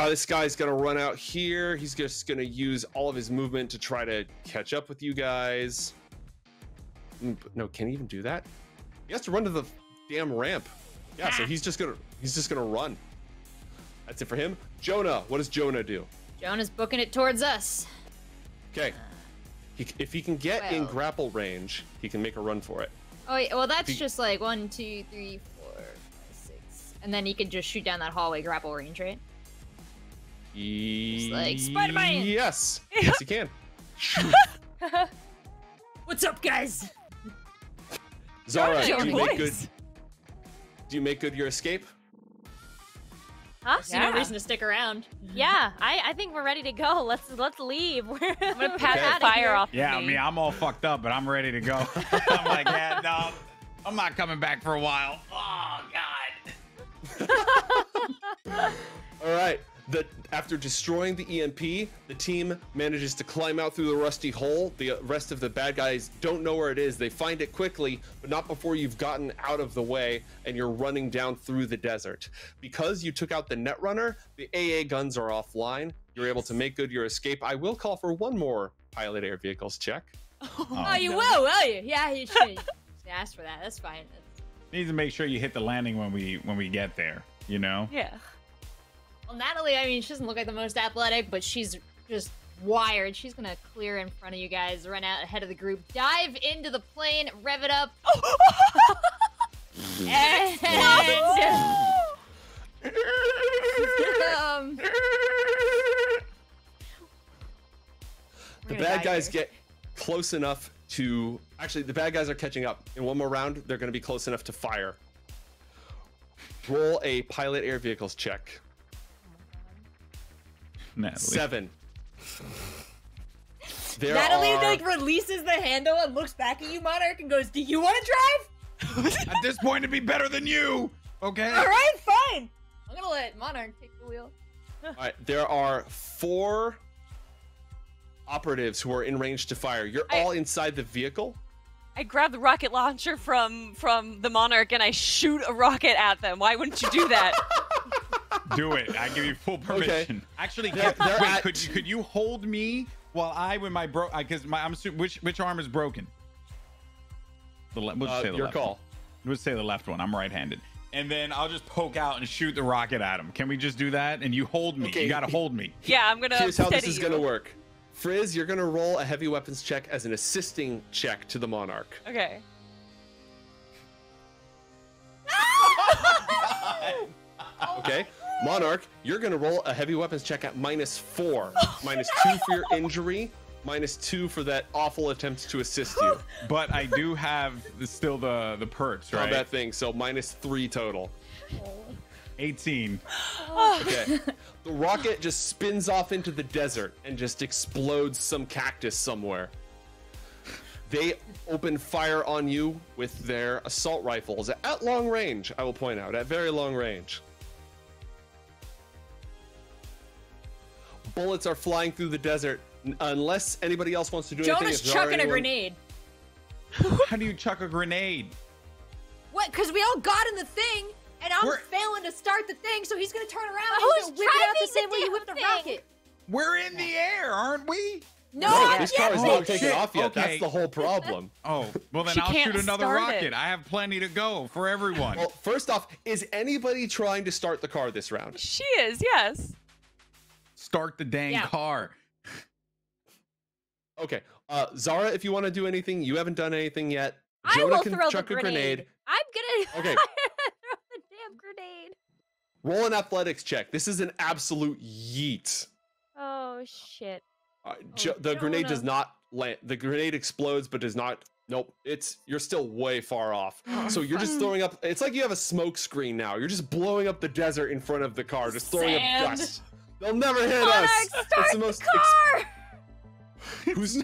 This guy's gonna run out here. He's just gonna use all of his movement to try to catch up with you guys. No, can he even do that? He has to run to the damn ramp. Yeah, so he's just gonna run. That's it for him. Jonah, what does Jonah do? Jonah's booking it towards us. Okay. If he can get in grapple range, he can make a run for it. Oh, wait, well, that's just like 1, 2, 3, 4, 5, 6. And then you can just shoot down that hallway, grapple range, right? Just like Spider-Man! Yes. Yes, you can. What's up, guys? Zara, Your do voice. you make good your escape? Huh? I see no reason to stick around. Yeah, I think we're ready to go. Let's leave. I'm gonna pat the fire off. Yeah, I mean, I'm all fucked up, but I'm ready to go. I'm like, yeah, no, I'm not coming back for a while. Oh, God. All right. After destroying the EMP, the team manages to climb out through the rusty hole. The rest of the bad guys don't know where it is. They find it quickly, but not before you've gotten out of the way and you're running down through the desert. Because you took out the Netrunner, the AA guns are offline. You're able to make good your escape. I will call for one more pilot air vehicles check. Oh, you will you? Yeah, you should. Ask for that. That's fine. Needs to make sure you hit the landing when we get there, you know? Yeah. Well, Natalie, I mean, she doesn't look like the most athletic, but she's just wired. She's gonna clear in front of you guys, run out ahead of the group, dive into the plane, rev it up. And... The bad guys get close enough to... Actually, the bad guys are catching up. In one more round, they're going to be close enough to fire. Roll a pilot air vehicles check. Natalie. 7. Natalie like releases the handle and looks back at you, Monarch, and goes, "Do you want to drive?" At this point, it'd be better than you. Okay. All right, fine. I'm gonna let Monarch take the wheel. All right, there are 4 operatives who are in range to fire. You're all inside the vehicle. I grab the rocket launcher from the Monarch and I shoot a rocket at them. Why wouldn't you do that? Do it. I give you full permission. Okay. Actually, They're wait. at- Could you hold me while I with my because which arm is broken? We'll just say the your left call. one. We'll say the left one. I'm right-handed. And then I'll just poke out and shoot the rocket at him. Can we just do that? And you hold me. Okay. You gotta hold me. Yeah, I'm gonna Here's how this steady is you. going to work. Frizz, you're going to roll a heavy weapons check as an assisting check to the Monarch. Okay. Okay. Monarch, you're going to roll a heavy weapons check at -4. -2 for your injury, -2 for that awful attempt to assist you. But I do have still the perks, right? Combat thing, so -3 total. 18. Okay. The rocket just spins off into the desert and just explodes some cactus somewhere. They open fire on you with their assault rifles at long range, I will point out, at very long range. Bullets are flying through the desert. Unless anybody else wants to do anything. Jonah's if there are chucking a anyone- grenade. How do you chuck a grenade? What? Because we all got in the thing, and I'm We're- failing to start the thing, so he's gonna turn around and Who's he's gonna whip it out the driving same the way you damn whipped the thing? rocket. We're in the air, aren't we? No, No, not this yet. car is not taken shit. off yet. Okay. That's the whole problem. Oh, well then She I'll can't shoot another start rocket. it. I have plenty to go for everyone. Well, first off, is anybody trying to start the car this round? She is, yes. Start the dang Yeah. car. Okay. Zara, if you want to do anything, you haven't done anything yet. I Jonah will can throw chuck the a grenade. I'm gonna Okay. throw the damn grenade. Roll an athletics check. This is an absolute yeet. Oh shit. The grenade Jonah. does not land. The grenade explodes, but does not. Nope. You're still way far off. So you're just throwing up. It's like you have a smoke screen now. You're just blowing up the desert in front of the car, just throwing Sand. up dust. They'll never hit Monarch, us. start It's the the most. car! Who's?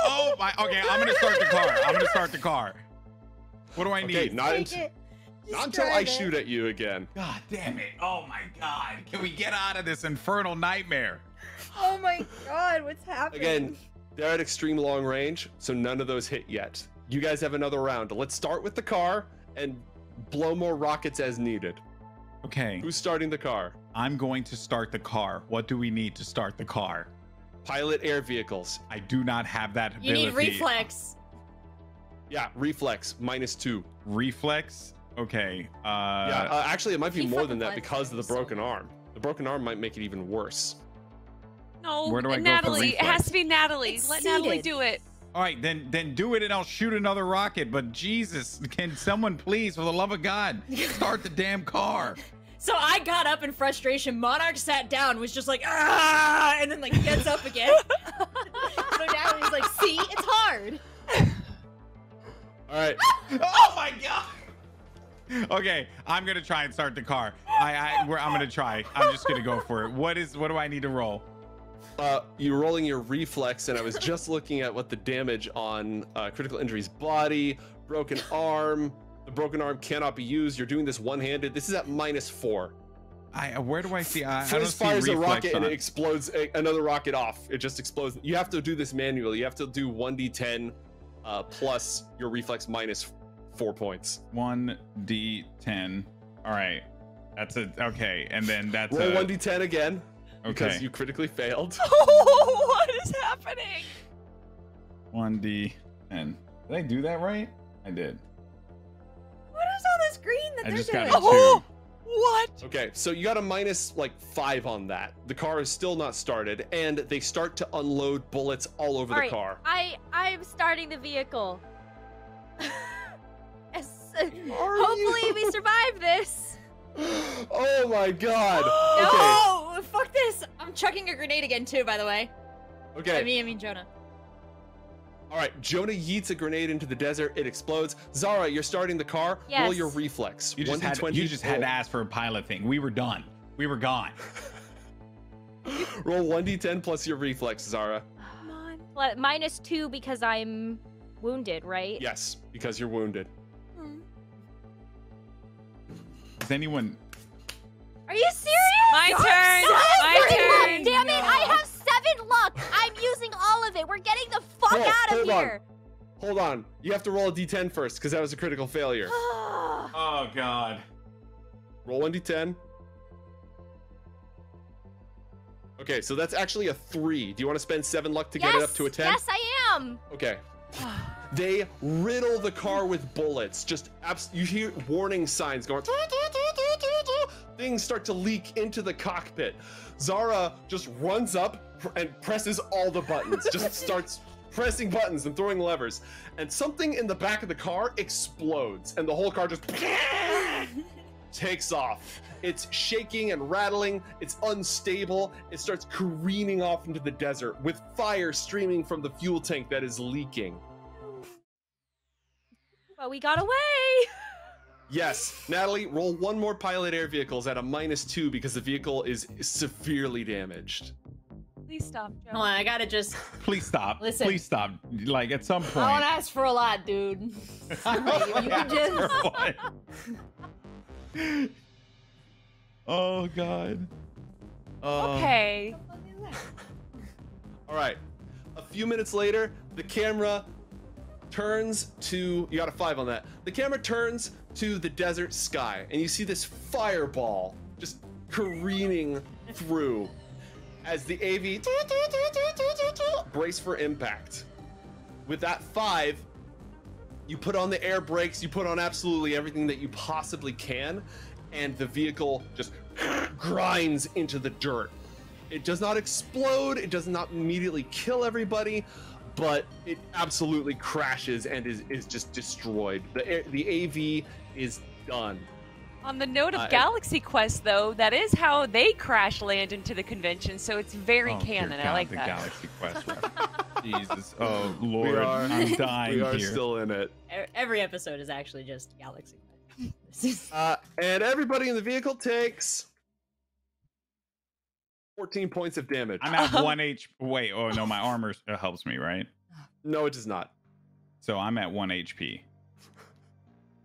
Oh my. Okay, I'm gonna start the car. What do I need? Okay, not Take until it. Just until I drive it. shoot at you again. God damn it. Oh my god. Can we get out of this infernal nightmare? Oh my god, what's happening? Again, they're at extreme long range, so none of those hit yet. You guys have another round. Let's start with the car and blow more rockets as needed. Okay, Who's starting the car? I'm going to start the car. What do we need to start the car? Pilot air vehicles. I do not have that You ability. need reflex. Yeah, reflex, -2. Reflex? Okay. Yeah, actually, it might be He more fucking than that flies because of the so broken much. arm. The broken arm might make it even worse. No, Where do I go for Natalie. It has reflex? to be Natalie. It's Let Natalie seated. do it. All right, then do it and I'll shoot another rocket. But Jesus, can someone please, for the love of God, start the damn car? So I got up in frustration. Monarch sat down, was just like, ah, and then like gets up again. So now he's like, see, it's hard. All right. Oh my God. Okay, I'm gonna try and start the car. I'm gonna try. I'm just gonna go for it. What do I need to roll? You're rolling your reflex, and I was just looking at what the damage on critical injuries: body, broken arm. The broken arm cannot be used. You're doing this one-handed. This is at -4. Where do I see? I don't Frizz see fires a reflex rocket and on it explodes another rocket off. It just explodes. You have to do this manually. You have to do 1d10 plus your reflex -4 points. 1d10. All right, that's a okay, and then that's roll a 1d10 again. Okay. Because you critically failed. Oh, what is happening? 1d10. Did I do that right? I did. What is on the screen that I they're just doing? got a 2. Oh, what? Okay, so you got a -5 on that. The car is still not started, and they start to unload bullets all over the car. I'm starting the vehicle. Hopefully we survive this. Oh my God. No, fuck this. I'm chucking a grenade again too, by the way. Okay. I mean Jonah. All right, Jonah yeets a grenade into the desert. It explodes. Zara, you're starting the car. Yes. Roll your reflex. You just had to ask for a pilot thing. We were done. We were gone. Roll 1d10 plus your reflex, Zara. Come on. Well, -2 because I'm wounded, right? Yes, because you're wounded. Is anyone? Are you serious? My turn. My turn. Damn it! I have 7 luck. I'm using all of it. We're getting the fuck out of here. Hold on. You have to roll a d10 first because that was a critical failure. Oh God. Roll 1d10. Okay, so that's actually a 3. Do you want to spend 7 luck to get it up to a 10? Yes, I am. Okay. They riddle the car with bullets. You hear warning signs going. Things start to leak into the cockpit. Zara just runs up and presses all the buttons. Just starts pressing buttons and throwing levers. And something in the back of the car explodes. And the whole car just takes off. It's shaking and rattling. It's unstable. It starts careening off into the desert with fire streaming from the fuel tank that is leaking. But we got away. Yes, Natalie, roll 1 more pilot air vehicles at a -2 because the vehicle is severely damaged. Please stop, Joe. Hold on, I gotta just. Please stop. Listen. Please stop. Like at some point. I don't ask for a lot, dude. You can just. Oh God. Okay. All right. A few minutes later, the camera turns to, you got a 5 on that. The camera turns to the desert sky, and you see this fireball just careening through as the AV brace for impact. With that 5, you put on the air brakes, you put on absolutely everything that you possibly can, and the vehicle just grinds into the dirt. It does not explode, it does not immediately kill everybody, but it absolutely crashes and is just destroyed. The AV is done. On the note of Galaxy Quest, though, that is how they crash land into the convention, so it's very canon. I like the that. Galaxy Quest. Jesus. Oh Lord, I'm dying We are here. still in it. Every episode is actually just Galaxy. And everybody in the vehicle takes 14 points of damage. I'm at 1 HP. Wait, oh no, my armor helps me, right? No, it does not. So I'm at 1 HP.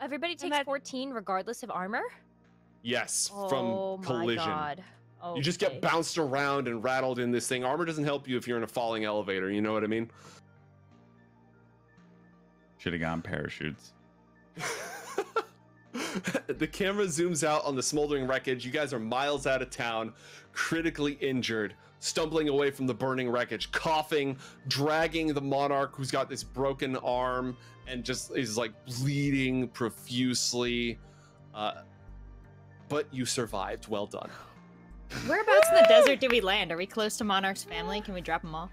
Everybody takes 14 regardless of armor? Yes, Oh from collision. my God. Okay. You just get bounced around and rattled in this thing. Armor doesn't help you if you're in a falling elevator, you know what I mean? Should have gotten parachutes. The camera zooms out on the smoldering wreckage. You guys are miles out of town, critically injured, stumbling away from the burning wreckage, coughing, dragging the Monarch who's got this broken arm and just is like bleeding profusely. But you survived. Well done. Whereabouts in the desert do we land? Are we close to Monarch's family? Can we drop them off?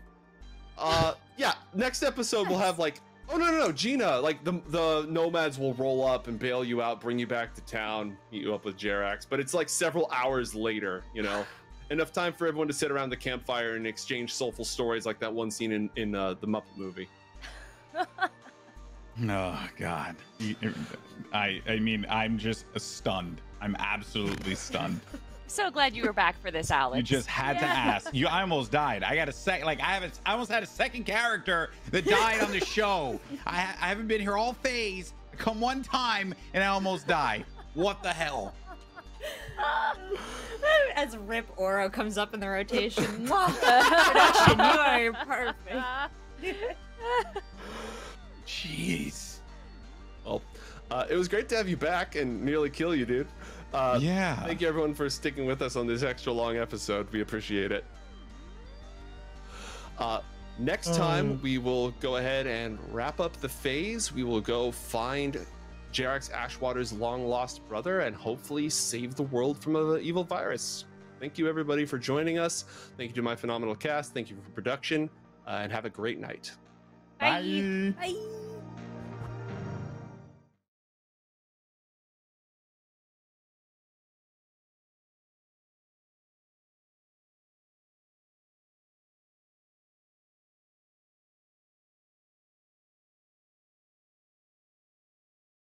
Yeah, next episode we'll have like, oh no, Gina, like the nomads will roll up and bail you out, bring you back to town, meet you up with Jerax, but it's like several hours later, you know. Enough time for everyone to sit around the campfire and exchange soulful stories like that one scene in the Muppet movie. Oh God, I mean, I'm just stunned. I'm absolutely stunned. So glad you were back for this, Alex. You just had to ask. I almost died. I got I almost had a second character that died on the show. I haven't been here all phase. I come one time and I almost die. What the hell? As Rip Oro comes up in the rotation. Production, you are perfect. Jeez. Well, it was great to have you back and nearly kill you, dude. Yeah. Thank you everyone for sticking with us on this extra long episode. We appreciate it. Next time we will go ahead and wrap up the phase. We will go find Jerax Ashwater's long lost brother and hopefully save the world from an evil virus. Thank you everybody for joining us. Thank you to my phenomenal cast. Thank you for production, and have a great night. Bye. Bye.